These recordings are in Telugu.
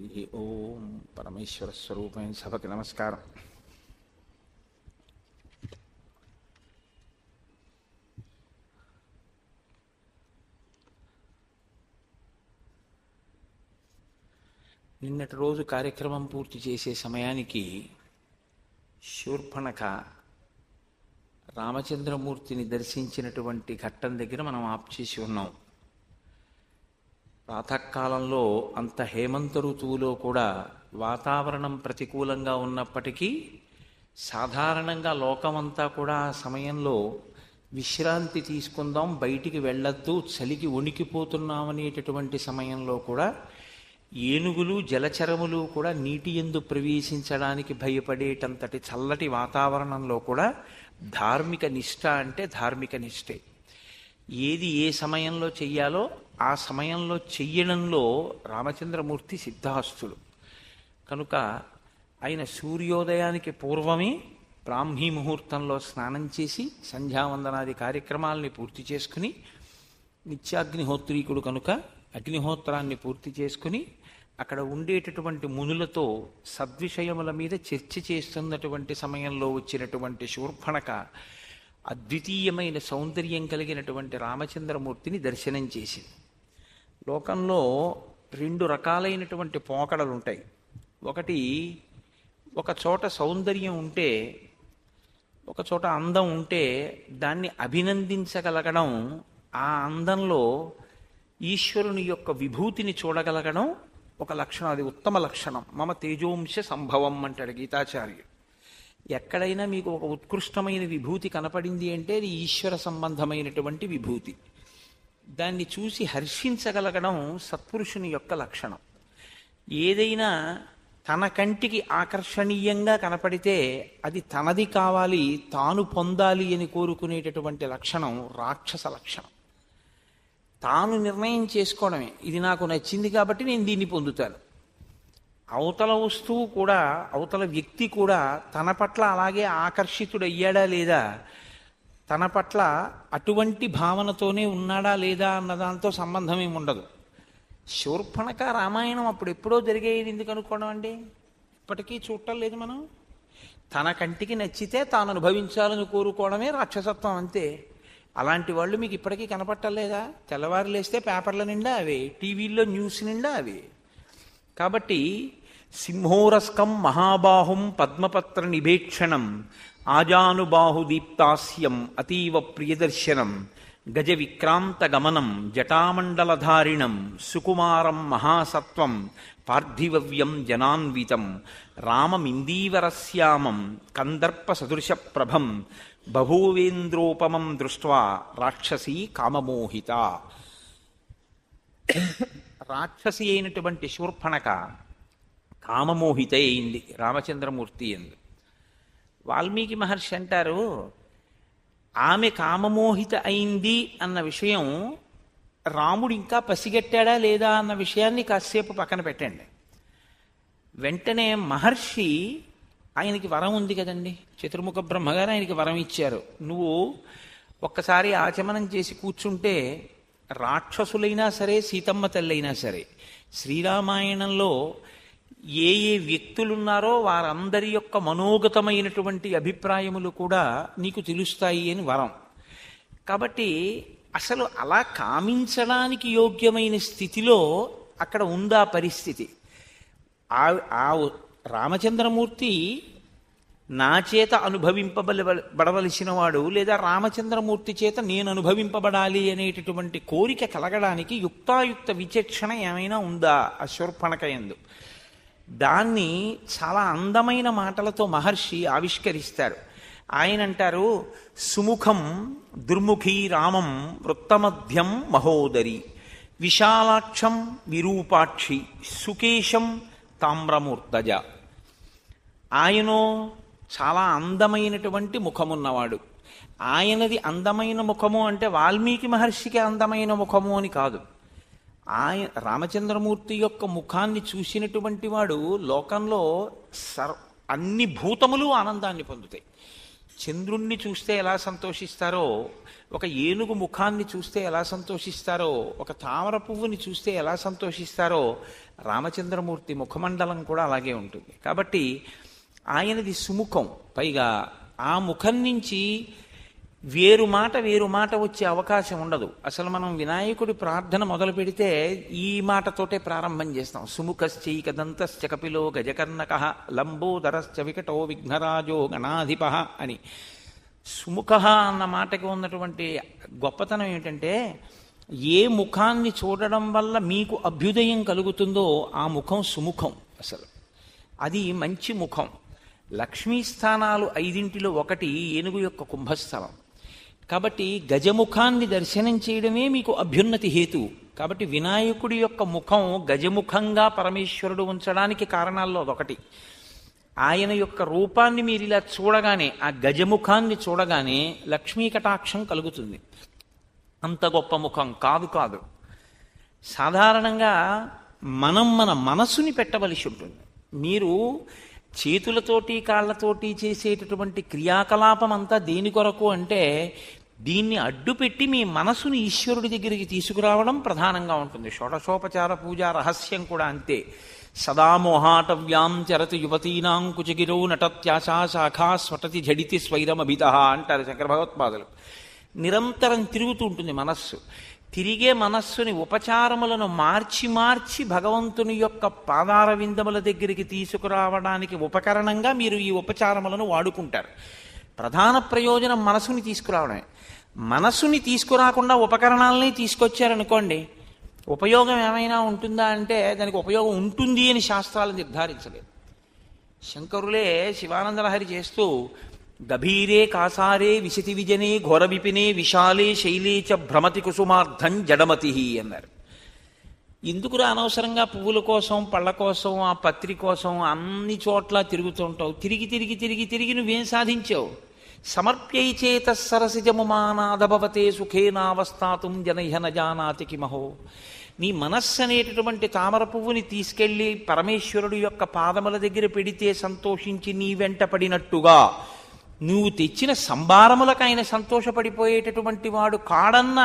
ఓం పరమేశ్వర స్వరూపమైన సభకి నమస్కారం. నిన్నటి రోజు కార్యక్రమం పూర్తి చేసే సమయానికి శూర్పణఖ రామచంద్రమూర్తిని దర్శించినటువంటి ఘట్టం దగ్గర మనం ఆప్చేసి ఉన్నాం. ప్రాతకాలంలో అంత హేమంత ఋతువులో కూడా వాతావరణం ప్రతికూలంగా ఉన్నప్పటికీ సాధారణంగా లోకమంతా కూడా ఆ సమయంలో విశ్రాంతి తీసుకుందాం, బయటికి వెళ్ళొద్దు, చలికి వణికిపోతున్నామనేటటువంటి సమయంలో కూడా ఏనుగులు జలచరములు కూడా నీటి యందు ప్రవేశించడానికి భయపడేటంతటి చల్లటి వాతావరణంలో కూడా ధార్మిక నిష్ఠ అంటే ధార్మిక నిష్ఠే. ఏది ఏ సమయంలో చెయ్యాలో ఆ సమయంలో చెయ్యడంలో రామచంద్రమూర్తి సిద్ధాస్తుడు కనుక ఆయన సూర్యోదయానికి పూర్వమే బ్రాహ్మీ ముహూర్తంలో స్నానం చేసి సంధ్యావందనాది కార్యక్రమాలని పూర్తి చేసుకుని, నిత్యాగ్నిహోత్రీకుడు కనుక అగ్నిహోత్రాన్ని పూర్తి చేసుకుని అక్కడ ఉండేటటువంటి మునులతో సద్విషయముల మీద చర్చ చేస్తున్నటువంటి సమయంలో వచ్చినటువంటి శూర్పణఖ అద్వితీయమైన సౌందర్యం కలిగినటువంటి రామచంద్రమూర్తిని దర్శనం చేసింది. లోకంలో రెండు రకాలైనటువంటి పోకడలు ఉంటాయి. ఒకటి, ఒక చోట సౌందర్యం ఉంటే, ఒక చోట అందం ఉంటే దాన్ని అభినందించగలగడం, ఆ అందంలో ఈశ్వరుని యొక్క విభూతిని చూడగలగడం ఒక లక్షణం. అది ఉత్తమ లక్షణం. మమ తేజోంశ సంభవం అంటాడు గీతాచార్యుడు. ఎక్కడైనా మీకు ఒక ఉత్కృష్టమైన విభూతి కనపడింది అంటే అది ఈశ్వర సంబంధమైనటువంటి విభూతి. దాన్ని చూసి హర్షించగలగడం సత్పురుషుని యొక్క లక్షణం. ఏదైనా తన కంటికి ఆకర్షణీయంగా కనపడితే అది తనది కావాలి, తాను పొందాలి అని కోరుకునేటటువంటి లక్షణం రాక్షస లక్షణం. తాను నిర్ణయం చేసుకోవడమే, ఇది నాకు నచ్చింది కాబట్టి నేను దీన్ని పొందుతాను. అవతల వస్తువు కూడా, అవతల వ్యక్తి కూడా తన పట్ల అలాగే ఆకర్షితుడయ్యాడా లేదా, తన పట్ల అటువంటి భావనతోనే ఉన్నాడా లేదా అన్న దాంతో సంబంధం ఏమి ఉండదు. శూర్పణఖ రామాయణం అప్పుడు ఎప్పుడో జరిగేది ఎందుకు అనుకోవడం అండి? ఇప్పటికీ చూడటం లేదు మనం. తన కంటికి నచ్చితే తాను అనుభవించాలని కోరుకోవడమే రాక్షసత్వం, అంతే. అలాంటి వాళ్ళు మీకు ఇప్పటికీ కనపట్టలేదా? తెల్లవారు లేస్తే పేపర్ల నిండా అవే, టీవీల్లో న్యూస్ నిండా అవే. కాబట్టి సింహోరస్కం మహాబాహుం పద్మపత్ర నిభేక్షణం ఆజానుబాహుదీప్తాస్యం అతీవ ప్రియదర్శనం గజ విక్రాంత గమనం జటామండలధారిణం సుకుమారం మహాసత్వం పార్థివవ్యం జనాన్వితం రామమిందీవరశ్యామం కందర్ప సదృశ ప్రభం బభూవేంద్రోపమం దృష్ట్వా రాక్షసీ కామమోహిత. రాక్షసి అయినటువంటి శూర్పణఖ కామమోహిత అయింది రామచంద్రమూర్తి ఎందు. వాల్మీకి మహర్షి అంటారు, ఆమె కామమోహిత అయింది అన్న విషయం రాముడు ఇంకా పసిగట్టాడా లేదా అన్న విషయాన్ని కాసేపు పక్కన పెట్టండి. వెంటనే మహర్షి, ఆయనకి వరం ఉంది కదండి, చతుర్ముఖ బ్రహ్మగారు ఆయనకి వరం ఇచ్చారు. నువ్వు ఒక్కసారి ఆచమనం చేసి కూర్చుంటే రాక్షసులైనా సరే, సీతమ్మ తల్లైనా సరే, శ్రీరామాయణంలో ఏ ఏ వ్యక్తులున్నారో వారందరి యొక్క మనోగతమైనటువంటి అభిప్రాయములు కూడా నీకు తెలుస్తాయి అని వరం. కాబట్టి అసలు అలా కామించడానికి యోగ్యమైన స్థితిలో అక్కడ ఉందా పరిస్థితి. ఆ రామచంద్రమూర్తి నా చేత అనుభవింపబడవలసిన వాడు, లేదా రామచంద్రమూర్తి చేత నేను అనుభవింపబడాలి అనేటటువంటి కోరిక కలగడానికి యుక్తాయుక్త విచక్షణ ఏమైనా ఉందా ఆ శూర్పణఖ యందు? దాన్ని చాలా అందమైన మాటలతో మహర్షి ఆవిష్కరిస్తారు. ఆయన అంటారు, సుముఖం దుర్ముఖీ రామం వృత్తమధ్యం మహోదరి విశాలాక్షం విరూపాక్షి సుకేశం తామ్రమూర్తజ. ఆయనో చాలా అందమైనటువంటి ముఖమున్నవాడు. ఆయనది అందమైన ముఖము అంటే వాల్మీకి మహర్షికి అందమైన ముఖము అని కాదు. రామచంద్రమూర్తి యొక్క ముఖాన్ని చూసినటువంటి వాడు లోకంలో అన్ని భూతములు ఆనందాన్ని పొందుతాయి. చంద్రుణ్ణి చూస్తే ఎలా సంతోషిస్తారో, ఒక ఏనుగు ముఖాన్ని చూస్తే ఎలా సంతోషిస్తారో, ఒక తామర పువ్వుని చూస్తే ఎలా సంతోషిస్తారో, రామచంద్రమూర్తి ముఖమండలం కూడా అలాగే ఉంటుంది. కాబట్టి ఆయనది సుముఖం. పైగా ఆ ముఖం నుంచి వేరు మాట వచ్చే అవకాశం ఉండదు. అసలు మనం వినాయకుడి ప్రార్థన మొదలు పెడితే ఈ మాటతోటే ప్రారంభం చేస్తాం. సుముఖశ్చైకదంతశ్చ కపిలో గజకర్ణకః లంబోదరశ్చ వికటో విఘ్నరాజో గణాధిప అని. సుముఖ అన్న మాటకి ఉన్నటువంటి గొప్పతనం ఏమిటంటే, ఏ ముఖాన్ని చూడడం వల్ల మీకు అభ్యుదయం కలుగుతుందో ఆ ముఖం సుముఖం. అసలు అది మంచి ముఖం. లక్ష్మీ స్థానాలు 5 ఒకటి ఏనుగు యొక్క కుంభస్థలం. కాబట్టి గజముఖాన్ని దర్శనం చేయడమే మీకు అభ్యున్నతి హేతు. కాబట్టి వినాయకుడి యొక్క ముఖం గజముఖంగా పరమేశ్వరుడు ఉంచడానికి కారణాల్లో అదొకటి. ఆయన యొక్క రూపాన్ని మీరు ఇలా చూడగానే, ఆ గజముఖాన్ని చూడగానే లక్ష్మీ కటాక్షం కలుగుతుంది. అంత గొప్ప ముఖం కాదు. సాధారణంగా మనం మన మనసుని పెట్టవలసి ఉంటుంది. మీరు చేతులతోటి కాళ్ళతోటి చేసేటటువంటి క్రియాకలాపం అంతా దేని కొరకు అంటే, దీన్ని అడ్డుపెట్టి మీ మనసుని ఈశ్వరుడి దగ్గరికి తీసుకురావడం ప్రధానంగా ఉంటుంది. షోడశోపచార పూజా రహస్యం కూడా అంతే. సదా మోహాటవ్యాం చరతి యువతీనాం కుచగిరో నటత్యాశా శాఖా స్వటతి ఝడితి స్వైరమభిత అంటారు శంకర భగవత్పాదులు. నిరంతరం తిరుగుతూ ఉంటుంది మనస్సు. తిరిగే మనస్సుని ఉపచారములను మార్చి భగవంతుని యొక్క పాదార విందముల దగ్గరికి తీసుకురావడానికి ఉపకరణంగా మీరు ఈ ఉపచారములను వాడుకుంటారు. ప్రధాన ప్రయోజనం మనసుని తీసుకురావడమే. మనసుని తీసుకురాకుండా ఉపకరణాలని తీసుకొచ్చారనుకోండి, ఉపయోగం ఏమైనా ఉంటుందా అంటే దానికి ఉపయోగం ఉంటుంది అని శాస్త్రాలు నిర్ధారించలేదు. శంకరులే శివానందలహరి చేస్తూ గభీరే కాసారే విశతి విజనే ఘోర విపినే విశాలే శైలే చ భ్రమతి కుసుమార్థం జడమతి అన్నారు. ఎందుకురా అనవసరంగా పువ్వుల కోసం, పళ్ళ కోసం, ఆ పత్రి కోసం అన్ని చోట్ల తిరుగుతుంటావు? తిరిగి నువ్వేం సాధించావు? సమర్ప్యైచేత సరసిజముమానాదభవతే సుఖేనావస్థాతుం జనైహ న జానాతి కిమహో. నీ మనస్సు అనేటటువంటి తామర పువ్వుని తీసుకెళ్లి పరమేశ్వరుడు యొక్క పాదముల దగ్గర పెడితే సంతోషించి నీ వెంట పడినట్టుగా నువ్వు తెచ్చిన సంభారములకు ఆయన సంతోషపడిపోయేటటువంటి వాడు కాడన్న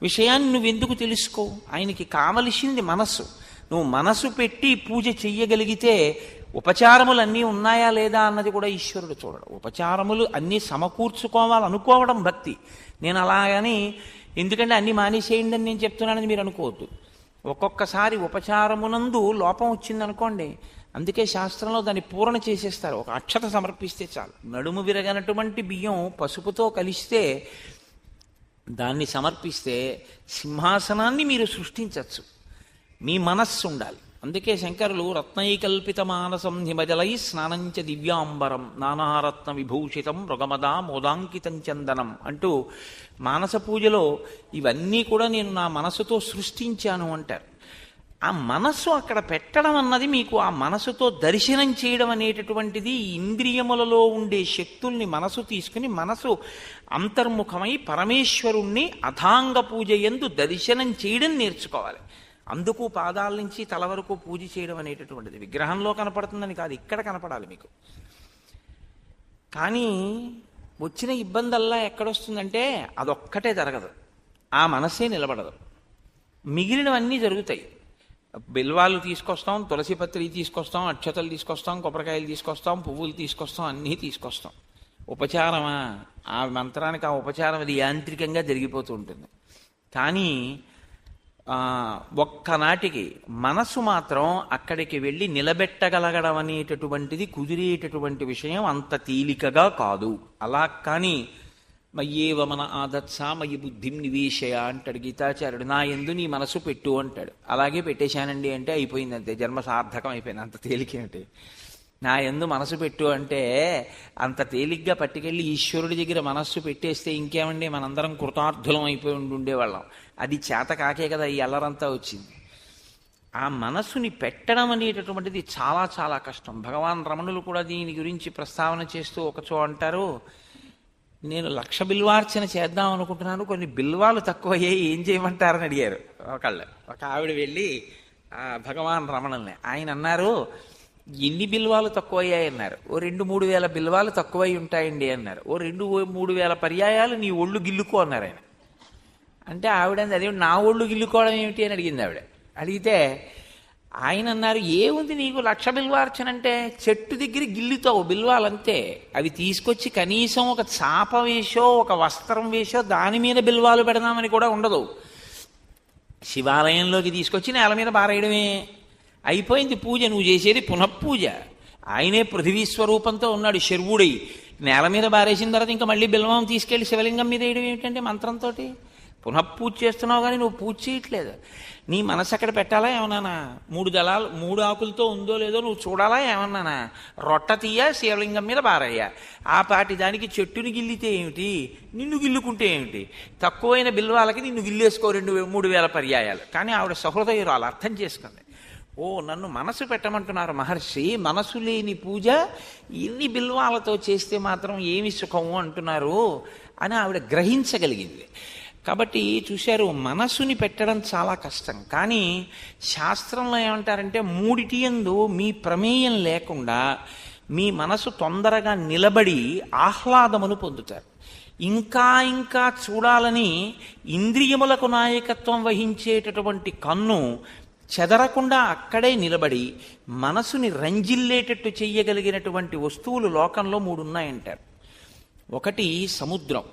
విషయాన్ని నువ్వెందుకు తెలుసుకో? ఆయనకి కావలసింది మనస్సు. నువ్వు మనసు పెట్టి పూజ చెయ్యగలిగితే ఉపచారములు అన్నీ ఉన్నాయా లేదా అన్నది కూడా ఈశ్వరుడు చూడడు. ఉపచారములు అన్నీ సమకూర్చుకోవాలనుకోవడం భక్తి. నేను అలాగని ఎందుకంటే అన్నీ మానేసేయండి అని నేను చెప్తున్నానని మీరు అనుకోవద్దు. ఒక్కొక్కసారి ఉపచారమునందు లోపం వచ్చిందనుకోండి, అందుకే శాస్త్రంలో దాన్ని పూరణ చేసేస్తారు. ఒక అక్షత సమర్పిస్తే చాలు. నడుము విరగనటువంటి బియ్యం పసుపుతో కలిస్తే దాన్ని సమర్పిస్తే సింహాసనాన్ని మీరు సృష్టించవచ్చు. మీ మనస్సు ఉండాలి. అందుకే శంకరులు రత్నైకల్పిత మానసం హిమజలై స్నానంచ దివ్యాంబరం నానారత్న విభూషితం మృగమదా మోదాంకితం చందనం అంటూ మానస పూజలో ఇవన్నీ కూడా నేను నా మనసుతో సృష్టించాను అంటారు. ఆ మనస్సు అక్కడ పెట్టడం అన్నది మీకు ఆ మనసుతో దర్శనం చేయడం అనేటటువంటిది ఇంద్రియములలో ఉండే శక్తుల్ని మనసు తీసుకుని మనసు అంతర్ముఖమై పరమేశ్వరుణ్ణి అథాంగ పూజ యందు దర్శనం చేయడం నేర్చుకోవాలి. అందుకు పాదాల నుంచి తల వరకు పూజ చేయడం అనేటటువంటిది విగ్రహంలో కనపడుతుందని కాదు, ఇక్కడ కనపడాలి మీకు. కానీ వచ్చిన ఇబ్బందల్లా ఎక్కడొస్తుందంటే అదొక్కటే జరగదు, ఆ మనసే నిలబడదు. మిగిలినవన్నీ జరుగుతాయి. బిల్వాలు తీసుకొస్తాం, తులసి పత్రి తీసుకొస్తాం, అక్షతలు తీసుకొస్తాం, కొబ్బరికాయలు తీసుకొస్తాం, పువ్వులు తీసుకొస్తాం, అన్నీ తీసుకొస్తాం. ఉపచారమా? ఆ మంత్రానికి ఆ ఉపచారం అది యాంత్రికంగా జరిగిపోతూ ఉంటుంది. కానీ ఒక్కనాటికి మనసు మాత్రం అక్కడికి వెళ్ళి నిలబెట్టగలగడం అనేటటువంటిది కుదిరేటటువంటి విషయం అంత తేలికగా కాదు. అలా కానీ మయ్యేవ మన ఆదత్సా మయి బుద్ధిం నివేశయ అంటాడు గీతాచార్యుడు. నా యందు నీ మనసు పెట్టు అంటాడు. అలాగే పెట్టేశానండి అంటే అయిపోయింది, అంతే, జన్మ సార్థకం అయిపోయింది. అంత తేలికేమిటి? నా యందు మనసు పెట్టు అంటే అంత తేలిగ్గా పట్టుకెళ్ళి ఈశ్వరుడి దగ్గర మనస్సు పెట్టేస్తే ఇంకేమండి మనందరం కృతార్థులం అయిపోయి ఉండేవాళ్ళం. అది చేత కాకే కదా ఈ అల్లరంతా వచ్చింది. ఆ మనస్సుని పెట్టడం అనేటటువంటిది చాలా చాలా కష్టం. భగవాన్ రమణులు కూడా దీని గురించి ప్రస్తావన చేస్తూ ఒకచో అంటారు, నేను 1,00,000 బిల్వార్చన చేద్దాం అనుకుంటున్నాను, కొన్ని బిల్వాలు తక్కువయ్యాయి, ఏం చేయమంటారని అడిగారు ఒక ఆవిడ వెళ్ళి భగవాన్ రమణుల్ని. ఆయన అన్నారు, ఎన్ని బిల్వాలు తక్కువయ్యాయి అన్నారు. ఓ 2-3 వేల బిల్వాలు తక్కువై ఉంటాయండి అన్నారు. ఓ 2-3 వేల పర్యాయాలు నీ ఒళ్ళు గిల్లుకో అన్నారు ఆయన. అంటే ఆవిడ అదే నా ఒళ్ళు గిల్లుకోవడం ఏమిటి అని అడిగింది ఆవిడ. అడిగితే ఆయన అన్నారు, ఏముంది నీకు 1,00,000 బిల్వార్చన అంటే చెట్టు దగ్గర గిల్లుతావు బిల్వాలంతే. అవి తీసుకొచ్చి కనీసం ఒక చాప వేసో ఒక వస్త్రం వేసో దాని మీద బిల్వాలు పెడదామని కూడా ఉండదు. శివాలయంలోకి తీసుకొచ్చి నేల మీద పారేయడమే. అయిపోయింది పూజ. నువ్వు చేసేది పునఃపూజ. ఆయనే పృథివీ స్వరూపంతో ఉన్నాడు శర్వుడై. నేల మీద బారేసిన తర్వాత ఇంకా మళ్ళీ బిల్వం తీసుకెళ్లి శివలింగం మీద వేయడం ఏమిటంటే మంత్రంతో పునఃపూజ చేస్తున్నావు, కానీ నువ్వు పూజ చేయట్లేదు. నీ మనసు అక్కడ పెట్టాలా ఏమన్నానా? 3 దళాలు 3 ఆకులతో ఉందో లేదో నువ్వు చూడాలా ఏమన్నానా? రొట్ట తీయ శివలింగం మీద బారయ్యా. ఆ పాటి దానికి చెట్టుని గిల్లితే ఏమిటి, నిన్ను గిల్లుకుంటే ఏమిటి? తక్కువైన బిల్వాలకి నిన్ను గిల్లేసుకో 2-3 వేల పర్యాయాలు. కానీ ఆవిడ సహృదయురాలు అర్థం చేసుకుంది. ఓ నన్ను మనసు పెట్టమంటున్నారు మహర్షి, మనసు లేని పూజ ఇన్ని బిల్వాలతో చేస్తే మాత్రం ఏమి సుఖము అంటున్నారు అని ఆవిడ గ్రహించగలిగింది. కాబట్టి చూశారు, మనసుని పెట్టడం చాలా కష్టం. కానీ శాస్త్రంలో ఏమంటారంటే 3 యందు మీ ప్రమేయం లేకుండా మీ మనసు తొందరగా నిలబడి ఆహ్లాదమును పొందుతారు. ఇంకా ఇంకా చూడాలని ఇంద్రియములకు నాయకత్వం వహించేటటువంటి కన్ను చెదరకుండా అక్కడే నిలబడి మనసుని రంజిల్లేటట్టు చెయ్యగలిగినటువంటి వస్తువులు లోకంలో 3 ఉన్నాయంటారు. ఒకటి సముద్రం.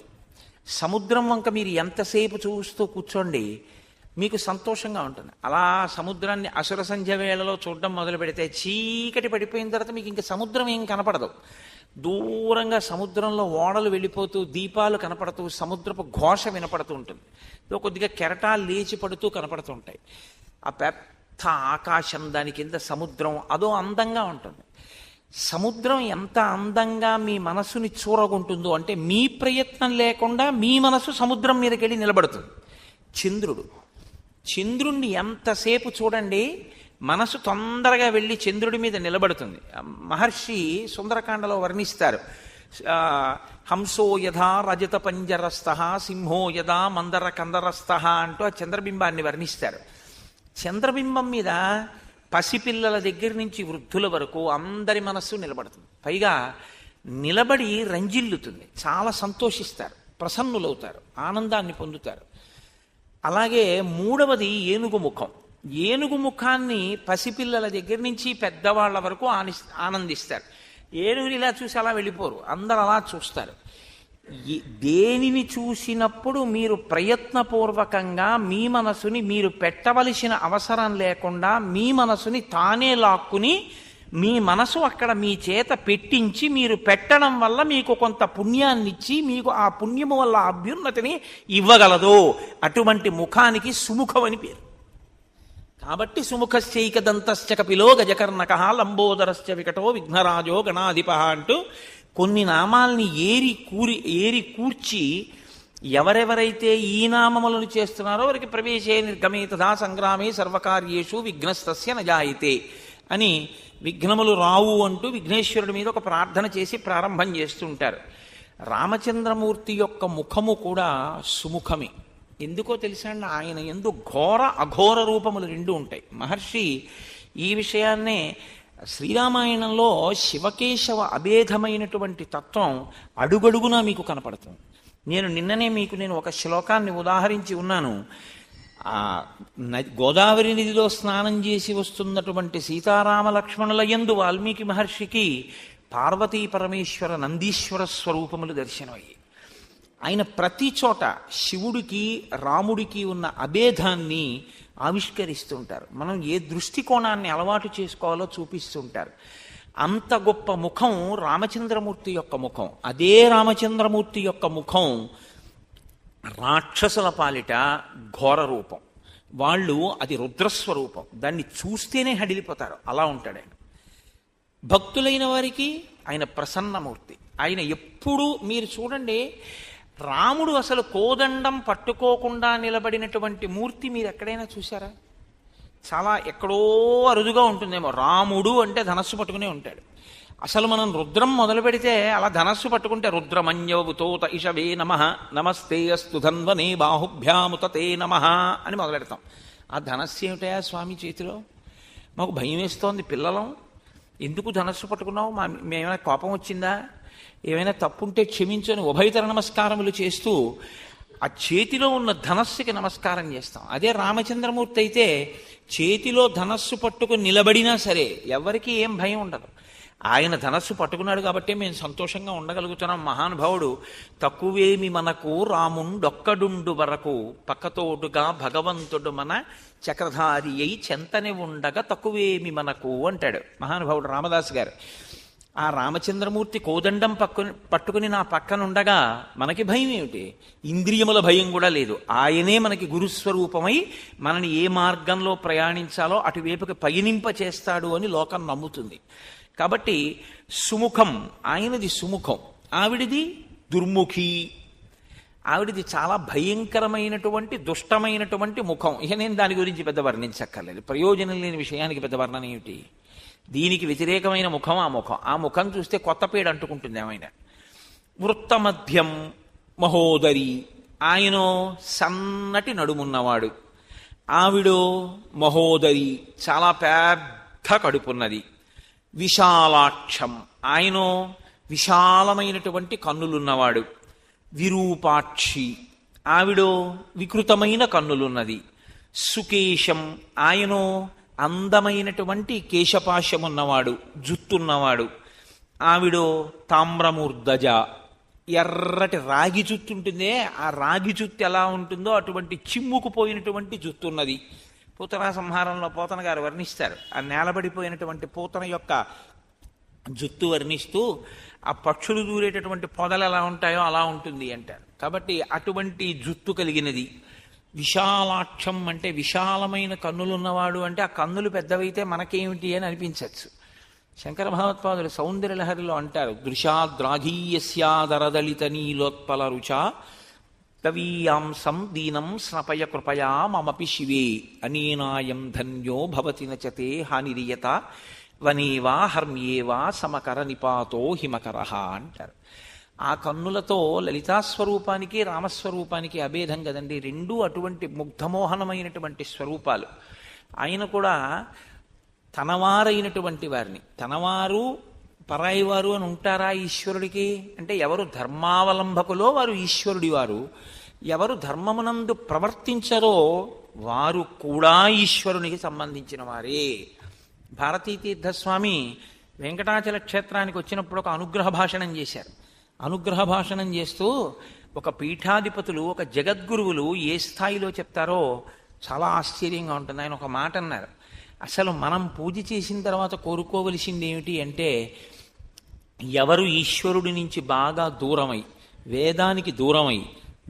సముద్రం వంక మీరు ఎంతసేపు చూస్తూ కూర్చోండి మీకు సంతోషంగా ఉంటుంది. అలా సముద్రాన్ని అసుర సంధ్య వేళలో చూడడం మొదలు పెడితే చీకటి పడిపోయిన తర్వాత మీకు ఇంకా సముద్రం ఏం కనపడదు. దూరంగా సముద్రంలో ఓడలు వెళ్ళిపోతూ దీపాలు కనపడుతూ సముద్రపు ఘోష వినపడుతూ ఉంటుంది. కొద్దిగా కెరటాలు లేచి పడుతూ కనపడుతూ ఉంటాయి. ఆ పెద్ద ఆకాశం, దాని కింద సముద్రం, అదో అందంగా ఉంటుంది. సముద్రం ఎంత అందంగా మీ మనసుని చూరగొంటుందో అంటే మీ ప్రయత్నం లేకుండా మీ మనసు సముద్రం మీదకి వెళ్ళి నిలబడుతుంది. చంద్రుణ్ణి ఎంతసేపు చూడండి మనసు తొందరగా వెళ్ళి చంద్రుడి మీద నిలబడుతుంది. మహర్షి సుందరకాండలో వర్ణిస్తారు. హంసో యథా రజత పంజరస్థ సింహో యథా మందర కందరస్థ అంటూ ఆ చంద్రబింబాన్ని వర్ణిస్తారు. చంద్రబింబం మీద పసిపిల్లల దగ్గర నుంచి వృద్ధుల వరకు అందరి మనస్సు నిలబడుతుంది. పైగా నిలబడి రంజిల్లుతుంది. చాలా సంతోషిస్తారు, ప్రసన్నులవుతారు, ఆనందాన్ని పొందుతారు. అలాగే 3వది ఏనుగు ముఖం. ఏనుగు ముఖాన్ని పసిపిల్లల దగ్గర నుంచి పెద్దవాళ్ల వరకు ఆనందిస్తారు. ఏనుగుని ఇలా చూసి అలా వెళ్ళిపోరు, అందరు అలా చూస్తారు. దేనిని చూసినప్పుడు మీరు ప్రయత్నపూర్వకంగా మీ మనసుని మీరు పెట్టవలసిన అవసరం లేకుండా మీ మనసుని తానే లాక్కుని మీ మనసు అక్కడ మీ చేత పెట్టించి మీరు పెట్టడం వల్ల మీకు కొంత పుణ్యాన్ని ఇచ్చి మీకు ఆ పుణ్యము వల్ల అభ్యున్నతిని ఇవ్వగలదు. అటువంటి ముఖానికి సుముఖం అని పేరు. కాబట్టి సుముఖశ్చైకదంతశ్చ కపిలో గజకర్ణక లంబోదరశ్చ వికటో విఘ్నరాజో గణాధిప అంటూ కొన్ని నామాల్ని ఏరి కూర్చి ఎవరెవరైతే ఈ నామములను చేస్తున్నారో వారికి ప్రవేశే నిర్గమే తథా సంగ్రామే సర్వకార్యేషు విఘ్నస్తస్య నజాయితే అని విఘ్నములు రావు అంటూ విఘ్నేశ్వరుడి మీద ఒక ప్రార్థన చేసి ప్రారంభం చేస్తుంటారు. రామచంద్రమూర్తి యొక్క ముఖము కూడా సుముఖమే. ఎందుకో తెలుసా అండి, ఆయన యందు ఘోర అఘోర రూపములు 2 ఉంటాయి. మహర్షి ఈ విషయాన్నే శ్రీరామాయణంలో శివకేశవ అభేదమైనటువంటి తత్వం అడుగడుగునా మీకు కనపడుతుంది. నిన్ననే మీకు ఒక శ్లోకాన్ని ఉదాహరించి ఉన్నాను. గోదావరి నదిలో స్నానం చేసి వస్తున్నటువంటి సీతారామ లక్ష్మణుల యందు వాల్మీకి మహర్షికి పార్వతీ పరమేశ్వర నందీశ్వర స్వరూపములు దర్శనమయ్యాయి. ఆయన ప్రతి చోట శివుడికి రాముడికి ఉన్న అభేదాన్ని ఆవిష్కరిస్తుంటారు. మనం ఏ దృష్టికోణాన్ని అలవాటు చేసుకోవాలో చూపిస్తుంటారు. అంత గొప్ప ముఖం రామచంద్రమూర్తి యొక్క ముఖం. అదే రామచంద్రమూర్తి యొక్క ముఖం రాక్షసుల పాలిట ఘోర రూపం. వాళ్ళు అది రుద్రస్వరూపం. దాన్ని చూస్తేనే హడిలిపోతారు, అలా ఉంటాడు ఆయన. భక్తులైన వారికి ఆయన ప్రసన్నమూర్తి. ఆయన ఎప్పుడూ మీరు చూడండి, రాముడు అసలు కోదండం పట్టుకోకుండా నిలబడినటువంటి మూర్తి మీరు ఎక్కడైనా చూసారా? చాలా ఎక్కడో అరుదుగా ఉంటుందేమో. రాముడు అంటే ధనస్సు పట్టుకునే ఉంటాడు. అసలు మనం రుద్రం మొదలు పెడితే అలా ధనస్సు పట్టుకుంటే రుద్రమన్యవతోత ఇషవే నమః నమస్తే అస్తు ధన్వనే బాహుభ్యాముతతే నమః అని మొదలెడతాం. ఆ ధనస్సు ఏమిటయా స్వామి చేతిలో? మాకు భయం వేస్తోంది పిల్లలం, ఎందుకు ధనస్సు పట్టుకున్నావు? మేమైనా కోపం వచ్చిందా? ఏమైనా తప్పుంటే క్షమించని ఉభయతర నమస్కారములు చేస్తూ ఆ చేతిలో ఉన్న ధనస్సుకి నమస్కారం చేస్తాం. అదే రామచంద్రమూర్తి అయితే చేతిలో ధనస్సు పట్టుకుని నిలబడినా సరే ఎవరికి ఏం భయం ఉండదు. ఆయన ధనస్సు పట్టుకున్నాడు కాబట్టి మేము సంతోషంగా ఉండగలుగుతున్నాం. మహానుభావుడు తక్కువేమి మనకు రాముండొక్కడుండు వరకు పక్కతోడుగా భగవంతుడు మన చక్రధారి అయి చెంతనే ఉండగా తక్కువేమి మనకు అంటాడు మహానుభావుడు రామదాసు గారు. ఆ రామచంద్రమూర్తి కోదండం పట్టుకుని నా పక్కన ఉండగా మనకి భయం ఏమిటి? ఇంద్రియముల భయం కూడా లేదు. ఆయనే మనకి గురుస్వరూపమై మనని ఏ మార్గంలో ప్రయాణించాలో అటువైపుకి పయనింప చేస్తాడు అని లోకం నమ్ముతుంది. కాబట్టి సుముఖం, ఆయనది సుముఖం, ఆవిడిది దుర్ముఖి. ఆవిడిది చాలా భయంకరమైనటువంటి దుష్టమైనటువంటి ముఖం. ఇక నేను దాని గురించి పెద్ద వర్ణించక్కర్లేదు. ప్రయోజనం లేని విషయానికి పెద్ద వర్ణన ఏమిటి? దీనికి వ్యతిరేకమైన ముఖం ఆ ముఖం. ఆ ముఖం చూస్తే కొత్త పేడ అంటుకుంటుంది ఏమైనా. వృత్తమధ్యం మహోదరి, ఆయనో సన్నటి నడుమున్నవాడు, ఆవిడో మహోదరి చాలా పెద్ద కడుపున్నది. విశాలాక్షం, ఆయనో విశాలమైనటువంటి కన్నులున్నవాడు. విరూపాక్షి, ఆవిడో వికృతమైన కన్నులున్నది. సుకేశం, ఆయనో అందమైనటువంటి కేశపాశమున్నవాడు, జుత్తున్నవాడు. ఆవిడో తామ్రమూర్ధజ, ఎర్రటి రాగి జుత్తు ఉంటుందే, ఆ రాగి జుత్తు ఎలా ఉంటుందో అటువంటి చిమ్ముకుపోయినటువంటి జుత్తున్నది. పూతనా సంహారంలో పోతన గారు వర్ణిస్తారు. ఆ నేలబడిపోయినటువంటి పూతన యొక్క జుత్తు వర్ణిస్తూ ఆ పక్షులు దూరేటటువంటి పొదలు ఎలా ఉంటాయో అలా ఉంటుంది అంటారు. కాబట్టి అటువంటి జుత్తు కలిగినది. విశాలాక్షం అంటే విశాలమైన కన్నులున్నవాడు అంటే ఆ కన్నులు పెద్దవైతే మనకేమిటి అని అనిపించవచ్చు. శంకర భగవత్పాదులు సౌందర్యలహరిలో అంటారు, దృశాద్రాఘీయస్యాదరదలిత నీలోత్పల రుచా కవీయాంసం దీనం స్నపయ కృపయా మమపి శివే అనేనాయం ధన్యో భవతి నచతే హానిరియత వనేవా హర్మ్యేవా సమకర నిపాతో హిమకరహ అంటారు. ఆ కన్నులతో లలితాస్వరూపానికి రామస్వరూపానికి అభేదం కదండి. రెండూ అటువంటి ముగ్ధమోహనమైనటువంటి స్వరూపాలు. ఆయన కూడా తనవారైనటువంటి వారిని, తనవారు పరాయివారు అని ఉంటారా ఈశ్వరుడికి అంటే? ఎవరు ధర్మావలంబకులో వారు ఈశ్వరుడి వారు, ఎవరు ధర్మమునందు ప్రవర్తించరో వారు కూడా ఈశ్వరునికి సంబంధించిన వారే. భారతీతీర్థస్వామి వెంకటాచల క్షేత్రానికి వచ్చినప్పుడు ఒక అనుగ్రహ భాషణం చేశారు. అనుగ్రహ భాషణం చేస్తూ ఒక పీఠాధిపతులు, ఒక జగద్గురువులు ఏ స్థాయిలో చెప్తారో చాలా ఆశ్చర్యంగా ఉంటుంది. ఆయన ఒక మాట అన్నారు, అసలు మనం పూజ చేసిన తర్వాత కోరుకోవలసింది ఏమిటి అంటే, ఎవరు ఈశ్వరుడి నుంచి బాగా దూరమై, వేదానికి దూరమై,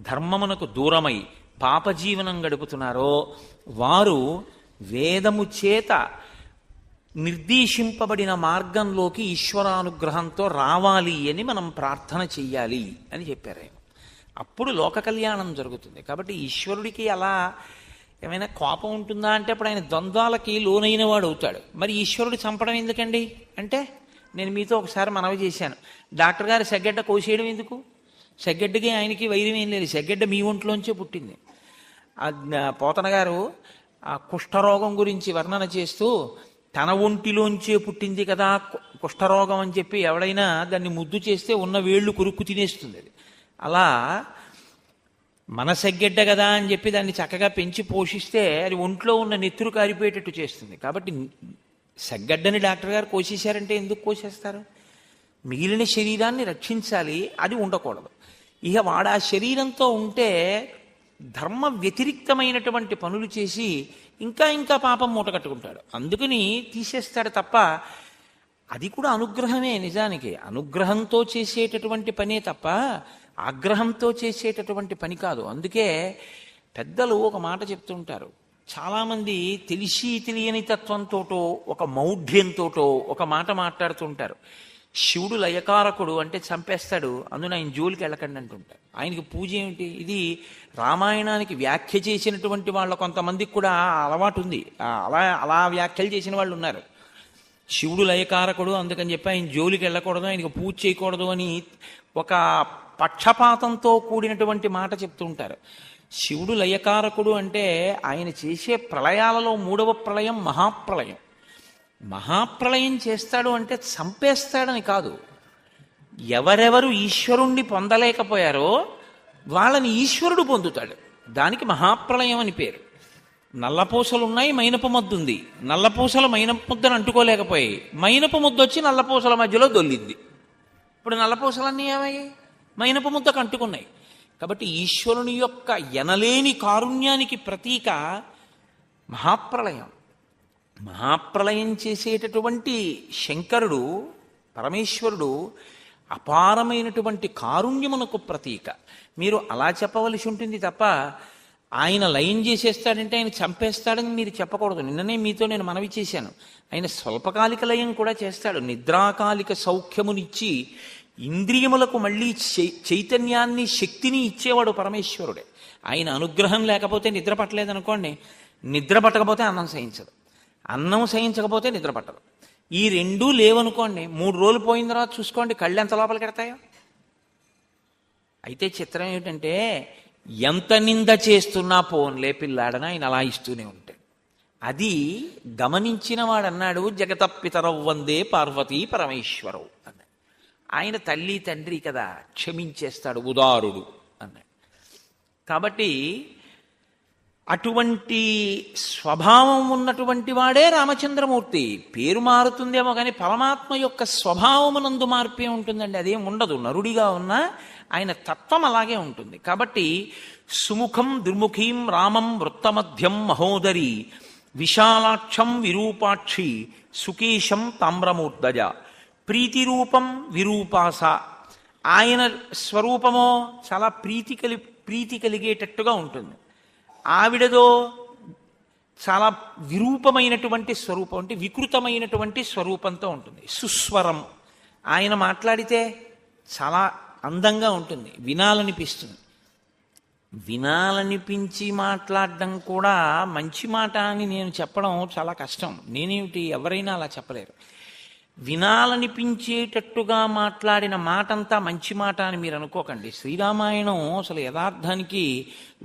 ధర్మమునకు దూరమై పాపజీవనం గడుపుతున్నారో వారు వేదము చేత నిర్దేశింపబడిన మార్గంలోకి ఈశ్వరానుగ్రహంతో రావాలి అని మనం ప్రార్థన చెయ్యాలి అని చెప్పారు ఆయన. అప్పుడు లోక కళ్యాణం జరుగుతుంది. కాబట్టి ఈశ్వరుడికి అలా ఏమైనా కోపం ఉంటుందా అంటే అప్పుడు ఆయన ద్వంద్వాలకి లోనైన వాడు అవుతాడు. మరి ఈశ్వరుడు చంపడం ఎందుకండి అంటే, నేను మీతో ఒకసారి మనవి చేశాను, డాక్టర్ గారు సెగ్గడ్డ కోసేయడం ఎందుకు? సెగ్గడ్డకి ఆయనకి వైరం ఏం లేదు, సెగ్గడ్డ మీ ఒంట్లోంచే పుట్టింది. పోతన గారు ఆ కుష్ఠరోగం గురించి వర్ణన చేస్తూ, తన ఒంటిలోంచే పుట్టింది కదా కుష్ఠరోగం అని చెప్పి ఎవడైనా దాన్ని ముద్దు చేస్తే ఉన్న వేళ్ళు కొరుక్కు తినేస్తుంది. అది అలా మన సెగ్గడ్డ కదా అని చెప్పి దాన్ని చక్కగా పెంచి పోషిస్తే అది ఒంట్లో ఉన్న నెత్తురు కారిపోయేటట్టు చేస్తుంది. కాబట్టి సెగ్గడ్డని డాక్టర్ గారు కోసేశారంటే ఎందుకు కోసేస్తారు? మిగిలిన శరీరాన్ని రక్షించాలి, అది ఉండకూడదు. ఇక వాడు ఆ శరీరంతో ఉంటే ధర్మ వ్యతిరిక్తమైనటువంటి పనులు చేసి ఇంకా ఇంకా పాపం మూట కట్టుకుంటాడు. అందుకని తీసేస్తాడు తప్ప అది కూడా అనుగ్రహమే. నిజానికి అనుగ్రహంతో చేసేటటువంటి పనే తప్ప ఆగ్రహంతో చేసేటటువంటి పని కాదు. అందుకే పెద్దలు ఒక మాట చెప్తుంటారు, చాలామంది తెలిసి తెలియని తత్వంతోటో ఒక మౌఢ్యంతోటో ఒక మాట మాట్లాడుతుంటారు. శివుడు లయకారకుడు అంటే చంపేస్తాడు, అందున ఆయన జోలికి వెళ్ళకండి అంటుంటారు. ఆయనకి పూజ ఏమిటి? ఇది రామాయణానికి వ్యాఖ్య చేసినటువంటి వాళ్ళ కొంతమందికి కూడా అలవాటు ఉంది. అలా వ్యాఖ్యలు చేసిన వాళ్ళు ఉన్నారు. శివుడు లయకారకుడు అందుకని చెప్పి ఆయన జోలికి వెళ్ళకూడదు, ఆయనకు పూజ చేయకూడదు అని ఒక పక్షపాతంతో కూడినటువంటి మాట చెప్తూ ఉంటారు. శివుడు లయకారకుడు అంటే ఆయన చేసే ప్రళయాలలో 3వ ప్రళయం మహాప్రళయం. మహాప్రళయం చేస్తాడు అంటే చంపేస్తాడని కాదు. ఎవరెవరు ఈశ్వరుణ్ణి పొందలేకపోయారో వాళ్ళని ఈశ్వరుడు పొందుతాడు. దానికి మహాప్రళయం అని పేరు. నల్లపూసలున్నాయి, మైనపు ముద్దు ఉంది. నల్లపూసలు మైనపు ముద్దను అంటుకోలేకపోయాయి. మైనపు ముద్ద వచ్చి నల్లపూసల మధ్యలో దొల్లింది. ఇప్పుడు నల్లపూసలన్నీ ఏమయ్యాయి? మైనపు ముద్దకు అంటుకున్నాయి. కాబట్టి ఈశ్వరుని యొక్క ఎనలేని కారుణ్యానికి ప్రతీక మహాప్రళయం. మహాప్రళయం చేసేటటువంటి శంకరుడు, పరమేశ్వరుడు అపారమైనటువంటి కారుణ్యమునకు ప్రతీక. మీరు అలా చెప్పవలసి ఉంటుంది తప్ప ఆయన లయం చేసేస్తాడంటే ఆయన చంపేస్తాడని మీరు చెప్పకూడదు. నిన్ననే మీతో నేను మనవి చేశాను. ఆయన స్వల్పకాలిక లయం కూడా చేస్తాడు. నిద్రాకాలిక సౌఖ్యమునిచ్చి ఇంద్రియములకు మళ్ళీ చైతన్యాన్ని, శక్తిని ఇచ్చేవాడు పరమేశ్వరుడే. ఆయన అనుగ్రహం లేకపోతే నిద్ర పట్టలేదనుకోండి, నిద్ర పట్టకపోతే అన్నం సహించదు, అన్నం సహించకపోతే నిద్ర పట్టదు. ఈ రెండూ లేవనుకోండి, 3 రోజులు పోయిన తర్వాత చూసుకోండి కళ్ళు ఎంత లోపలికి ఎడతాయో. అయితే చిత్రం ఏమిటంటే, ఎంత నింద చేస్తున్నా పోన్లే పిల్లాడని ఆయన అలా ఇస్తూనే ఉంటాడు. అది గమనించిన వాడు అన్నాడు, జగతపితరౌ వందే పార్వతీ పరమేశ్వరవు అన్నాడు. ఆయన తల్లి తండ్రి కదా, క్షమించేస్తాడు, ఉదారుడు అన్నాడు. కాబట్టి అటువంటి స్వభావం ఉన్నటువంటి వాడే రామచంద్రమూర్తి. పేరు మారుతుందేమో కానీ పరమాత్మ యొక్క స్వభావమునందు మార్పే ఉంటుందండి. అదేం ఉండదు. నరుడిగా ఉన్నా ఆయన తత్వం అలాగే ఉంటుంది. కాబట్టి సుముఖం దుర్ముఖీం రామం వృత్తమధ్యం మహోదరి విశాలాక్షం విరూపాక్షి సుకేశం తామ్రమూర్ధజ ప్రీతిరూపం విరూపాస. ఆయన స్వరూపమో చాలా ప్రీతి కలిగేటట్టుగా ఉంటుంది. ఆవిడదో చాలా విరూపమైనటువంటి స్వరూపం, అంటే వికృతమైనటువంటి స్వరూపంతో ఉంటుంది. సుస్వరం, ఆయన మాట్లాడితే చాలా అందంగా ఉంటుంది, వినాలనిపిస్తుంది. వినాలనిపించి మాట్లాడడం కూడా మంచి మాట అని నేను చెప్పడం చాలా కష్టం. నేనేమిటి, ఎవరైనా అలా చెప్పలేరు. వినాలనిపించేటట్టుగా మాట్లాడిన మాటంతా మంచి మాట అని మీరు అనుకోకండి. శ్రీరామాయణం అసలు యథార్థానికి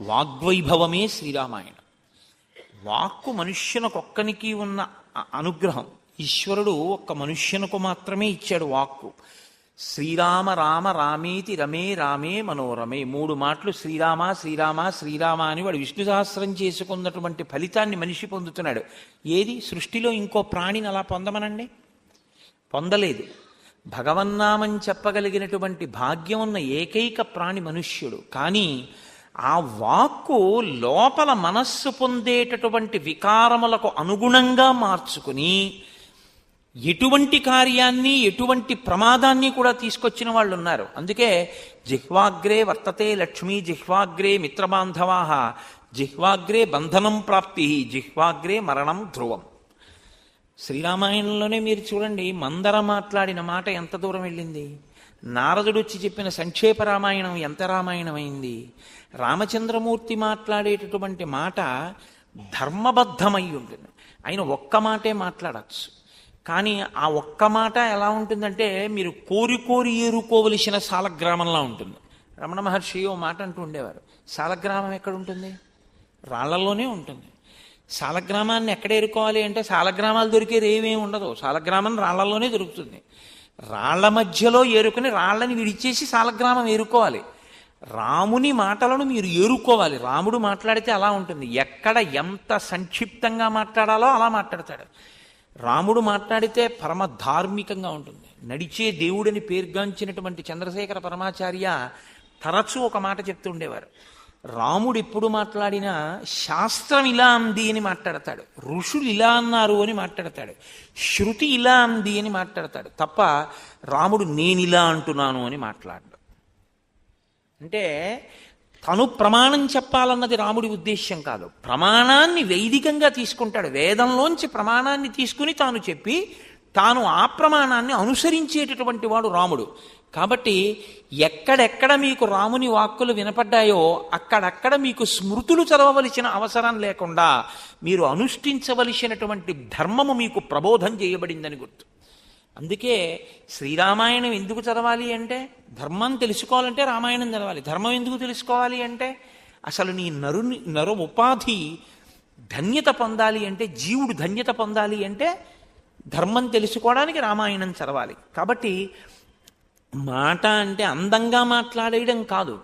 వాగ్వైభవమే శ్రీరామాయణం. వాక్కు మనుష్యునకొక్కనికి ఉన్న అనుగ్రహం. ఈశ్వరుడు ఒక్క మనుష్యునకు మాత్రమే ఇచ్చాడు వాక్కు. శ్రీరామ రామ రామేతి రమే రామే మనోరమే. 3 మాటలు శ్రీరామ శ్రీరామ శ్రీరామ అని వాడు విష్ణు సహస్రం చేసుకున్నటువంటి ఫలితాన్ని మనిషి పొందుతున్నాడు. ఏది సృష్టిలో ఇంకో ప్రాణిని అలా పొందమనండి? పొందలేదు. భగవన్నామం చెప్పగలిగినటువంటి భాగ్యం ఉన్న ఏకైక ప్రాణి మనుష్యుడు. కానీ ఆ వాక్కు లోపల మనస్సు పొందేటటువంటి వికారములకు అనుగుణంగా మార్చుకుని ఎటువంటి కార్యాన్ని, ఎటువంటి ప్రమాదాన్ని కూడా తీసుకొచ్చిన వాళ్ళు ఉన్నారు. అందుకే జిహ్వాగ్రే వర్తతే లక్ష్మీ, జిహ్వాగ్రే మిత్రబాంధవాః, జిహ్వాగ్రే బంధనం ప్రాప్తి, జిహ్వాగ్రే మరణం ధ్రువం. శ్రీరామాయణంలోనే మీరు చూడండి, మందర మాట్లాడిన మాట ఎంత దూరం వెళ్ళింది. నారదుడు వచ్చి చెప్పిన సంక్షేప రామాయణం ఎంత రామాయణమైంది. రామచంద్రమూర్తి మాట్లాడేటటువంటి మాట ధర్మబద్ధమై ఉంటుంది. ఆయన ఒక్క మాటే మాట్లాడచ్చు. కానీ ఆ ఒక్క మాట ఎలా ఉంటుందంటే, మీరు కోరి కోరి ఏరుకోవలసిన సాలగ్రామంలా ఉంటుంది. రమణ మహర్షి ఓ మాట అంటూ ఉండేవారు, సాలగ్రామం ఎక్కడ ఉంటుంది? రాళ్లలోనే ఉంటుంది. సాలగ్రామాన్ని ఎక్కడ ఏరుకోవాలి అంటే, సాలగ్రామాలు దొరికేది ఏమేమి ఉండదు. సాలగ్రామం రాళ్లలోనే దొరుకుతుంది. రాళ్ల మధ్యలో ఏరుకుని రాళ్లని విడిచేసి సాలగ్రామం ఏరుకోవాలి. రాముని మాటలను మీరు ఏరుకోవాలి. రాముడు మాట్లాడితే అలా ఉంటుంది. ఎక్కడ ఎంత సంక్షిప్తంగా మాట్లాడాలో అలా మాట్లాడతాడు. రాముడు మాట్లాడితే పరమ ధార్మికంగా ఉంటుంది. నడిచే దేవుడని పేర్గాంచినటువంటి చంద్రశేఖర పరమాచార్య తరచూ ఒక మాట చెప్తూ ఉండేవారు. రాముడు ఎప్పుడు మాట్లాడినా శాస్త్రం ఇలా అంది అని మాట్లాడతాడు, ఋషులు ఇలా అన్నారు అని మాట్లాడతాడు, శృతి ఇలా అంది అని మాట్లాడతాడు తప్ప రాముడు నేనిలా అంటున్నాను అని మాట్లాడు. అంటే తను ప్రమాణం చెప్పాలన్నది రాముడి ఉద్దేశ్యం కాదు. ప్రమాణాన్ని వైదికంగా తీసుకుంటాడు. వేదంలోంచి ప్రమాణాన్ని తీసుకుని తాను చెప్పి తాను ఆ ప్రమాణాన్ని అనుసరించేటటువంటి వాడు రాముడు. కాబట్టి ఎక్కడెక్కడ మీకు రాముని వాక్కులు వినపడ్డాయో అక్కడక్కడ మీకు స్మృతులు చదవవలసిన అవసరం లేకుండా మీరు అనుష్ఠించవలసినటువంటి ధర్మము మీకు ప్రబోధం చేయబడిందని గుర్తు. అందుకే శ్రీరామాయణం ఎందుకు చదవాలి అంటే, ధర్మం తెలుసుకోవాలంటే రామాయణం చదవాలి. ధర్మం ఎందుకు తెలుసుకోవాలి అంటే, అసలు నీ నరు ఉపాధి ధన్యత పొందాలి అంటే, జీవుడు ధన్యత పొందాలి అంటే ధర్మం తెలుసుకోవడానికి రామాయణం చదవాలి. కాబట్టి మాట అంటే అందంగా మాట్లాడేయడం కాదు.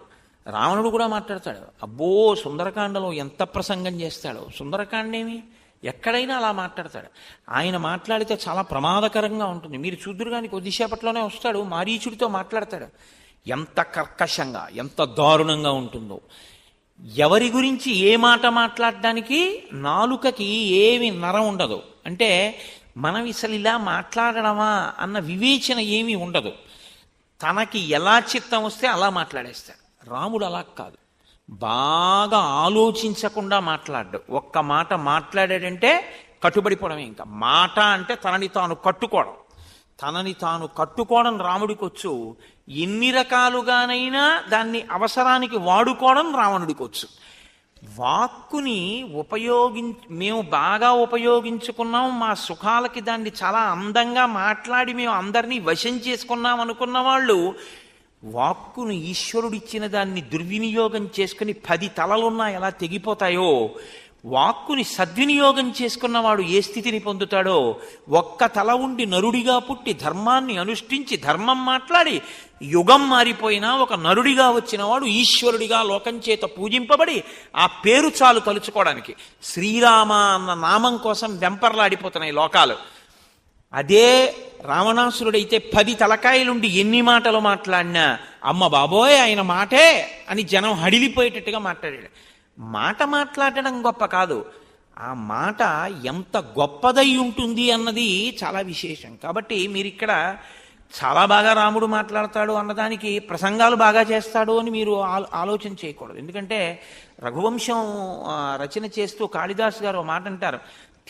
రావణుడు కూడా మాట్లాడతాడు. అబ్బో, సుందరకాండలో ఎంత ప్రసంగం చేస్తాడో. సుందరకాండేమి ఎక్కడైనా అలా మాట్లాడతాడు. ఆయన మాట్లాడితే చాలా ప్రమాదకరంగా ఉంటుంది. మీరు చూద్దురు కానీ కొద్దిసేపట్లోనే వస్తాడు, మారీచుడితో మాట్లాడతాడు. ఎంత కర్కశంగా, ఎంత దారుణంగా ఉంటుందో. ఎవరి గురించి ఏ మాట మాట్లాడడానికి నాలుకకి ఏమి నరం ఉండదు. అంటే మనం అసలు ఇలా మాట్లాడడమా అన్న వివేచన ఏమీ ఉండదు. తనకి ఎలా చిత్తం వస్తే అలా మాట్లాడేస్తాడు. రాముడు అలా కాదు, బాగా ఆలోచించకుండా మాట్లాడ్డు. ఒక్క మాట మాట్లాడాడంటే కట్టుబడిపోవడమే. ఇంకా మాట అంటే తనని తాను కట్టుకోవడం. తనని తాను కట్టుకోవడం రాముడికి వచ్చు. ఎన్ని రకాలుగానైనా దాన్ని అవసరానికి వాడుకోవడం రావణుడికి వచ్చు. వాక్కుని మేము బాగా ఉపయోగించుకున్నాం, మా సుఖాలకి దాన్ని చాలా అందంగా మాట్లాడి మేము అందరినీ వశం చేసుకున్నాం అనుకున్న వాళ్ళు వాక్కును ఈశ్వరుడిచ్చిన దాన్ని దుర్వినియోగం చేసుకుని 10 తలలున్నా ఎలా తెగిపోతాయో, వాక్కుని సద్వినియోగం చేసుకున్నవాడు ఏ స్థితిని పొందుతాడో, ఒక్క తల ఉండి నరుడిగా పుట్టి ధర్మాన్ని అనుష్ఠించి ధర్మం మాట్లాడి యుగం మారిపోయినా ఒక నరుడిగా వచ్చినవాడు ఈశ్వరుడిగా లోకం చేత పూజింపబడి ఆ పేరు చాలు తలుచుకోవడానికి. శ్రీరామ అన్న నామం కోసం వెంపర్లాడిపోతున్నాయి లోకాలు. అదే రావణాసురుడైతే 10 తలకాయలుండి ఎన్ని మాటలు మాట్లాడినా అమ్మ బాబోయ్ ఆయన మాటే అని జనం హడిలిపోయేటట్టుగా మాట్లాడాడు. మాట మాట్లాడడం గొప్ప కాదు, ఆ మాట ఎంత గొప్పదై ఉంటుంది అన్నది చాలా విశేషం. కాబట్టి మీరు ఇక్కడ చాలా బాగా రాముడు మాట్లాడతాడు అన్నదానికి ప్రసంగాలు బాగా చేస్తాడు అని మీరు ఆలోచన చేయకూడదు. ఎందుకంటే రఘువంశం రచన చేస్తూ కాళిదాసు గారు ఒక మాట అంటారు,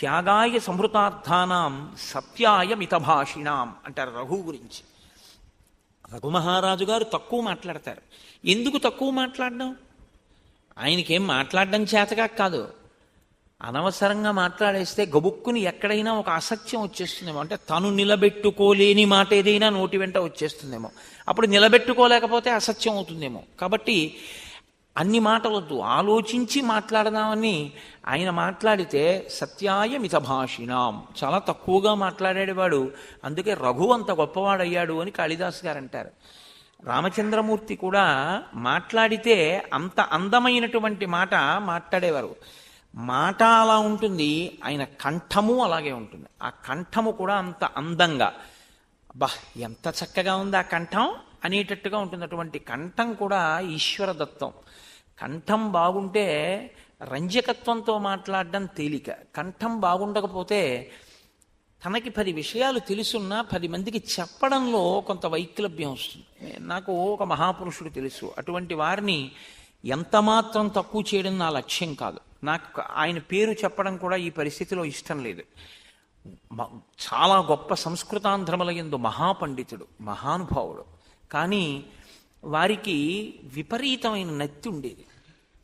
త్యాగాయ సంహృతార్థానాం సత్యాయ మితభాషిణాం అంటారు రఘు గురించి. రఘుమహారాజు గారు తక్కువ మాట్లాడతారు. ఎందుకు తక్కువ మాట్లాడడం? ఆయనకేం మాట్లాడడం చేతగా కాదు, అనవసరంగా మాట్లాడేస్తే గబుక్కుని ఎక్కడైనా ఒక అసత్యం వచ్చేస్తుందేమో. అంటే తను నిలబెట్టుకోలేని మాట ఏదైనా నోటి వెంట వచ్చేస్తుందేమో, అప్పుడు నిలబెట్టుకోలేకపోతే అసత్యం అవుతుందేమో. కాబట్టి అన్ని మాటలు వద్దు, ఆలోచించి మాట్లాడదామని ఆయన మాట్లాడితే సత్యాయ మితభాషిణాం, చాలా తక్కువగా మాట్లాడేవాడు, అందుకే రఘు అంత గొప్పవాడయ్యాడు అని కాళిదాసు గారు అంటారు. రామచంద్రమూర్తి కూడా మాట్లాడితే అంత అందమైనటువంటి మాట మాట్లాడేవారు. మాట అలా ఉంటుంది, ఆయన కంఠము అలాగే ఉంటుంది. ఆ కంఠము కూడా అంత అందంగా, బా ఎంత చక్కగా ఉంది ఆ కంఠం అనేటట్టుగా ఉంటుంది. అటువంటి కంఠం కూడా ఈశ్వర దత్తం. కంఠం బాగుంటే రంజకత్వంతో మాట్లాడడం తేలిక. కంఠం బాగుండకపోతే తనకి 10 విషయాలు తెలుసున్నా 10 మందికి చెప్పడంలో కొంత వైక్లభ్యం వస్తుంది. నాకు ఒక మహాపురుషుడు తెలుసు, అటువంటి వారిని ఎంత మాత్రం తక్కువ చేయడం నా లక్ష్యం కాదు. నాకు ఆయన పేరు చెప్పడం కూడా ఈ పరిస్థితిలో ఇష్టం లేదు. చాలా గొప్ప సంస్కృతాంధ్రముల యందు మహాపండితుడు, మహానుభావుడు. కానీ వారికి విపరీతమైన నత్తి ఉండేది.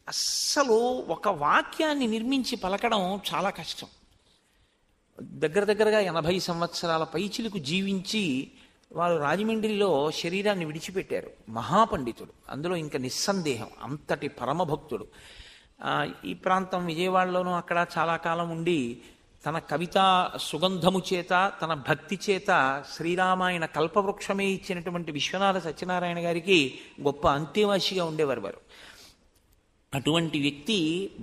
అస్సలు ఒక వాక్యాన్ని నిర్మించి పలకడం చాలా కష్టం. దగ్గరగా 80 సంవత్సరాల పైచిలకు జీవించి వారు రాజమండ్రిలో శరీరాన్ని విడిచిపెట్టారు. మహాపండితుడు, అందులో ఇంకా నిస్సందేహం, అంతటి పరమభక్తుడు. ఈ ప్రాంతం విజయవాడలోనూ అక్కడ చాలా కాలం ఉండి తన కవితా సుగంధము చేత, తన భక్తి చేత శ్రీరామాయణ కల్పవృక్షమే ఇచ్చినటువంటి విశ్వనాథ సత్యనారాయణ గారికి గొప్ప అంతేవాసిగా ఉండేవారు వారు. అటువంటి వ్యక్తి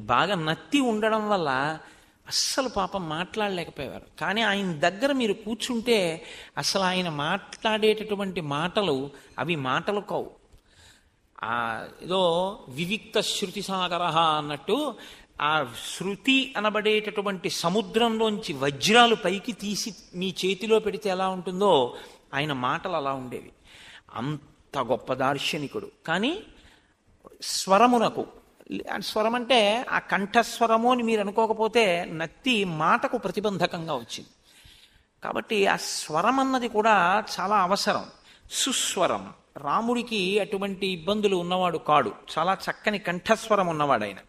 బాగా నత్తి ఉండడం వల్ల అస్సలు పాపం మాట్లాడలేకపోయేవారు. కానీ ఆయన దగ్గర మీరు కూర్చుంటే అసలు ఆయన మాట్లాడేటటువంటి మాటలు అవి మాటలు కావు. ఏదో వివిక్త శృతి సాగర అన్నట్టు ఆ శృతి అనబడేటటువంటి సముద్రంలోంచి వజ్రాలు పైకి తీసి మీ చేతిలో పెడితే ఎలా ఉంటుందో ఆయన మాటలు అలా ఉండేవి. అంత గొప్ప దార్శనికుడు. కానీ స్వరమునకు, స్వరం అంటే ఆ కంఠస్వరము అని మీరు అనుకోకపోతే నత్తి మాటకు ప్రతిబంధకంగా వచ్చింది. కాబట్టి ఆ స్వరం అన్నది కూడా చాలా అవసరం. సుస్వరం, రాముడికి అటువంటి ఇబ్బందులు ఉన్నవాడు కాడు, చాలా చక్కని కంఠస్వరం ఉన్నవాడు ఆయన.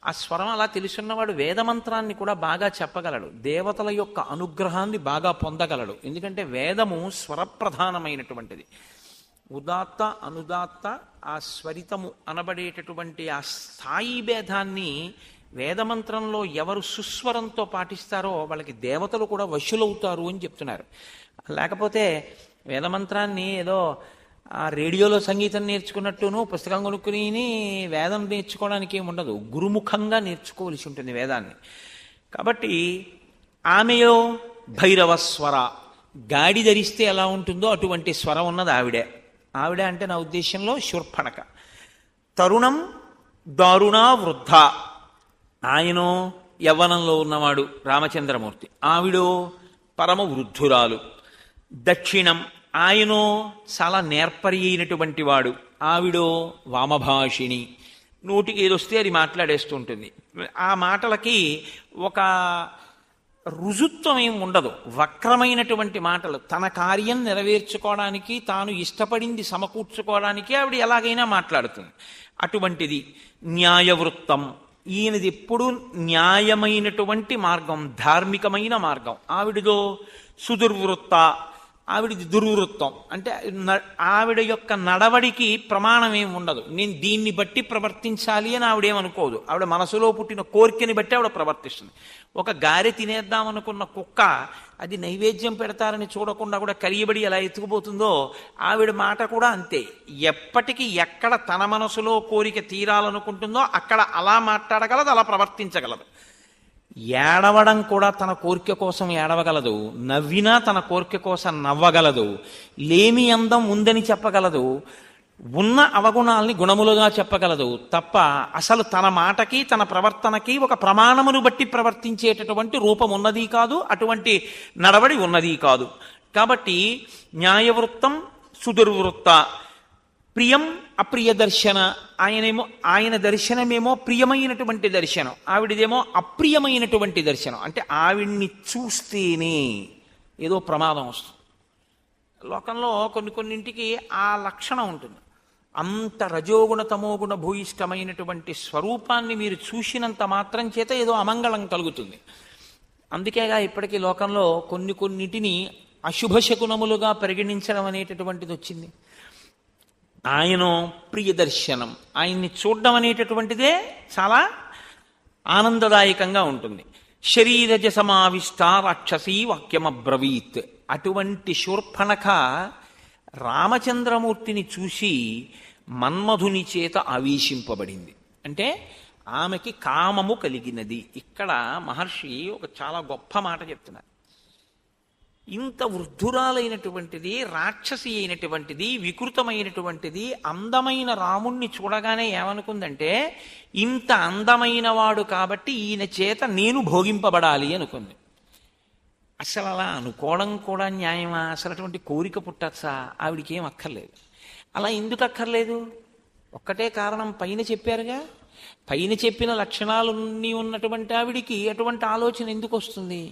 ఆ స్వరం అలా తెలుసున్నవాడు వేదమంత్రాన్ని కూడా బాగా చెప్పగలడు, దేవతల యొక్క అనుగ్రహాన్ని బాగా పొందగలడు. ఎందుకంటే వేదము స్వరప్రధానమైనటువంటిది. ఉదాత్త అనుదాత్త ఆ స్వరితము అనబడేటటువంటి ఆ స్థాయి భేదాన్ని వేదమంత్రంలో ఎవరు సుస్వరంతో పాటిస్తారో వాళ్ళకి దేవతలు కూడా వశులవుతారు అని చెప్తున్నారు. లేకపోతే వేదమంత్రాన్ని ఏదో ఆ రేడియోలో సంగీతం నేర్చుకున్నట్టును పుస్తకం కొనుక్కుని వేదం నేర్చుకోవడానికి ఏమి ఉండదు. గురుముఖంగా నేర్చుకోవలసి ఉంటుంది వేదాన్ని. కాబట్టి ఆమెయో భైరవస్వర, గాడి ధరిస్తే ఎలా ఉంటుందో అటువంటి స్వరం ఉన్నది ఆవిడ అంటే నా ఉద్దేశంలో శూర్పణఖ. తరుణం దారుణా వృద్ధ, ఆయనో యవ్వనంలో ఉన్నవాడు రామచంద్రమూర్తి, ఆవిడో పరమ వృద్ధురాలు. దక్షిణం, ఆయనో చాలా నేర్పరి అయినటువంటి వాడు, ఆవిడో వామభాషిణి, నోటికి ఏదొస్తే అది మాట్లాడేస్తూ ఉంటుంది. ఆ మాటలకి ఒక రుజుత్వం ఏం ఉండదు, వక్రమైనటువంటి మాటలు. తన కార్యం నెరవేర్చుకోవడానికి, తాను ఇష్టపడింది సమకూర్చుకోవడానికి ఆవిడ ఎలాగైనా మాట్లాడుతుంది. అటువంటిది న్యాయవృత్తం, ఈయనది ఎప్పుడూ న్యాయమైనటువంటి మార్గం, ధార్మికమైన మార్గం. ఆవిడదో సుదుర్వృత్త, ఆవిడది దుర్వృత్తం. అంటే ఆవిడ యొక్క నడవడికి ప్రమాణం ఏమి ఉండదు. నేను దీన్ని బట్టి ప్రవర్తించాలి అని ఆవిడేమనుకోదు. ఆవిడ మనసులో పుట్టిన కోరికని బట్టి ఆవిడ ప్రవర్తిస్తుంది. ఒక గారె తినేద్దామనుకున్న కుక్క అది నైవేద్యం పెడతారని చూడకుండా కూడా కలియబడి ఎలా ఎత్తుకుపోతుందో ఆవిడ మాట కూడా అంతే. ఎప్పటికీ ఎక్కడ తన మనసులో కోరిక తీరాలనుకుంటుందో అక్కడ అలా మాట్లాడగలదు, అలా ప్రవర్తించగలదు. ఏడవడం కూడా తన కోరిక కోసం ఏడవగలదు, నవ్వినా తన కోరిక కోసం నవ్వగలదు, లేమి అందం ఉందని చెప్పగలదు, ఉన్న అవగుణాల్ని గుణములుగా చెప్పగలదు తప్ప అసలు తన మాటకి తన ప్రవర్తనకి ఒక ప్రమాణమును బట్టి ప్రవర్తించేటటువంటి రూపం ఉన్నది కాదు, అటువంటి నడవడి ఉన్నది కాదు. కాబట్టి న్యాయవృత్తం సుదుర్వృత్త, ప్రియం అప్రియ దర్శన, ఆయన దర్శనమేమో ప్రియమైనటువంటి దర్శనం, ఆవిడదేమో అప్రియమైనటువంటి దర్శనం. అంటే ఆవిడ్ని చూస్తేనే ఏదో ప్రమాదం వస్తుంది. లోకంలో కొన్నింటికి ఆ లక్షణం ఉంటుంది. అంత రజోగుణ తమోగుణ భూయిష్టమైనటువంటి స్వరూపాన్ని మీరు చూసినంత మాత్రం చేత ఏదో అమంగళం కలుగుతుంది. అందుకేగా ఇప్పటికీ లోకంలో కొన్నింటిని అశుభశకునములుగా పరిగణించడం అనేటటువంటిది వచ్చింది. ఆయన ప్రియదర్శనం, ఆయన్ని చూడడం అనేటటువంటిదే చాలా ఆనందదాయకంగా ఉంటుంది. శరీరజ సమావిష్ట రాక్షసీ వాక్యమబ్రవీత్, అటువంటి శూర్పణఖ రామచంద్రమూర్తిని చూసి మన్మధుని చేత ఆవేశింపబడింది. అంటే ఆమెకి కామము కలిగినది. ఇక్కడ మహర్షి ఒక చాలా గొప్ప మాట చెప్తున్నారు. ఇంత వృద్ధురాలైనటువంటిది, రాక్షసి అయినటువంటిది, వికృతమైనటువంటిది అందమైన రాముణ్ణి చూడగానే ఏమనుకుందంటే ఇంత అందమైన వాడు కాబట్టి ఈయన చేత నేను భోగింపబడాలి అనుకుంది. అసలు అలా అనుకోవడం కూడా న్యాయమా? అసలు అటువంటి కోరిక పుట్టచ్చా? ఆవిడికి ఏం అక్కర్లేదు. అలా ఎందుకు అక్కర్లేదు? ఒక్కటే కారణం, పైన చెప్పారుగా. పైన చెప్పిన లక్షణాలన్నీ ఉన్నటువంటి ఆవిడికి అటువంటి ఆలోచన ఎందుకు వస్తుంది?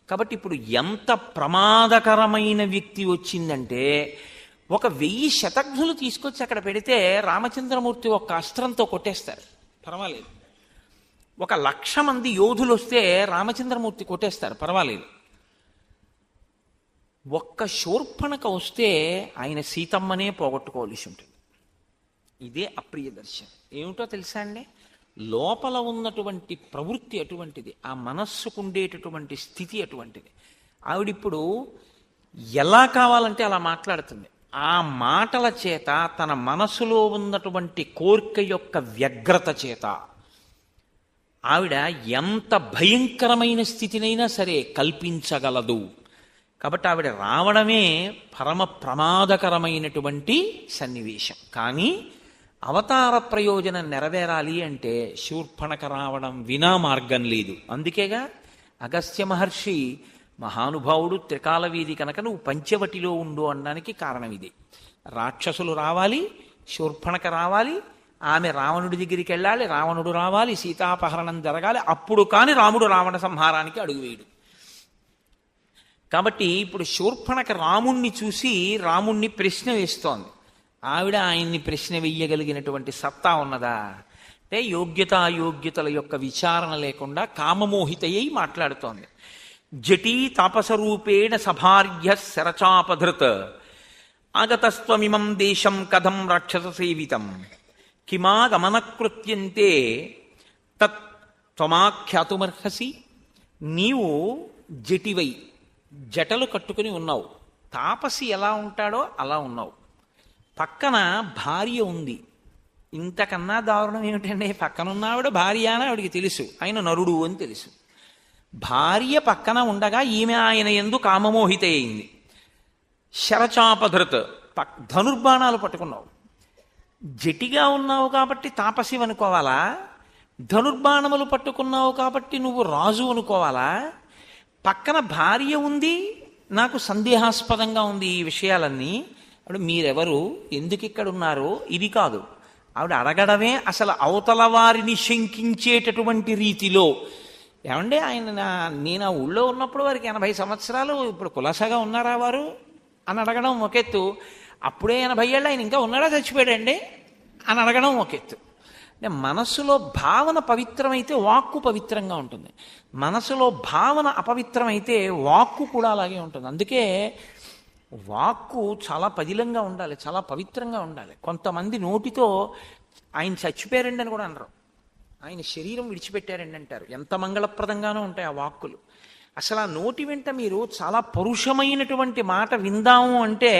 కాబట్టి ఇప్పుడు ఎంత ప్రమాదకరమైన వ్యక్తి వచ్చిందంటే 1000 శతఘ్నులు తీసుకొచ్చి అక్కడ పెడితే రామచంద్రమూర్తి ఒక్క అస్త్రంతో కొట్టేస్తారు, పర్వాలేదు. 1,00,000 మంది యోధులు వస్తే రామచంద్రమూర్తి కొట్టేస్తారు, పర్వాలేదు. ఒక్క శూర్పణఖ వస్తే ఆయన సీతమ్మనే పోగొట్టుకోవలసి ఉంటుంది. ఇదే అప్రియ దర్శనం. ఏమిటో తెలుసా అండి? లోపల ఉన్నటువంటి ప్రవృత్తి అటువంటిది, ఆ మనస్సుకుండేటటువంటి స్థితి అటువంటిది. ఆవిడిప్పుడు ఎలా కావాలంటే అలా మాట్లాడుతుంది. ఆ మాటల చేత తన మనసులో ఉన్నటువంటి కోరిక యొక్క వ్యగ్రత చేత ఆవిడ ఎంత భయంకరమైన స్థితినైనా సరే కల్పించగలదు. కాబట్టి ఆవిడ రావడమే పరమ ప్రమాదకరమైనటువంటి సన్నివేశం. కానీ అవతార ప్రయోజనం నెరవేరాలి అంటే శూర్పణఖ రావడం వినా మార్గం లేదు. అందుకేగా అగస్త్య మహర్షి మహానుభావుడు, త్రికాల వీధి కనుక నువ్వు పంచవటిలో ఉండు అనడానికి కారణం ఇది. రాక్షసులు రావాలి, శూర్పణఖ రావాలి, ఆమె రావణుడి దగ్గరికి వెళ్ళాలి, రావణుడు రావాలి, సీతాపహరణం జరగాలి, అప్పుడు కాని రాముడు రావణ సంహారానికి అడుగువేయడు. కాబట్టి ఇప్పుడు శూర్పణఖ రాముణ్ణి చూసి రాముణ్ణి ప్రశ్న వేస్తోంది. ఆవిడ ఆయన్ని ప్రశ్న వెయ్యగలిగినటువంటి సత్తా ఉన్నదా అంటే యోగ్యతాయోగ్యతల యొక్క విచారణ లేకుండా కామమోహితయ్యి మాట్లాడుతోంది. జటీ తాపసరూపేణ సభార్య శరచాపధృత్ ఆగతస్త్వమిమం దేశం కథం రాక్షస సేవితం కిమాగమనకృత్యంతే తత్ త్వమాఖ్యాతుమర్హసి, నీవు జటివై జటలు కట్టుకుని ఉన్నావు. తాపసి ఎలా ఉంటాడో అలా ఉన్నావు. పక్కన భార్య ఉంది. ఇంతకన్నా దారుణం ఏమిటండి? పక్కనున్న ఆవిడ భార్య అని ఆవిడికి తెలుసు, ఆయన నరుడు అని తెలుసు. భార్య పక్కన ఉండగా ఈమె ఆయన యందు కామమోహిత అయింది. శరచాపధృత్, ధనుర్బాణాలు పట్టుకున్నావు. జటిగా ఉన్నావు కాబట్టి తాపసి అనుకోవాలా? ధనుర్బాణములు పట్టుకున్నావు కాబట్టి నువ్వు రాజు అనుకోవాలా? పక్కన భార్య ఉంది, నాకు సందేహాస్పదంగా ఉంది ఈ విషయాలన్నీ. అప్పుడు మీరెవరు, ఎందుకు ఇక్కడ ఉన్నారు, ఇది కాదు. ఆవిడ అడగడమే అసలు అవతల వారిని శంకించేటటువంటి రీతిలో. ఏమంటే నేను ఆ ఊళ్ళో ఉన్నప్పుడు వారికి 80 సంవత్సరాలు, ఇప్పుడు కులాసాగా ఉన్నారా వారు అని అడగడం ఒక ఎత్తు. అప్పుడే 80 ఏళ్ళు, ఆయన ఇంకా ఉన్నాడా చచ్చిపోయాడండి అని అడగడం ఒక ఎత్తు. అంటే మనస్సులో భావన పవిత్రమైతే వాక్కు పవిత్రంగా ఉంటుంది. మనసులో భావన అపవిత్రమైతే వాక్కు కూడా అలాగే ఉంటుంది. అందుకే వాక్కు చాలా పదిలంగా ఉండాలి, చాలా పవిత్రంగా ఉండాలి. కొంతమంది నోటితో ఆయన చచ్చిపోయారండి అని కూడా అనరు, ఆయన శరీరం విడిచిపెట్టారండి అంటారు. ఎంత మంగళప్రదంగానూ ఉంటాయి ఆ వాక్కులు. అసలు ఆ నోటి వెంట మీరు చాలా పరుషమైనటువంటి మాట విందాము అంటే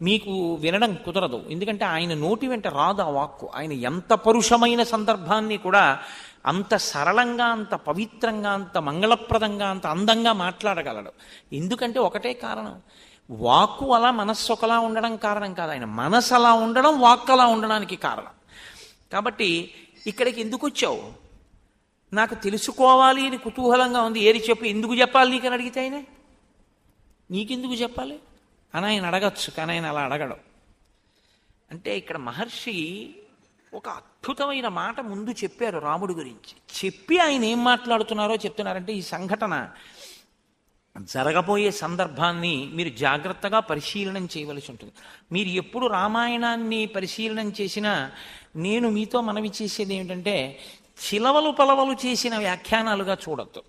మీకు వినడం కుదరదు. ఎందుకంటే ఆయన నోటి వెంట రాదు ఆ వాక్కు. ఆయన ఎంత పరుషమైన సందర్భాన్ని కూడా అంత సరళంగా, అంత పవిత్రంగా, అంత మంగళప్రదంగా, అంత అందంగా మాట్లాడగలడు. ఎందుకంటే ఒకటే కారణం, వాక్కు అలా మనస్సు ఒకలా ఉండడం కారణం కాదు, ఆయన మనసు అలా ఉండడం వాక్కు అలా ఉండడానికి కారణం. కాబట్టి ఇక్కడికి ఎందుకు వచ్చావు, నాకు తెలుసుకోవాలి అని కుతూహలంగా ఉంది, ఏది చెప్పు, ఎందుకు చెప్పాలి నీకని అడిగితే ఆయన నీకెందుకు చెప్పాలి అని ఆయన అడగచ్చు, కానీ ఆయన అలా అడగడం. అంటే ఇక్కడ మహర్షి ఒక అద్భుతమైన మాట ముందు చెప్పారు రాముడి గురించి. చెప్పి ఆయన ఏం మాట్లాడుతున్నారో చెప్తున్నారంటే, ఈ సంఘటన జరగబోయే సందర్భాన్ని మీరు జాగ్రత్తగా పరిశీలనం చేయవలసి ఉంటుంది. మీరు ఎప్పుడు రామాయణాన్ని పరిశీలనం చేసినా నేను మీతో మనవి చేసేది ఏమిటంటే, చిలవలు పలవలు చేసిన వ్యాఖ్యానాలుగా చూడొద్దు.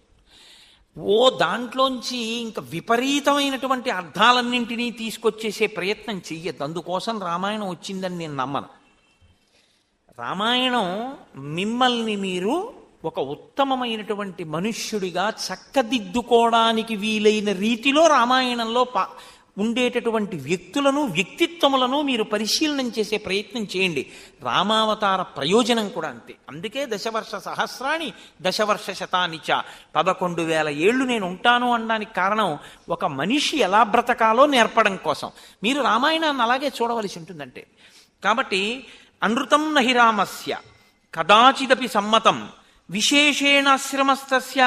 ఓ దాంట్లోంచి ఇంకా విపరీతమైనటువంటి అర్థాలన్నింటినీ తీసుకొచ్చేసే ప్రయత్నం చెయ్యొద్దు. అందుకోసం రామాయణం వచ్చిందని నేను నమ్మను. రామాయణం మిమ్మల్ని మీరు ఒక ఉత్తమమైనటువంటి మనుష్యుడిగా చక్కదిద్దుకోవడానికి వీలైన రీతిలో రామాయణంలో ఉండేటటువంటి వ్యక్తులను, వ్యక్తిత్వములను మీరు పరిశీలనం చేసే ప్రయత్నం చేయండి. రామావతార ప్రయోజనం కూడా అంతే. అందుకే దశవర్ష సహస్రాణి దశవర్ష శతానిచ, 11,000 ఏళ్ళు నేను ఉంటాను అనడానికి కారణం ఒక మనిషి ఎలా బ్రతకాలో నేర్పడం కోసం. మీరు రామాయణాన్ని అలాగే చూడవలసి ఉంటుందంటే. కాబట్టి అనృతం నహి రామస్య కదాచిదపి సమ్మతం విశేషేణాశ్రమస్తస్య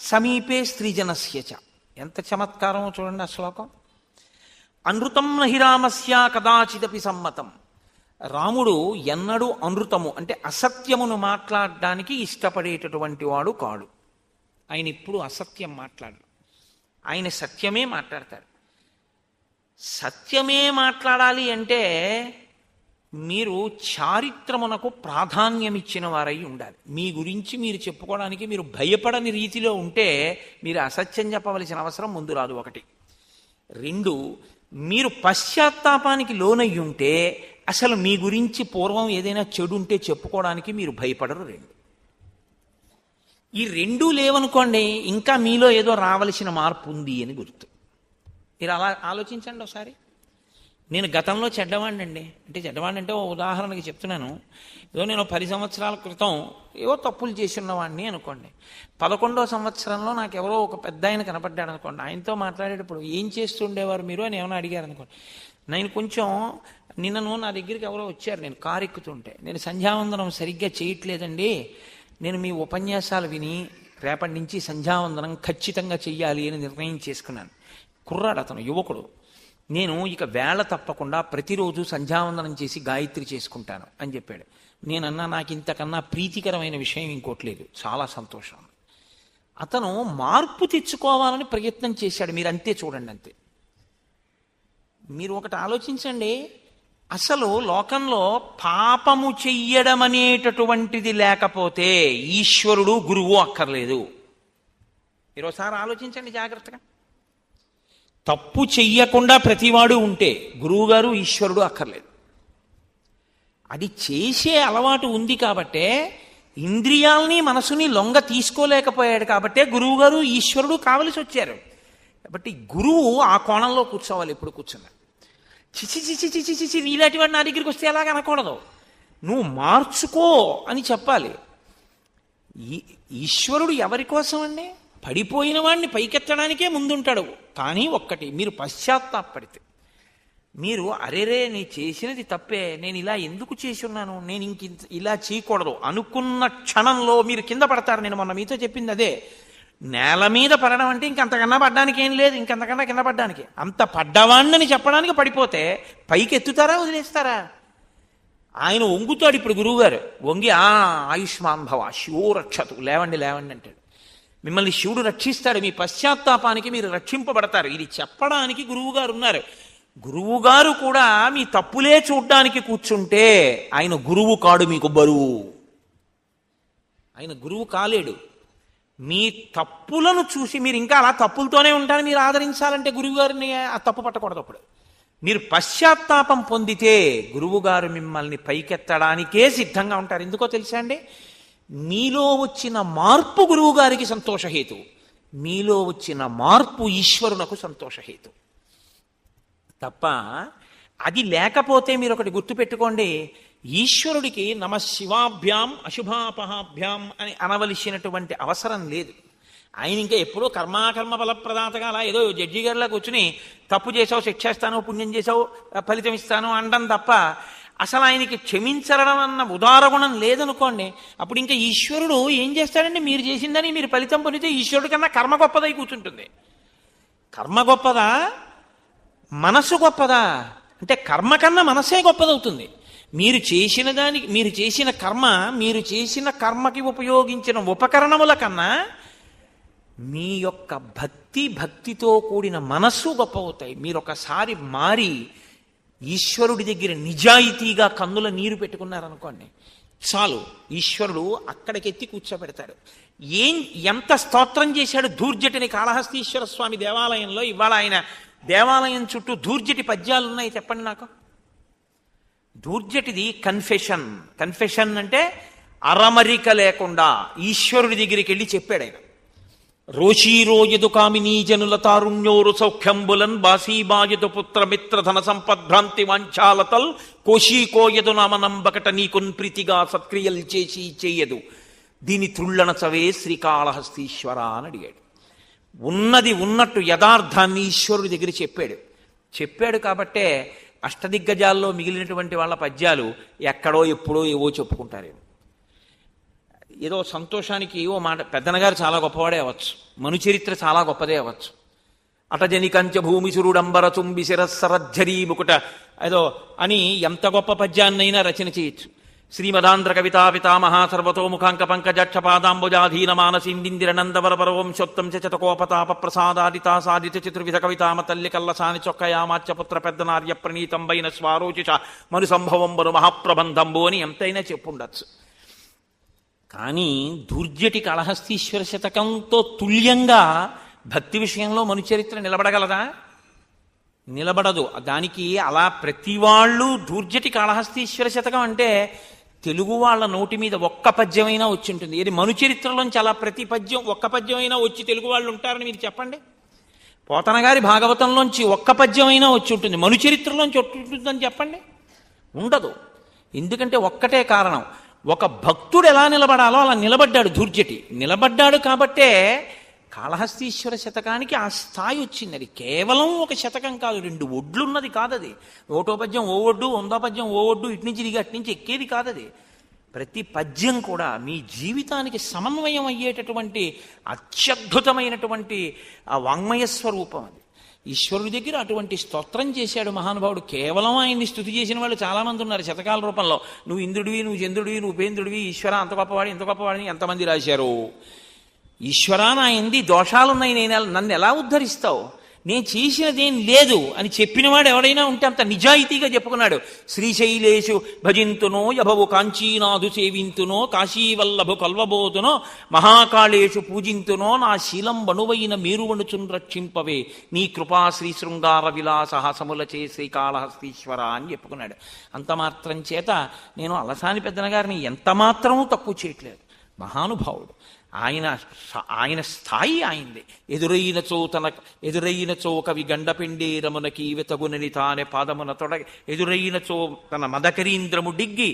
సమీపే స్త్రీజనస్య చ. ఎంత చమత్కారమో చూడండి ఆ శ్లోకం. అనృతం నహి రామస్య కదాచిదపి సమ్మతం. రాముడు ఎన్నడూ అనృతము అంటే అసత్యమును మాట్లాడడానికి ఇష్టపడేటటువంటి వాడు కాడు. ఆయన ఇప్పుడు అసత్యం మాట్లాడరు, ఆయన సత్యమే మాట్లాడతారు. సత్యమే మాట్లాడాలి అంటే మీరు చారిత్రమునకు ప్రాధాన్యం ఇచ్చిన వారై ఉండాలి. మీ గురించి మీరు చెప్పుకోవడానికి మీరు భయపడని రీతిలో ఉంటే మీరు అసత్యం చెప్పవలసిన అవసరం ముందు రాదు. 1. 2, మీరు పశ్చాత్తాపానికి లోనయ్యి ఉంటే అసలు మీ గురించి పూర్వం ఏదైనా చెడు ఉంటే చెప్పుకోవడానికి మీరు భయపడరు. 2 ఈ 2 లేవనుకోండి, ఇంకా మీలో ఏదో రావలసిన మార్పు ఉంది అని గుర్తు. మీరు అలా ఆలోచించండి ఒకసారి. నేను గతంలో చెడ్డవాడినండి అంటే, చెడ్డవాడిని అంటే ఓ ఉదాహరణకి చెప్తున్నాను. ఏదో నేను 10 సంవత్సరాల క్రితం ఏవో తప్పులు చేసి ఉన్నవాడిని అనుకోండి. 11వ సంవత్సరంలో నాకు ఎవరో ఒక పెద్ద ఆయన కనపడ్డాడు అనుకోండి. ఆయనతో మాట్లాడేటప్పుడు ఏం చేస్తుండేవారు మీరు అని ఏమైనా అడిగారు అనుకోండి. నేను కొంచెం నిన్నను నా దగ్గరికి ఎవరో వచ్చారు, నేను కారు ఎక్కుతుంటే, నేను సంధ్యావందనం సరిగ్గా చేయట్లేదండి, నేను మీ ఉపన్యాసాలు విని రేపటి నుంచి సంధ్యావందనం ఖచ్చితంగా చెయ్యాలి అని నిర్ణయం చేసుకున్నాను. కుర్రాడు అతను, యువకుడు. నేను ఇక వేళ తప్పకుండా ప్రతిరోజు సంధ్యావందనం చేసి గాయత్రి చేసుకుంటాను అని చెప్పాడు. నేనన్నా నాకు ఇంతకన్నా ప్రీతికరమైన విషయం ఇంకోటి లేదు, చాలా సంతోషం. అతను మార్పు తెచ్చుకోవాలని ప్రయత్నం చేశాడు. మీరు అంతే చూడండి, అంతే. మీరు ఒకటి ఆలోచించండి, అసలు లోకంలో పాపము చెయ్యడం అనేటటువంటిది లేకపోతే ఈశ్వరుడు గురువు అక్కర్లేదు. మీరు ఒకసారి ఆలోచించండి జాగ్రత్తగా. తప్పు చెయ్యకుండా ప్రతివాడు ఉంటే గురువుగారు ఈశ్వరుడు అక్కర్లేదు. అది చేసే అలవాటు ఉంది కాబట్టే ఇంద్రియాల్ని మనసుని లొంగ తీసుకోలేకపోయాడు కాబట్టే గురువుగారు ఈశ్వరుడు కావలసి వచ్చారు. కాబట్టి గురువు ఆ కోణంలో కూర్చోవాలి. ఎప్పుడు కూర్చున్నా చిచి చిచి చిచి చిచి నీలాంటి వాడు నా దగ్గరికి వస్తే ఎలాగ అనకూడదు, నువ్వు మార్చుకో అని చెప్పాలి. ఈశ్వరుడు ఎవరి కోసం అండి? పడిపోయిన వాడిని పైకెత్తడానికే ముందుంటాడు. కానీ ఒక్కటి, మీరు పశ్చాత్తాపడితే, మీరు అరేరే నేను చేసినది తప్పే, నేను ఇలా ఎందుకు చేసి ఉన్నాను, నేను ఇలా చేయకూడదు అనుకున్న క్షణంలో మీరు కింద పడతారు. నేను మొన్న మీతో చెప్పింది అదే. నేల మీద పడడం అంటే ఇంకంతకన్నా పడ్డానికి ఏం లేదు, ఇంకంతకన్నా కింద పడ్డానికి. అంత పడ్డవాణ్ణని చెప్పడానికి పడిపోతే పైకి ఎత్తుతారా వదిలేస్తారా? ఆయన వంగుతాడు. ఇప్పుడు గురువుగారు వంగి ఆయుష్మాన్ భవ శివో రక్షతు, లేవండి లేవండి అంటాడు. మిమ్మల్ని శివుడు రక్షిస్తాడు. మీ పశ్చాత్తాపానికి మీరు రక్షింపబడతారు. ఇది చెప్పడానికి గురువుగారు ఉన్నారు. గురువుగారు కూడా మీ తప్పులే చూడ్డానికి కూర్చుంటే ఆయన గురువు కాడు, మీకు బరువు. ఆయన గురువు కాలేడు. మీ తప్పులను చూసి మీరు ఇంకా అలా తప్పులతోనే ఉంటారు. మీరు ఆదరించాలంటే గురువుగారిని ఆ తప్పు పట్టకూడదు. అప్పుడు మీరు పశ్చాత్తాపం పొందితే గురువుగారు మిమ్మల్ని పైకెత్తడానికే సిద్ధంగా ఉంటారు. ఎందుకో తెలుసా అండి? మీలో వచ్చిన మార్పు గురువుగారికి సంతోషహేతు, మీలో వచ్చిన మార్పు ఈశ్వరునకు సంతోషహేతు తప్ప అది లేకపోతే మీరు ఒకటి గుర్తుపెట్టుకోండి, ఈశ్వరుడికి నమ శివాభ్యాం అశుభాపహాభ్యాం అని అనవలసినటువంటి అవసరం లేదు. ఆయన ఇంకా ఎప్పుడో కర్మాకర్మ ఫలప్రదాతగా అలా ఏదో జడ్జి గారిలా కూర్చుని తప్పు చేసావు శిక్షేస్తాను, పుణ్యం చేసావు ఫలితం ఇస్తాను అనడం తప్ప అసలు ఆయనకి క్షమించడం అన్న ఉదారగుణం లేదనుకోండి. అప్పుడు ఇంకా ఈశ్వరుడు ఏం చేస్తాడండి? మీరు చేసిందని మీరు ఫలితం పొందితే ఈశ్వరుడి కన్నా కర్మ గొప్పదై కూర్చుంటుంది. కర్మ గొప్పదా మనసు గొప్పదా అంటే కర్మ కన్నా మనసే గొప్పదవుతుంది. మీరు చేసిన దానికి, మీరు చేసిన కర్మ, మీరు చేసిన కర్మకి ఉపయోగించిన ఉపకరణముల కన్నా మీ యొక్క భక్తితో కూడిన మనస్సు గొప్ప అవుతాయి. మీరు ఒకసారి మారి ఈశ్వరుడి దగ్గర నిజాయితీగా కన్నుల నీరు పెట్టుకున్నారనుకోండి చాలు, ఈశ్వరుడు అక్కడికెత్తి కూర్చోబెడతాడు. ఎంత స్తోత్రం చేశాడు ధూర్జటిని కాళహస్తీశ్వర స్వామి దేవాలయంలో. ఇవాళ ఆయన దేవాలయం చుట్టూ ధూర్జటి పద్యాలు ఉన్నాయి. చెప్పండి నాకు. ధూర్జటిది కన్ఫెషన్ అంటే అరమరిక లేకుండా ఈశ్వరుడి దగ్గరికి వెళ్ళి చెప్పాడు ఆయన. రోషీరోయదు కామినీ జనుల తారుణ్యోరు సౌఖ్యంబులన్ బాసీబాయదు పుత్రమిత్ర ధన సంపద్భ్రాంతి వాంఛాలతల్ కోశీకోయదు నామనంబకట నీకున్ ప్రీతిగా సత్క్రియలు చేసి చేయదు దీని త్రుళ్ళన చవే శ్రీకాళహస్తీశ్వర అని అడిగాడు. ఉన్నది ఉన్నట్టు యథార్థాన్ని ఈశ్వరుడి దగ్గర చెప్పాడు కాబట్టే అష్టదిగ్గజాల్లో మిగిలినటువంటి వాళ్ళ పద్యాలు ఎక్కడో ఎప్పుడో ఏవో చెప్పుకుంటారేమో. ఏదో సంతోషానికి ఏవో మాట. పెద్దనగారు చాలా గొప్పవాడే అవ్వచ్చు, మనుచరిత్ర చాలా గొప్పదే అవ్వచ్చు. అటజని కంచ భూమి సురుడంబర తుంబి శిరస్సరజ్జరీ ముకుట ఏదో అని ఎంత గొప్ప పద్యాన్నైనా రచన చేయొచ్చు. శ్రీమదాంధ్ర కవితా పితామహా సర్వతోముఖాంక పంకజక్ష పాదాంబుజాధీన మానసిందిందిర నందవర పరవంశోత్తం చతకోపతాప ప్రసాదాదితా సాదిత చతుర్విధ కవితామ తల్లి కల్లసాని చొక్కయామాత్యపుత్ర పెద్ద నార్య ప్రణీతంబైన స్వారోచిష మను సంభవంబరు మహాప్రబంధంబు అని ఎంతైనా చెప్పుండొచ్చు. కానీ ధూర్జటి కాళహస్తీశ్వర శతకంతో తుల్యంగా భక్తి విషయంలో మనుచరిత్ర నిలబడగలదా? నిలబడదు. దానికి అలా ప్రతి వాళ్ళు ధూర్జటి కాళహస్తీశ్వర శతకం అంటే తెలుగు వాళ్ళ నోటి మీద ఒక్క పద్యమైనా వచ్చి ఉంటుంది. ఇది మనుచరిత్రలోంచి అలా ప్రతి పద్యం ఒక్క పద్యమైనా వచ్చి తెలుగు వాళ్ళు ఉంటారని మీరు చెప్పండి. పోతన గారి భాగవతంలోంచి ఒక్క పద్యమైనా వచ్చి ఉంటుంది, మనుచరిత్రలోంచి ఉంటుందని చెప్పండి. ఉండదు. ఎందుకంటే ఒక్కటే కారణం, ఒక భక్తుడు ఎలా నిలబడాలో అలా నిలబడ్డాడు ధూర్జటి. నిలబడ్డాడు కాబట్టే కాళహస్తీశ్వర శతకానికి ఆ స్థాయి వచ్చింది. అది కేవలం ఒక శతకం కాదు, 2 ఒడ్లున్నది కాదది. 1వ పద్యం ఓ ఒడ్డు, 100వ పద్యం ఓ ఒడ్డు, ఇటు నుంచి దిగి అటు నుంచి ఎక్కేది కాదది. ప్రతి పద్యం కూడా మీ జీవితానికి సమన్వయం అయ్యేటటువంటి అత్యద్భుతమైనటువంటి ఆ వాంగ్మయ స్వరూపం అది. ఈశ్వరుడి దగ్గర అటువంటి స్తోత్రం చేశాడు మహానుభావుడు. కేవలం ఆయన్ని స్తుతి చేసిన వాళ్ళు చాలామంది ఉన్నారు శతకాల రూపంలో. నువ్వు ఇంద్రుడివి, నువ్వు చంద్రుడివి, నువ్వు ఉపేంద్రుడివి, ఈశ్వర అంత గొప్పవాడి, ఇంత గొప్పవాడిని ఎంతమంది రాశారు. ఈశ్వరా నా ఎంది దోషాలున్నాయి, నన్ను ఎలా ఉద్ధరిస్తావు, నేను చేసినదేం లేదు అని చెప్పినవాడు ఎవడైనా ఉంటే అంత నిజాయితీగా చెప్పుకున్నాడు. శ్రీశైలేషు భజింతునో యభవు కాంచీనాథు సేవింతునో కాశీవల్లభు కల్వబోతునో మహాకాళేషు పూజింతునో నా శీలం బణువైన మేరువణుచున్ రక్షింపవే నీ కృపా శ్రీ శృంగార విలాసహాసములచే శ్రీకాళహస్తీశ్వర అని చెప్పుకున్నాడు. అంత మాత్రం చేత నేను అలసాని పెద్దన గారిని ఎంత మాత్రమూ తక్కువ చేయట్లేదు. మహానుభావుడు. ఆయన ఆయన స్థాయి ఆయనది. ఎదురైనచో కవి గండపిండేరమునకి వెతగునని తానే పాదమున తొడగ ఎదురైనచో తన మదకరీంద్రము డిగ్గి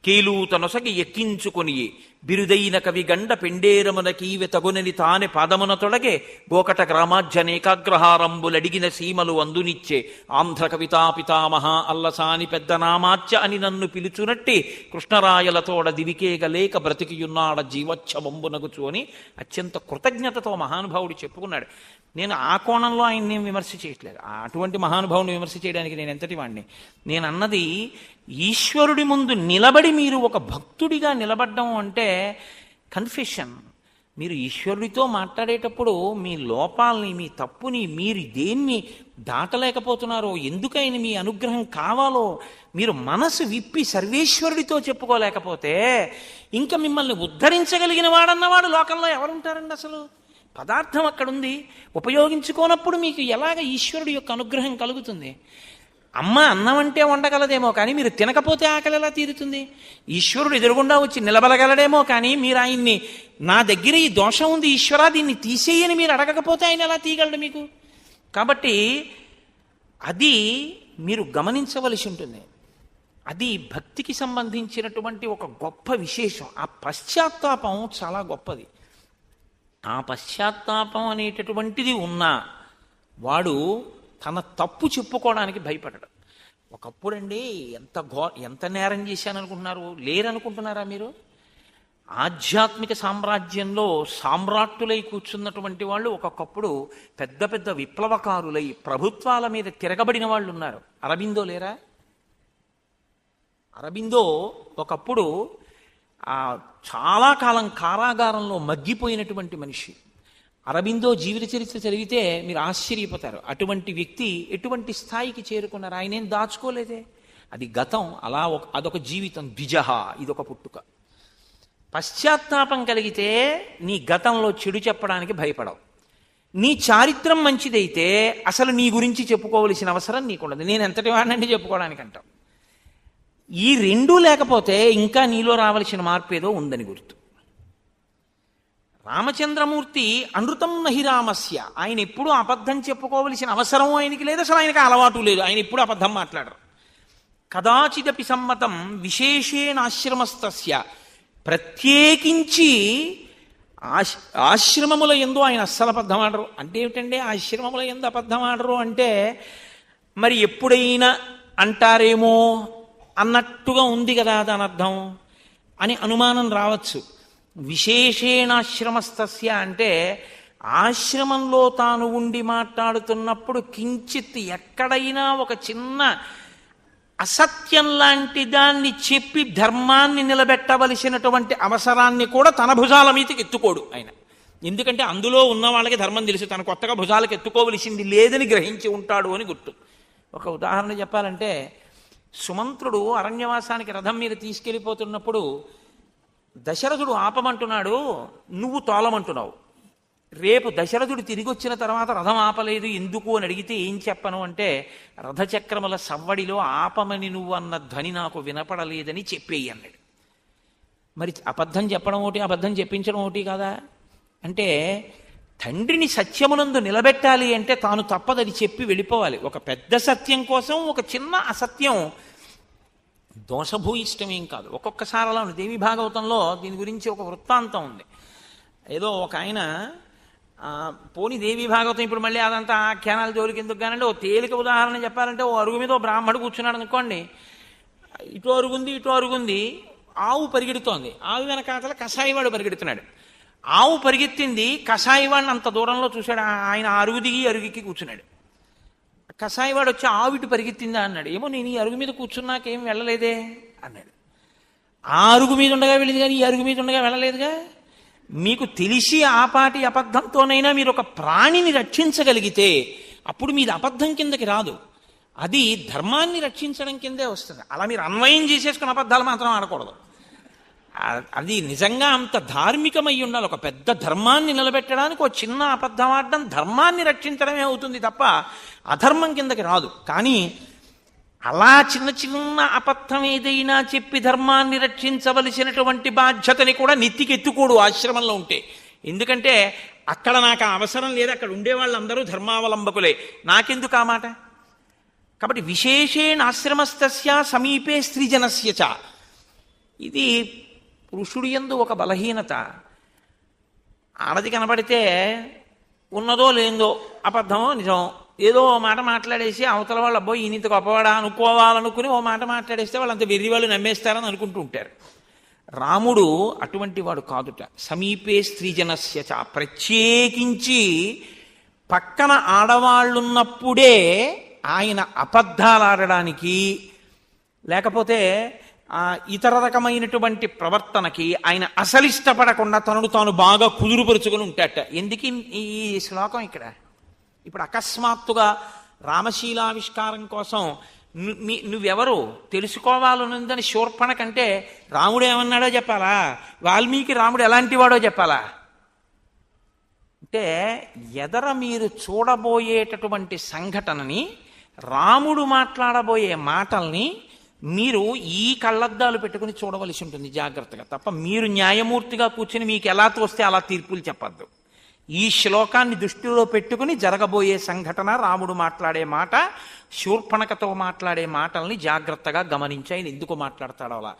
కేలూతనొసగి ఎక్కించుకొని బిరుదైన కవి గండ పెండేరమునకీవె తగునని తానే పాదమున తొడగే గోకట గ్రామాజ్యనేకాగ్రహారంబులడిగిన సీమలు అందునిచ్చే ఆంధ్ర కవితా పితామహ అల్లసాని పెద్ద నామాచ్య అని నన్ను పిలుచునట్టి కృష్ణరాయలతోడ దివికేగలేక బ్రతికియున్నాడ జీవచ్ఛవంబునగుచు అని అత్యంత కృతజ్ఞతతో మహానుభావుడు చెప్పుకున్నాడు. నేను ఆ కోణంలో ఆయన్ని విమర్శ చేయట్లేదు. అటువంటి మహానుభావుని విమర్శ చేయడానికి నేను ఎంతటి వాడిని. నేను అన్నది ఈశ్వరుడి ముందు నిలబడి మీరు ఒక భక్తుడిగా నిలబడ్డం అంటే కన్ఫెషన్. మీరు ఈశ్వరుడితో మాట్లాడేటప్పుడు మీ లోపాలని, మీ తప్పుని, మీరు దేన్ని దాటలేకపోతున్నారో, ఎందుకైనా మీ అనుగ్రహం కావాలో మీరు మనసు విప్పి సర్వేశ్వరుడితో చెప్పుకోలేకపోతే ఇంకా మిమ్మల్ని ఉద్ధరించగలిగిన వాడన్నవాడు లోకంలో ఎవరుంటారండి? అసలు పదార్థం అక్కడుంది, ఉపయోగించుకోనప్పుడు మీకు ఎలాగ ఈశ్వరుడి యొక్క అనుగ్రహం కలుగుతుంది? అమ్మ అన్నం అంటే వండగలదేమో కానీ మీరు తినకపోతే ఆకలి ఎలా తీరుతుంది? ఈశ్వరుడు ఎదురుగుండా వచ్చి నిలబడగలడేమో కానీ మీరు ఆయన్ని నా దగ్గర ఈ దోషం ఉంది ఈశ్వరా దీన్ని తీసేయని మీరు అడగకపోతే ఆయన ఎలా తీయగలడు మీకు? కాబట్టి అది మీరు గమనించవలసి ఉంటుంది. అది భక్తికి సంబంధించినటువంటి ఒక గొప్ప విశేషం. ఆ పశ్చాత్తాపం చాలా గొప్పది. ఆ పశ్చాత్తాపం అనేటటువంటిది ఉన్నా వాడు తన తప్పు చెప్పుకోవడానికి భయపడడు. ఒకప్పుడండి ఎంత నేరం చేశాననుకుంటున్నారు? లేరనుకుంటున్నారా మీరు? ఆధ్యాత్మిక సామ్రాజ్యంలో సామ్రాట్టులై కూర్చున్నటువంటి వాళ్ళు ఒకప్పుడు పెద్ద పెద్ద విప్లవకారులై ప్రభుత్వాల మీద తిరగబడిన వాళ్ళు ఉన్నారు. అరబిందో లేరా? అరబిందో ఒకప్పుడు చాలా కాలం కారాగారంలో మగ్గిపోయినటువంటి మనిషి. అరబిందో జీవిత చరిత్ర చదివితే మీరు ఆశ్చర్యపోతారు. అటువంటి వ్యక్తి ఎటువంటి స్థాయికి చేరుకున్నారు? ఆయన ఏం దాచుకోలేదే. అది గతం. అలా అదొక జీవితం. ద్విజహ, ఇదొక పుట్టుక. పశ్చాత్తాపం కలిగితే నీ గతంలో చెడు చెప్పడానికి భయపడవు. నీ చారిత్రం మంచిదైతే అసలు నీ గురించి చెప్పుకోవలసిన అవసరం నీకుండదు. నేను ఎంతటి వాడినంటే చెప్పుకోవడానికి అంటావు. ఈ రెండూ లేకపోతే ఇంకా నీలో రావలసిన మార్పు ఏదో ఉందని గుర్తు. రామచంద్రమూర్తి అనృతం నహి రామస్య. ఆయన ఎప్పుడూ అబద్ధం చెప్పుకోవలసిన అవసరం ఆయనకి లేదు, అసలు ఆయనకి అలవాటు లేదు. ఆయన ఎప్పుడు అబద్ధం మాట్లాడరు. కదాచిదపి సమ్మతం విశేషేణ ఆశ్రమస్తస్య. ప్రత్యేకించి ఆశ్రమముల యందు ఆయన అస్సలు అబద్ధం ఆడరు. అంటే ఏమిటండి ఆశ్రమముల యందు అబద్ధం ఆడరు అంటే? మరి ఎప్పుడైనా అంటారేమో అన్నట్టుగా ఉంది కదా దాని అర్థం అని అనుమానం రావచ్చు. విశేషేణాశ్రమస్తస్య అంటే ఆశ్రమంలో తాను ఉండి మాట్లాడుతున్నప్పుడు కించిత్ ఎక్కడైనా ఒక చిన్న అసత్యం లాంటి దాన్ని చెప్పి ధర్మాన్ని నిలబెట్టవలసినటువంటి అవసరాన్ని కూడా తన భుజాల మీదకి ఎత్తుకోడు ఆయన. ఎందుకంటే అందులో ఉన్న వాళ్ళకి ధర్మం తెలుసు, తన కొత్తగా భుజాలకు ఎత్తుకోవలసింది లేదని గ్రహించి ఉంటాడు అని గుర్తు. ఒక ఉదాహరణ చెప్పాలంటే, సుమంత్రుడు అరణ్యవాసానికి రథం మీద తీసుకెళ్ళిపోతున్నప్పుడు దశరథుడు ఆపమంటున్నాడు, నువ్వు తోలమంటున్నావు. రేపు దశరథుడు తిరిగి వచ్చిన తర్వాత రథం ఆపలేదు ఎందుకు అని అడిగితే ఏం చెప్పను అంటే, రథచక్రముల సవ్వడిలో ఆపమని నువ్వు అన్న ధ్వని నాకు వినపడలేదని చెప్పేయి అన్నాడు. మరి అబద్ధం చెప్పడం ఒకటి, అబద్ధం చెప్పించడం ఒకటి కాదా? అంటే తండ్రిని సత్యమునందు నిలబెట్టాలి అంటే తాను తప్పదని చెప్పి వెళ్ళిపోవాలి. ఒక పెద్ద సత్యం కోసం ఒక చిన్న అసత్యం దోషభూయిష్టమేం కాదు. ఒక్కొక్కసారి అలా దేవి భాగవతంలో దీని గురించి ఒక వృత్తాంతం ఉంది. ఏదో ఒక ఆయన పోని దేవి భాగవతం ఇప్పుడు మళ్ళీ అదంతా ఆఖ్యానాలు జోలికి ఎందుకు కానండి, ఓ తేలిక ఉదాహరణ చెప్పాలంటే, ఓ అరుగు మీద ఓ బ్రాహ్మడు కూర్చున్నాడు అనుకోండి. ఇటు అరుగుంది, ఇటు అరుగుంది. ఆవు పరిగెడుతోంది. ఆవు వెనకాతల కషాయివాడు పరిగెడుతున్నాడు. ఆవు పరిగెత్తింది, కషాయివాడిని అంత దూరంలో చూశాడు. ఆయన అరుగు దిగి అరుగుకి కూర్చున్నాడు. కషాయివాడు వచ్చి ఆవు ఇటు పరిగెత్తిందా అన్నాడు. ఏమో నేను ఈ అరుగు మీద కూర్చున్నాకేం వెళ్ళలేదే అన్నాడు. ఆ అరుగు మీద ఉండగా వెళ్ళింది కానీ ఈ అరుగు మీద ఉండగా వెళ్ళలేదుగా. మీకు తెలిసి ఆపాటి అబద్ధంతోనైనా మీరు ఒక ప్రాణిని రక్షించగలిగితే అప్పుడు మీది అబద్ధం కిందకి రాదు, అది ధర్మాన్ని రక్షించడం కిందే వస్తుంది. అలా మీరు అన్వయం చేసేసుకున్న అబద్ధాలు మాత్రం ఆడకూడదు. అది నిజంగా అంత ధార్మికమై ఉండాలి. ఒక పెద్ద ధర్మాన్ని నిలబెట్టడానికి ఒక చిన్న అబద్ధం ఆడడం ధర్మాన్ని రక్షించడమే అవుతుంది తప్ప అధర్మం కిందకి రాదు. కానీ అలా చిన్న చిన్న అబద్ధం ఏదైనా చెప్పి ధర్మాన్ని రక్షించవలసినటువంటి బాధ్యతని కూడా నెత్తికెత్తుకోడు ఆశ్రమంలో ఉంటే. ఎందుకంటే అక్కడ నాకు ఆ అవసరం లేదు, అక్కడ ఉండేవాళ్ళందరూ ధర్మావలంబకులే, నాకెందుకు ఆ మాట. కాబట్టి విశేషేణ ఆశ్రమస్తస్య సమీపే స్త్రీజనస్య చ. ఇది పురుషుడి యందు ఒక బలహీనత. ఆడది కనబడితే ఉన్నదో లేదో, అబద్ధమో నిజమో, ఏదో ఓ మాట మాట్లాడేసి అవతల వాళ్ళు అబ్బో ఈయన ఇంత గొప్పవాడా అనుకోవాలనుకుని ఓ మాట మాట్లాడేస్తే వాళ్ళంత వెర్రి వాళ్ళు నమ్మేస్తారని అనుకుంటూ ఉంటారు. రాముడు అటువంటి వాడు కాదుట. సమీపే స్త్రీజనస్య చ, ప్రత్యేకించి పక్కన ఆడవాళ్ళున్నప్పుడే ఆయన అబద్ధాలాడడానికి లేకపోతే ఇతర రకమైనటువంటి ప్రవర్తనకి ఆయన అసలిష్టపడకుండా తనను తాను బాగా కుదురుపరుచుకుని ఉంటాట. ఎందుకు ఈ శ్లోకం ఇక్కడ? ఇప్పుడు అకస్మాత్తుగా రామశీలావిష్కారం కోసం నువ్వెవరు తెలుసుకోవాలనుందని శూర్పణ కంటే రాముడు ఏమన్నాడో చెప్పాలా, వాల్మీకి రాముడు ఎలాంటి వాడో చెప్పాలా? అంటే ఎదర మీరు చూడబోయేటటువంటి సంఘటనని, రాముడు మాట్లాడబోయే మాటల్ని మీరు ఈ కళ్ళద్దాలు పెట్టుకుని చూడవలసి ఉంటుంది జాగ్రత్తగా. తప్ప మీరు న్యాయమూర్తిగా కూర్చుని మీకు ఎలా తోస్తే అలా తీర్పులు చెప్పద్దు. ఈ శ్లోకాన్ని దృష్టిలో పెట్టుకుని జరగబోయే సంఘటన, రాముడు మాట్లాడే మాట, శూర్పణకతో మాట్లాడే మాటల్ని జాగ్రత్తగా గమనించి ఆయన ఎందుకు మాట్లాడతాడో అలా.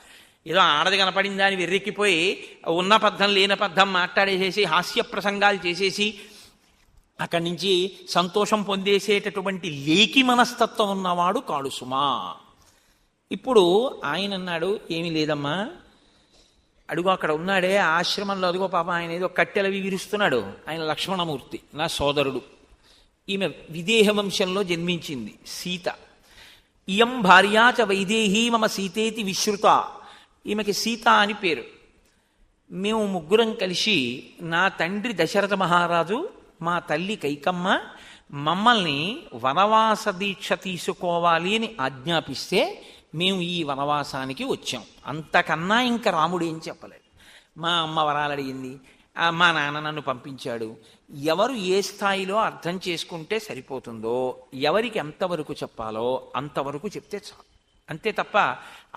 ఏదో ఆడది కనపడిందా అని వెర్రెక్కిపోయి ఉన్న పద్ధం లేని పద్ధం మాట్లాడేసేసి హాస్య ప్రసంగాలు చేసేసి అక్కడి నుంచి సంతోషం పొందేసేటటువంటి లేకి మనస్తత్వం ఉన్నవాడు కాడు సుమా. ఇప్పుడు ఆయన అన్నాడు, ఏమీ లేదమ్మా, అడుగు అక్కడ ఉన్నాడే ఆశ్రమంలో, అదిగో పాప ఆయన ఏదో కట్టెలవి విరుస్తున్నాడు, ఆయన లక్ష్మణమూర్తి, నా సోదరుడు. ఈమె విదేహ వంశంలో జన్మించింది సీత. ఇయం భార్యాచ వైదేహీ మమ సీతేతి విశ్రుత. ఈమెకి సీత అని పేరు. మేము ముగ్గురం కలిసి, నా తండ్రి దశరథ మహారాజు, మా తల్లి కైకమ్మ మమ్మల్ని వనవాస దీక్ష తీసుకోవాలి అని ఆజ్ఞాపిస్తే మేము ఈ వనవాసానికి వచ్చాం. అంతకన్నా ఇంకా రాముడు ఏం చెప్పలేదు. మా అమ్మ వరాలు అడిగింది, మా నాన్న నన్ను పంపించాడు. ఎవరు ఏ స్థాయిలో అర్థం చేసుకుంటే సరిపోతుందో, ఎవరికి ఎంతవరకు చెప్పాలో అంతవరకు చెప్తే చాలు. అంతే తప్ప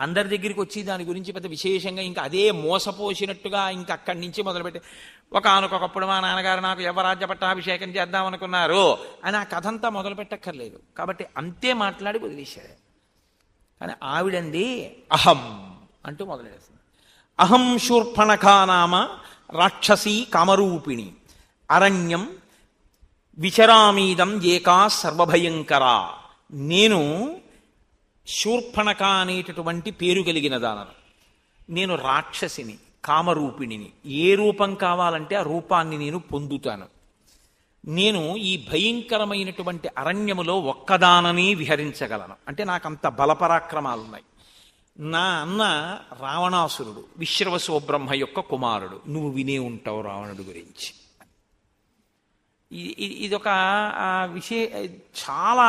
అందరి దగ్గరికి వచ్చి దాని గురించి పెద్ద విశేషంగా ఇంకా అదే మోసపోసినట్టుగా ఇంకా అక్కడి నుంచి మొదలుపెట్టి ఒకనొకప్పుడు మా నాన్నగారు నాకు యవరాజ్య పట్టాభిషేకం చేద్దామనుకున్నారు అని ఆ కథంతా మొదలు పెట్టక్కర్లేదు. కాబట్టి అంతే మాట్లాడి వదిలేశాడు. కానీ ఆవిడంది అహం అంటూ మొదలెడుతుంది. అహం శూర్పణఖా నామ రాక్షసీ కామరూపిణి అరణ్యం విచరామీదం ఏకా సర్వభయంకరా. నేను శూర్పణఖ అనేటటువంటి పేరు కలిగిన దానను. నేను రాక్షసిని, కామరూపిణిని. ఏ రూపం కావాలంటే ఆ రూపాన్ని నేను పొందుతాను. నేను ఈ భయంకరమైనటువంటి అరణ్యములో ఒక్కదానని విహరించగలను. అంటే నాకంత బలపరాక్రమాలున్నాయి. నా అన్న రావణాసురుడు, విశ్రవసో బ్రహ్మ యొక్క కుమారుడు. నువ్వు వినే ఉంటావు రావణుడు గురించి. ఇదొక చాలా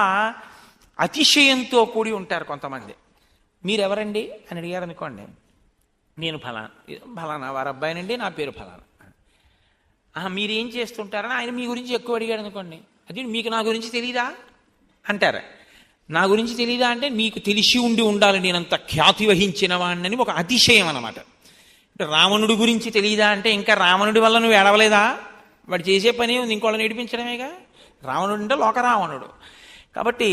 అతిశయంతో కూడి ఉంటారు కొంతమంది. మీరెవరండి అని అడిగారు అనుకోండి, నేను ఫలానా వారి అబ్బాయినండి, నా పేరు ఫలానా. మీరేం చేస్తుంటారని ఆయన మీ గురించి ఎక్కువ అడిగాడు అనుకోండి, అది మీకు నా గురించి తెలీదా అంటారు. నా గురించి తెలీదా అంటే మీకు తెలిసి ఉండాలి నేనంత ఖ్యాతి వహించిన వాడిని ఒక అతిశయం అన్నమాట. రావణుడి గురించి తెలీదా అంటే ఇంకా రావణుడి వల్ల నువ్వు ఏడవలేదా? వాడు చేసే పని ఉంది ఇంకోళ్ళని ఏడిపించడమేగా. రావణుడు అంటే లోకరావణుడు. కాబట్టి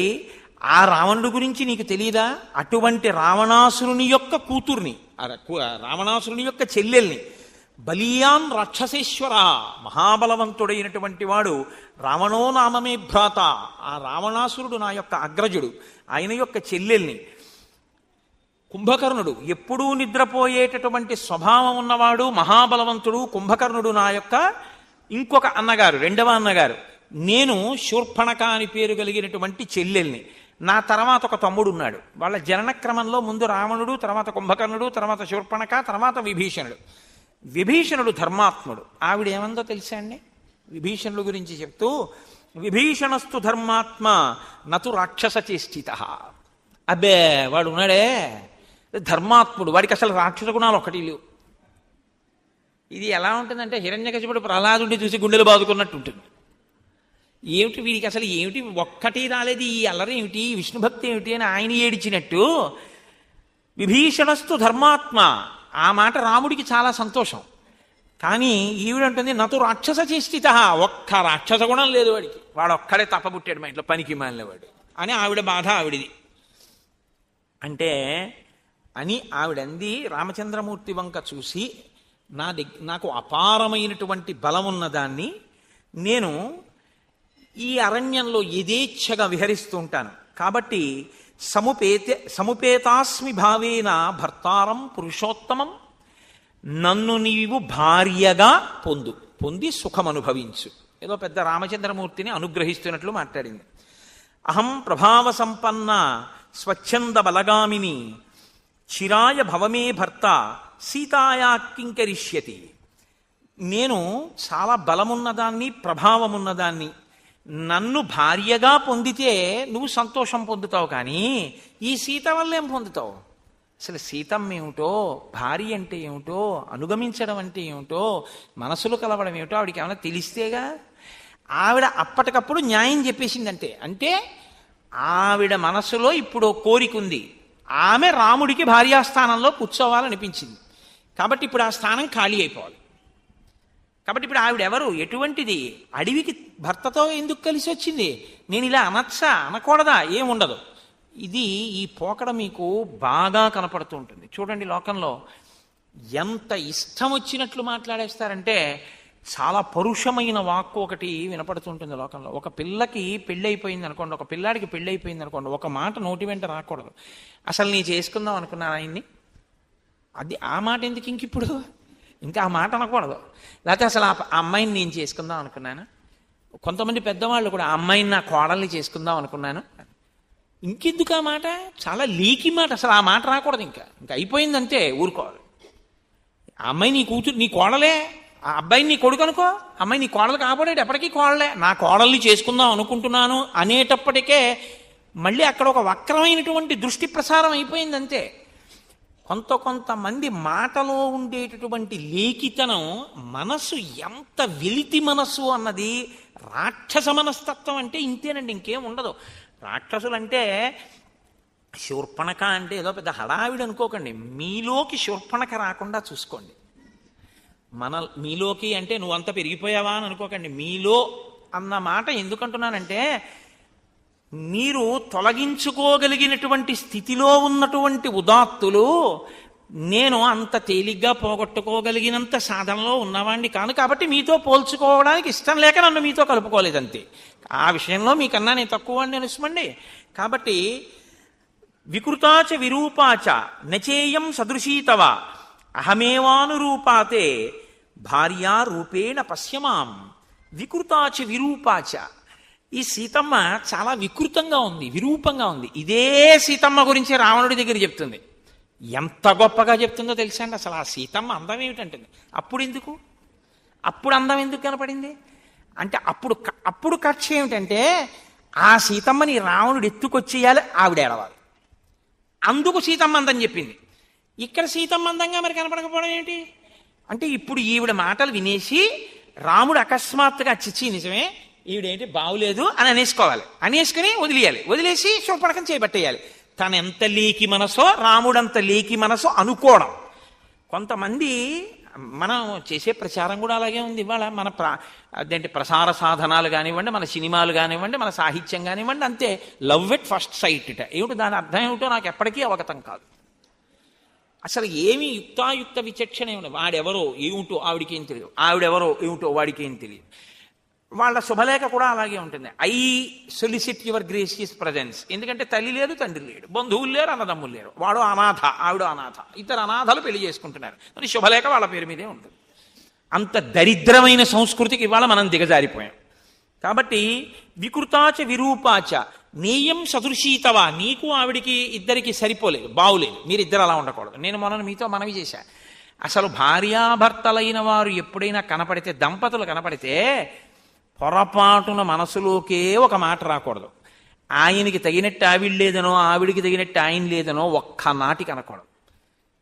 ఆ రావణుడి గురించి నీకు తెలీదా? అటువంటి రావణాసురుని యొక్క కూతుర్ని, రావణాసురుని యొక్క చెల్లెల్ని, బలీయాన్ రాక్షసేశ్వర, మహాబలవంతుడైనటువంటి వాడు, రావణో నామమే భ్రాత, ఆ రావణాసురుడు నా యొక్క అగ్రజుడు, ఆయన యొక్క చెల్లెల్ని, కుంభకర్ణుడు ఎప్పుడూ నిద్రపోయేటటువంటి స్వభావం ఉన్నవాడు, మహాబలవంతుడు కుంభకర్ణుడు నా యొక్క ఇంకొక అన్నగారు, రెండవ అన్నగారు. నేను శూర్పణఖ అని పేరు కలిగినటువంటి చెల్లెల్ని. నా తర్వాత ఒక తమ్ముడు ఉన్నాడు. వాళ్ళ జనన క్రమంలో ముందు రావణుడు, తర్వాత కుంభకర్ణుడు, తర్వాత శూర్పణఖ, తర్వాత విభీషణుడు. విభీషణుడు ధర్మాత్ముడు. ఆవిడ ఏమందో తెలుసా అండి విభీషణుడు గురించి చెప్తూ, విభీషణస్తు ధర్మాత్మ నతు రాక్షస చేష్టిత. అబ్బే వాడు ఉన్నాడే ధర్మాత్ముడు, వాడికి అసలు రాక్షస గుణాలు ఒకటి లేవు. ఇది ఎలా ఉంటుందంటే హిరణ్యకశిపుడు ప్రహ్లాదుడిని చూసి గుండెలు బాదుకున్నట్టు ఉంటుంది. ఏమిటి వీడికి అసలు ఏమిటి ఒక్కటి రాలేదు, ఈ అల్లరి ఏమిటి, విష్ణుభక్తి ఏమిటి అని ఆయన ఏడిచినట్టు విభీషణస్తు ధర్మాత్మ, ఆ మాట రాముడికి చాలా సంతోషం. కానీ ఈవిడంటుంది నతు రాక్షస చేష్టిత, ఒక్క రాక్షస గుణం లేదు వాడికి, వాడు ఒక్కడే తప్పబుట్టాడు మా ఇంట్లో పనికి మాలినవాడు అని ఆవిడ బాధ ఆవిడిది. అంటే అని ఆవిడంది రామచంద్రమూర్తి వంక చూసి, నాకు అపారమైనటువంటి బలం ఉన్నదాన్ని, నేను ఈ అరణ్యంలో యథేచ్ఛగా విహరిస్తూ ఉంటాను, కాబట్టి సముపేతాస్మి భావేన భర్తారం పురుషోత్తమం, నన్ను నీవు భార్యగా పొంది సుఖం అనుభవించు. ఏదో పెద్ద రామచంద్రమూర్తిని అనుగ్రహిస్తున్నట్లు మాట్లాడింది. అహం ప్రభావ సంపన్న స్వచ్ఛంద బలగామిని చిరాయ భవమే భర్త సీతాయా కింకరిష్యతి. నేను చాలా బలమున్నదాన్ని, ప్రభావమున్నదాన్ని, నన్ను భార్యగా పొందితే నువ్వు సంతోషం పొందుతావు, కానీ ఈ సీత వల్ల ఏం పొందుతావు? అసలు సీతమ్మ ఏమిటో, భార్య అంటే ఏమిటో, అనుగమించడం అంటే ఏమిటో, మనసులు కలవడం ఏమిటో ఆవిడికి ఏమైనా తెలిస్తేగా. ఆవిడ అప్పటికప్పుడు న్యాయం చెప్పేసిందంటే, అంటే ఆవిడ మనసులో ఇప్పుడు కోరిక ఉంది, ఆమె రాముడికి భార్యాస్థానంలో కూర్చోవాలనిపించింది, కాబట్టి ఇప్పుడు ఆ స్థానం ఖాళీ అయిపోవాలి. కాబట్టి ఇప్పుడు ఆవిడెవరు, ఎటువంటిది, అడవికి భర్తతో ఎందుకు కలిసి వచ్చింది, నేను ఇలా అనొచ్చా అనకూడదా, ఏముండదు. ఇది ఈ పోకడ మీకు బాగా కనపడుతూ ఉంటుంది. చూడండి, లోకంలో ఎంత ఇష్టం వచ్చినట్లు మాట్లాడేస్తారంటే చాలా పరుషమైన వాక్కు ఒకటి వినపడుతుంటుంది లోకంలో. ఒక పిల్లకి పెళ్ళైపోయింది అనుకోండి, ఒక పిల్లాడికి పెళ్ళైపోయింది అనుకోండి, ఒక మాట నోటి వెంట రాకూడదు. అసలు నీ చేసుకుందాం అనుకున్నాను ఆయన్ని, అది ఆ మాట ఎందుకు ఇంక ఇప్పుడు, ఇంకా ఆ మాట అనకూడదు. లేకపోతే అసలు ఆ అమ్మాయిని నేను చేసుకుందాం అనుకున్నాను. కొంతమంది పెద్దవాళ్ళు కూడా ఆ అమ్మాయిని నా కోడల్ని చేసుకుందాం అనుకున్నాను. ఇంకెందుకు ఆ మాట, చాలా లీకి మాట, అసలు ఆ మాట రాకూడదు. ఇంకా అయిపోయిందంతే, ఊరుకోవాలి. ఆ అమ్మాయి నీ కూతురు, నీ కోడలే, ఆ అబ్బాయిని నీ కొడుకు అనుకో, అమ్మాయి నీ కోడలు కాబోడేటి ఎప్పటికీ కోడలే, నా కోడల్ని చేసుకుందాం అనుకుంటున్నాను అనేటప్పటికే మళ్ళీ అక్కడ ఒక వక్రమైనటువంటి దృష్టి ప్రసారం అయిపోయిందంతే. కొంతమంది మాటలో ఉండేటటువంటి లేఖితనం, మనసు ఎంత వెలితి మనసు అన్నది, రాక్షస మనస్తత్వం అంటే ఇంతేనండి, ఇంకేం ఉండదు. రాక్షసులంటే శూర్పణఖ అంటే ఏదో పెద్ద హడావిడి అనుకోకండి, మీలోకి శూర్పణఖ రాకుండా చూసుకోండి. మీలోకి అంటే నువ్వంత పెరిగిపోయావా అని అనుకోకండి. మీలో అన్న మాట ఎందుకంటున్నానంటే, మీరు తొలగించుకోగలిగినటువంటి స్థితిలో ఉన్నటువంటి ఉదాత్తులు నేను అంత తేలిగ్గా పోగొట్టుకోగలిగినంత సాధనలో ఉన్నవాడిని కాను, కాబట్టి మీతో పోల్చుకోవడానికి ఇష్టం లేక నన్ను మీతో కలుపుకోలేదంతే. ఆ విషయంలో మీకన్నా నేను తక్కువ వాడిని అనుసమండి. కాబట్టి వికృతాచ విరూపాచ నచేయం సదృశీతవ అహమేవానురూపాతే భార్యా రూపేణ పశ్యమాం. వికృతాచ విరూపాచ, ఈ సీతమ్మ చాలా వికృతంగా ఉంది, విరూపంగా ఉంది. ఇదే సీతమ్మ గురించి రావణుడి దగ్గర చెప్తుంది. ఎంత గొప్పగా చెప్తుందో తెలుసా అండి. అసలు ఆ సీతమ్మ అందం ఏమిటంటుంది, అప్పుడు అందం ఎందుకు కనపడింది అంటే, అప్పుడు కక్ష ఏమిటంటే, ఆ సీతమ్మని రావణుడు ఎత్తుకొచ్చేయాలి, ఆవిడ ఏడవాలి, అందుకు సీతమ్మ అందం చెప్పింది. ఇక్కడ సీతమ్మ అందంగా మరి కనపడకపోవడం ఏమిటి అంటే, ఇప్పుడు ఈవిడ మాటలు వినేసి రాముడు అకస్మాత్తుగా చిచ్చి నిజమే ఈవిడేంటి బాగులేదు అని అనేసుకోవాలి, అనేసుకుని వదిలేసి శూర్పణఖం చేయబట్టేయాలి. తను ఎంత లేకి మనసో, రాముడంత లేకి మనసో అనుకోవడం. కొంతమంది మనం చేసే ప్రచారం కూడా అలాగే ఉంది ఇవాళ. మన అదేంటి ప్రసార సాధనాలు కానివ్వండి, మన సినిమాలు కానివ్వండి, మన సాహిత్యం కానివ్వండి, అంతే లవ్ ఎట్ ఫస్ట్ సైట్ ఇట. ఏమిటి దాని అర్థం ఏమిటో నాకు ఎప్పటికీ అవగతం కాదు. అసలు ఏమి యుక్తాయుక్త విచక్షణ ఏమి, వాడెవరో ఏమిటో ఆవిడికేం తెలియదు, ఆవిడెవరో ఏమిటో వాడికేం తెలియదు. వాళ్ళ శుభలేఖ కూడా అలాగే ఉంటుంది. I solicit your gracious presence. ఎందుకంటే తల్లి లేదు, తండ్రి లేడు, బంధువులు లేరు, అన్నదమ్ములు లేరు, వాడు అనాథ, ఆవిడ అనాథ, ఇద్దరు అనాథలు పెళ్లి చేసుకుంటున్నారు, మరి శుభలేఖ వాళ్ళ పేరు మీదే ఉంటుంది. అంత దరిద్రమైన సంస్కృతికి ఇవాళ మనం దిగజారిపోయాం. కాబట్టి వికృతాచ విరూపాచ నేయం సదృశీతవా, నీకు ఆవిడికి ఇద్దరికి సరిపోలేదు, బావులేదు, మీరిద్దరు అలా ఉండకూడదు. నేను మొన్న మీతో మనవి చేశా, అసలు భార్యాభర్తలైన వారు ఎప్పుడైనా కనపడితే, దంపతులు కనపడితే పొరపాటున మనసులోకే ఒక మాట రాకూడదు. ఆయనకి తగినట్టు ఆవిడ లేదనో, ఆవిడికి తగినట్టు ఆయన లేదనో ఒక్క నాటికి అనకూడదు.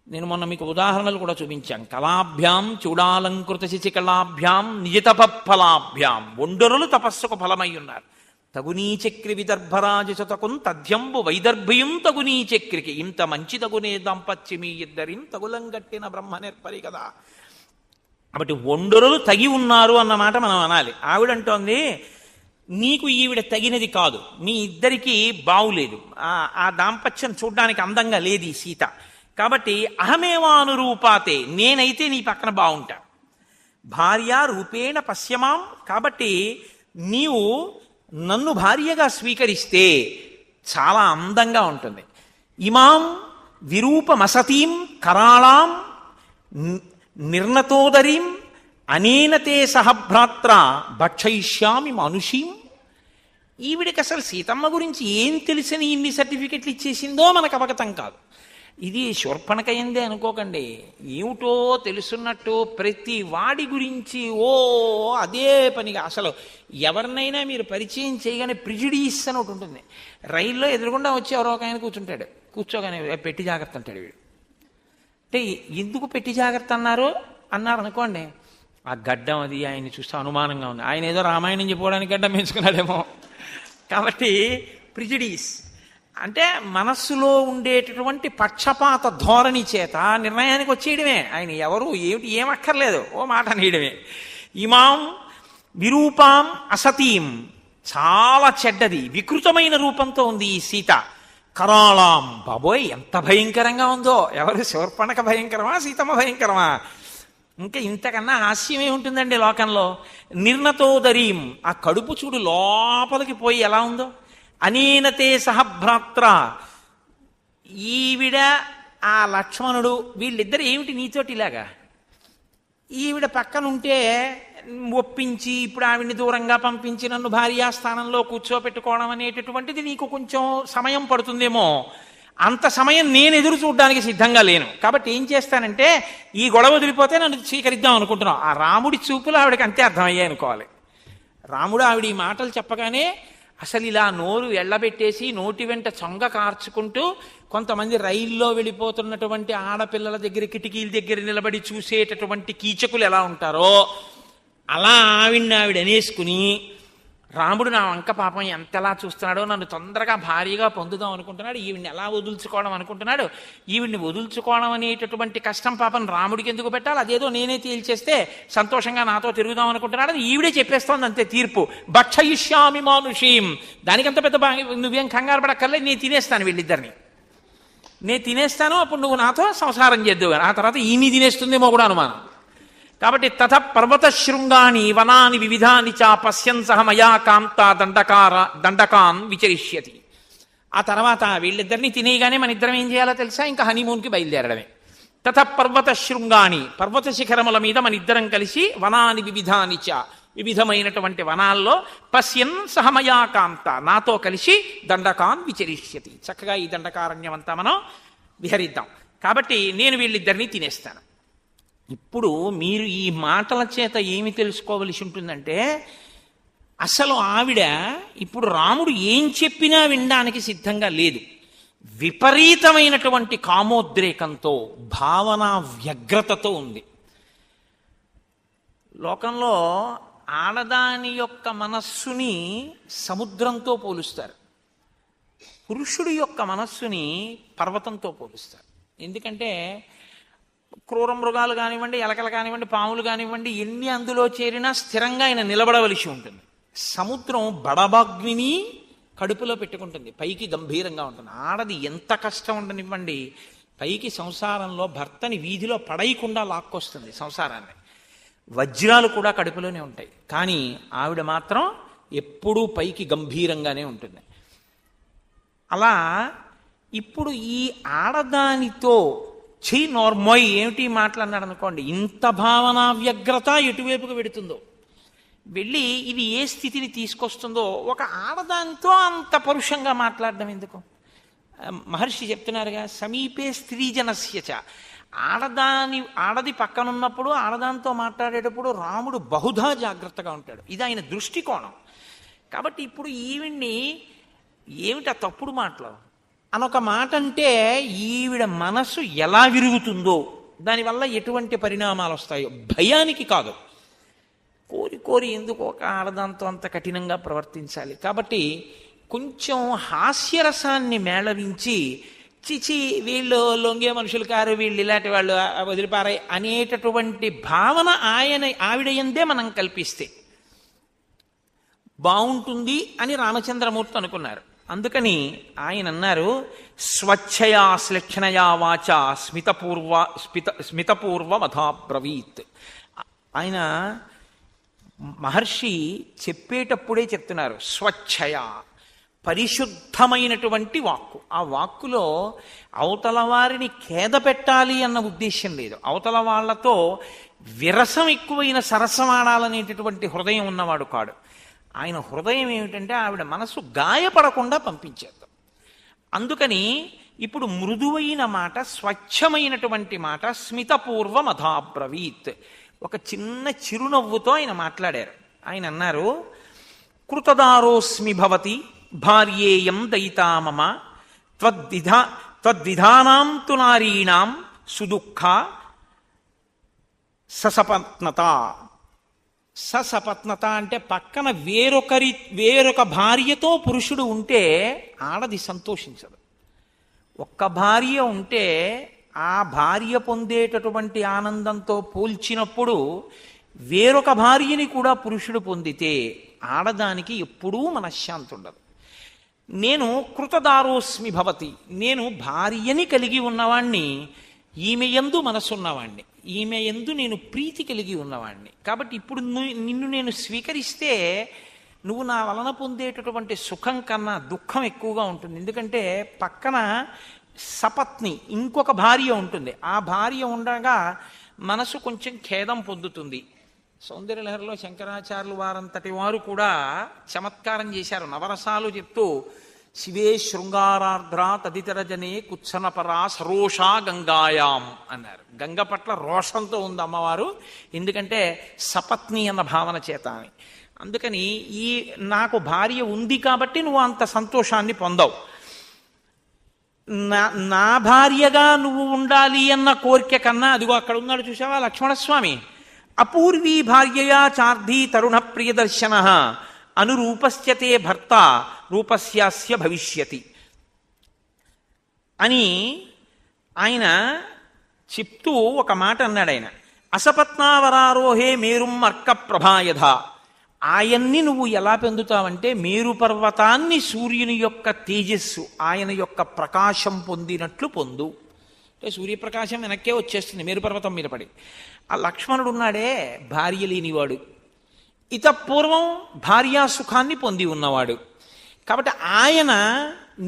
నేను మొన్న మీకు ఉదాహరణలు కూడా చూపించాను. కళాభ్యాం చూడాలంకృత శిశికళాభ్యాం నిజితపఫలాభ్యాం ఒండరులు తపస్సుకు ఫలమై ఉన్నారు. తగునీ చక్రి విదర్భరాజసుతకున్ తథ్యంబు వైదర్భ్యం తగునీ చక్రికి ఇంత మంచి తగునే దాంపత్యమీ ఇద్దరిన్ తగులంగట్టిన బ్రహ్మ నేర్పరి కదా. కాబట్టి ఒండరులు తగి ఉన్నారు అన్నమాట మనం అనాలి. ఆవిడంటోంది నీకు ఈవిడ తగినది కాదు, మీ ఇద్దరికీ బావులేదు, ఆ దాంపత్యం చూడ్డానికి అందంగా లేదు ఈ సీత, కాబట్టి అహమేవానురూపాతే నేనైతే నీ పక్కన బాగుంటా. భార్య రూపేణ పశ్యమాం, కాబట్టి నీవు నన్ను భార్యగా స్వీకరిస్తే చాలా అందంగా ఉంటుంది. ఇమాం విరూపమసతీం కరాళాం నిర్ణతోదరీం అనేనతే సహభ్రాత్ర భక్షయిష్యామి మనుషీం. ఈవిడికి అసలు సీతమ్మ గురించి ఏం తెలిసని ఇన్ని సర్టిఫికెట్లు ఇచ్చేసిందో మనకు అవగతం కాదు. ఇది శూర్పణఖయందే అనుకోకండి. ఏమిటో తెలుసున్నట్టు ప్రతి వాడి గురించి అదే పనిగా అసలు ఎవరినైనా మీరు పరిచయం చేయగానే ప్రిజుడీస్ అని ఒకటి ఉంటుంది. రైల్లో ఎదురుగుండా వచ్చి ఎవరో ఒక ఆయన కూర్చుంటాడు, కూర్చోగానే పెట్టి జాగ్రత్త అంటాడు వీడు. అంటే ఎందుకు పెట్టి జాగ్రత్త అన్నారు అనుకోండి, ఆ గడ్డం అది ఆయన్ని చూస్తే అనుమానంగా ఉంది, ఆయన ఏదో రామాయణం చెప్పుకోవడానికి గడ్డం పెంచుకున్నాడేమో. కాబట్టి ప్రిజుడీస్ అంటే మనస్సులో ఉండేటటువంటి పక్షపాత ధోరణి చేత నిర్ణయానికి వచ్చేయడమే. ఆయన ఎవరు ఏమిటి ఏమక్కర్లేదు, ఓ మాట అనేయడమే. ఇమాం విరూపాం అసతీం, చాలా చెడ్డది వికృతమైన రూపంతో ఉంది ఈ సీత. కరాళాం, బాబోయ్ ఎంత భయంకరంగా ఉందో. ఎవరు శూర్పణఖ భయంకరమా సీతమ్మ భయంకరమా? ఇంకా ఇంతకన్నా హాస్యమే ఉంటుందండి లోకంలో. నిర్ణతోదరీం, ఆ కడుపు చూడు లోపలికి పోయి ఎలా ఉందో. అనేనతే సహభ్రాత్ర, ఈవిడ ఆ లక్ష్మణుడు వీళ్ళిద్దరు ఏమిటి నీతోటి ఇలాగా. ఈవిడ పక్కనుంటే ఒప్పించి ఇప్పుడు ఆవిడ్ని దూరంగా పంపించి నన్ను భార్యాస్థానంలో కూర్చోపెట్టుకోవడం అనేటటువంటిది నీకు కొంచెం సమయం పడుతుందేమో. అంత సమయం నేను ఎదురు చూడడానికి సిద్ధంగా లేను. కాబట్టి ఏం చేస్తానంటే ఈ గొడవ వదిలిపోతే నన్ను స్వీకరిద్దాం అనుకుంటున్నాం. ఆ రాముడి చూపులు ఆవిడకి అంతే అర్థమయ్యాయి అనుకోవాలి. రాముడు ఆవిడ ఈ మాటలు చెప్పగానే అసలు ఇలా నోరు ఎళ్ళబెట్టేసి నోటి వెంట చొంగ కార్చుకుంటూ, కొంతమంది రైల్లో వెళ్ళిపోతున్నటువంటి ఆడపిల్లల దగ్గర కిటికీల దగ్గర నిలబడి చూసేటటువంటి కీచకులు ఎలా ఉంటారో అలా ఆవిడ అనేసుకుని, రాముడు నా వంక పాపం ఎంతలా చూస్తున్నాడో, నన్ను తొందరగా భారీగా పొందుదాం అనుకుంటున్నాడు, ఈవిడ్ని ఎలా వదుల్చుకోవడం అనుకుంటున్నాడు, ఈవిడ్ని వదుల్చుకోవడం అనేటటువంటి కష్టం పాపం రాముడికి ఎందుకు పెట్టాలి, అదేదో నేనే తేల్చేస్తే సంతోషంగా నాతో తిరుగుదాం అనుకుంటున్నాడు అని ఈవిడే చెప్పేస్తోంది అంతే తీర్పు. భక్షయిష్యామి మానుషీం, దానికంత పెద్ద నువ్వేం కంగారు పడక్కర్లేదు, నేను తినేస్తాను వీళ్ళిద్దరిని, నేను తినేస్తాను, అప్పుడు నువ్వు నాతో సంసారం చేద్దు. ఆ తర్వాత ఈమె తినేస్తుందేమో కూడా అనుమానం. కాబట్టి తథ పర్వత శృంగాని వనాని వివిధాని చ పశ్యన్ సహ మయా కాంత దండకాన్ విచరిష్యతి. ఆ తర్వాత వీళ్ళిద్దరిని తినేయగానే మన ఇద్దరం ఏం చేయాలో తెలుసా, ఇంకా హనీమూన్కి బయలుదేరడమే. తథ పర్వత శృంగాని, పర్వత శిఖరముల మీద మన ఇద్దరం కలిసి వనాని వివిధాని చ, వివిధమైనటువంటి వనాల్లో పశ్యన్ సహ మయా కాంత, నాతో కలిసి దండకాన్ విచరిష్యతి, చక్కగా ఈ దండకారణ్యం అంతా మనం విహరిద్దాం. కాబట్టి నేను వీళ్ళిద్దరిని తినేస్తాను. ఇప్పుడు మీరు ఈ మాటల చేత ఏమి తెలుసుకోవలసి ఉంటుందంటే, అసలు ఆవిడ ఇప్పుడు రాముడు ఏం చెప్పినా వినడానికి సిద్ధంగా లేదు. విపరీతమైనటువంటి కామోద్రేకంతో, భావన వ్యగ్రతతో ఉంది. లోకంలో ఆడదాని యొక్క మనస్సుని సముద్రంతో పోలుస్తారు, పురుషుడి యొక్క మనస్సుని పర్వతంతో పోలుస్తారు. ఎందుకంటే క్రూర మృగాలు కానివ్వండి, ఎలకలు కానివ్వండి, పాములు కానివ్వండి, ఎన్ని అందులో చేరినా స్థిరంగా ఆయన నిలబడవలసి ఉంటుంది. సముద్రం బడబాగ్నిని కడుపులో పెట్టుకుంటుంది, పైకి గంభీరంగా ఉంటుంది. ఆడది ఎంత కష్టం ఉండనివ్వండి, పైకి సంసారంలో భర్తని వీధిలో పడేయకుండా లాక్కొస్తుంది సంసారాన్ని. వజ్రాలు కూడా కడుపులోనే ఉంటాయి, కానీ ఆవిడ మాత్రం ఎప్పుడూ పైకి గంభీరంగానే ఉంటుంది. అలా ఇప్పుడు ఈ ఆడదానితో నోర్మోయ్ ఏమిటి మాట్లాడినాడు అనుకోండి, ఇంత భావన వ్యగ్రత ఎటువైపుకు పెడుతుందో, వెళ్ళి ఇది ఏ స్థితిని తీసుకొస్తుందో. ఒక ఆడదానితో అంత పరుషంగా మాట్లాడడం ఎందుకు? మహర్షి చెప్తున్నారుగా, సమీపే స్త్రీజనస్యచ, ఆడది పక్కనున్నప్పుడు ఆడదానితో మాట్లాడేటప్పుడు రాముడు బహుధా జాగ్రత్తగా ఉంటాడు. ఇది ఆయన దృష్టికోణం. కాబట్టి ఇప్పుడు ఈవిడ్ని ఏమిటా తప్పుడు మాటలు, అనొక మాట అంటే ఈవిడ మనసు ఎలా విరుగుతుందో, దానివల్ల ఎటువంటి పరిణామాలు వస్తాయో, భయానికి కాదు, కోరి కోరి ఎందుకు ఒక ఆడదాంతో అంత కఠినంగా ప్రవర్తించాలి. కాబట్టి కొంచెం హాస్యరసాన్ని మేళవించి, చిచి వీళ్ళు లొంగే మనుషులు కారు, వీళ్ళు ఇలాంటి వాళ్ళు వదిలిపారాయి అనేటటువంటి భావన ఆవిడ ఎందే మనం కల్పిస్తే బాగుంటుంది అని రామచంద్రమూర్తి అనుకున్నారు. అందుకని ఆయన అన్నారు, స్వచ్ఛయా శ్లక్షణయా వాచ స్మితపూర్వమథాబ్రవీత్. ఆయన మహర్షి చెప్పేటప్పుడే చెప్తున్నారు, స్వచ్ఛయ, పరిశుద్ధమైనటువంటి వాక్కు. ఆ వాక్కులో అవతల వారిని ఖేద పెట్టాలి అన్న ఉద్దేశం లేదు. అవతల వాళ్లతో విరసం ఎక్కువైన సరసమాడాలనేటటువంటి హృదయం ఉన్నవాడు కాడు. ఆయన హృదయం ఏమిటంటే ఆవిడ మనసు గాయపడకుండా పంపించేద్దాం. అందుకని ఇప్పుడు మృదువైన మాట, స్వచ్ఛమైనటువంటి మాట, స్మితపూర్వమథాబ్రవీత్, ఒక చిన్న చిరునవ్వుతో ఆయన మాట్లాడారు. ఆయన అన్నారు, కృతదారోస్మి భవతి భార్యేయం దయితా మమ త్వద్విధానాం తు నారీణాం సుదుఃఖ ససపత్నత. ససపత్నత అంటే పక్కన వేరొక భార్యతో పురుషుడు ఉంటే ఆడది సంతోషించదు. ఒక్క భార్య ఉంటే ఆ భార్య పొందేటటువంటి ఆనందంతో పోల్చినప్పుడు వేరొక భార్యని కూడా పురుషుడు పొందితే ఆడదానికి ఎప్పుడూ మనశ్శాంతి ఉండదు. నేను కృతదారోస్మి భవతి, నేను భార్యని కలిగి ఉన్నవాణ్ణి, ఈమె యందు మనసున్నవాణ్ణి, ఈమె యందు నేను ప్రీతి కలిగి ఉన్నవాణ్ణి. కాబట్టి ఇప్పుడు నిన్ను నేను స్వీకరిస్తే నువ్వు నా వలన పొందేటటువంటి సుఖం కన్నా దుఃఖం ఎక్కువగా ఉంటుంది. ఎందుకంటే పక్కన సపత్ని ఇంకొక భార్య ఉంటుంది. ఆ భార్య ఉండగా మనసు కొంచెం ఖేదం పొందుతుంది. సౌందర్యలహరిలో శంకరాచార్యులు వారంతటి వారు కూడా చమత్కారం చేశారు. నవరసాలు చెప్తూ, శివే శృంగారార్ధ్ర తదితర జనే కుత్సనపరా సరోషా గంగాయాం అన్నారు. గంగ పట్ల రోషంతో ఉంది అమ్మవారు, ఎందుకంటే సపత్ని అన్న భావన చేత అని. అందుకని నాకు భార్య ఉంది కాబట్టి నువ్వు అంత సంతోషాన్ని పొందవు. నా భార్యగా నువ్వు ఉండాలి అన్న కోరిక కన్నా, అదిగో అక్కడ ఉన్నాడు చూసావా లక్ష్మణస్వామి, అపూర్వీ భార్యయా చార్ధీ తరుణ ప్రియదర్శన అనురూపస్యతే భర్త రూపస్యాస్య భవిష్యతి అని ఆయన చెప్తూ ఒక మాట అన్నాడు. ఆయన అసపత్నావరారోహే మేరుం అర్క ప్రభాయధ. ఆయన్ని నువ్వు ఎలా పొందుతావంటే మేరు పర్వతాన్ని సూర్యుని యొక్క తేజస్సు, ఆయన యొక్క ప్రకాశం పొందినట్లు పొందు. అంటే సూర్యప్రకాశం వెనక్కే వచ్చేస్తుంది మేరు పర్వతం మీద పడి. ఆ లక్ష్మణుడు ఉన్నాడే భార్య లేనివాడు, ఇతపూర్వం భార్యా సుఖాన్ని పొంది ఉన్నవాడు. కాబట్టి ఆయన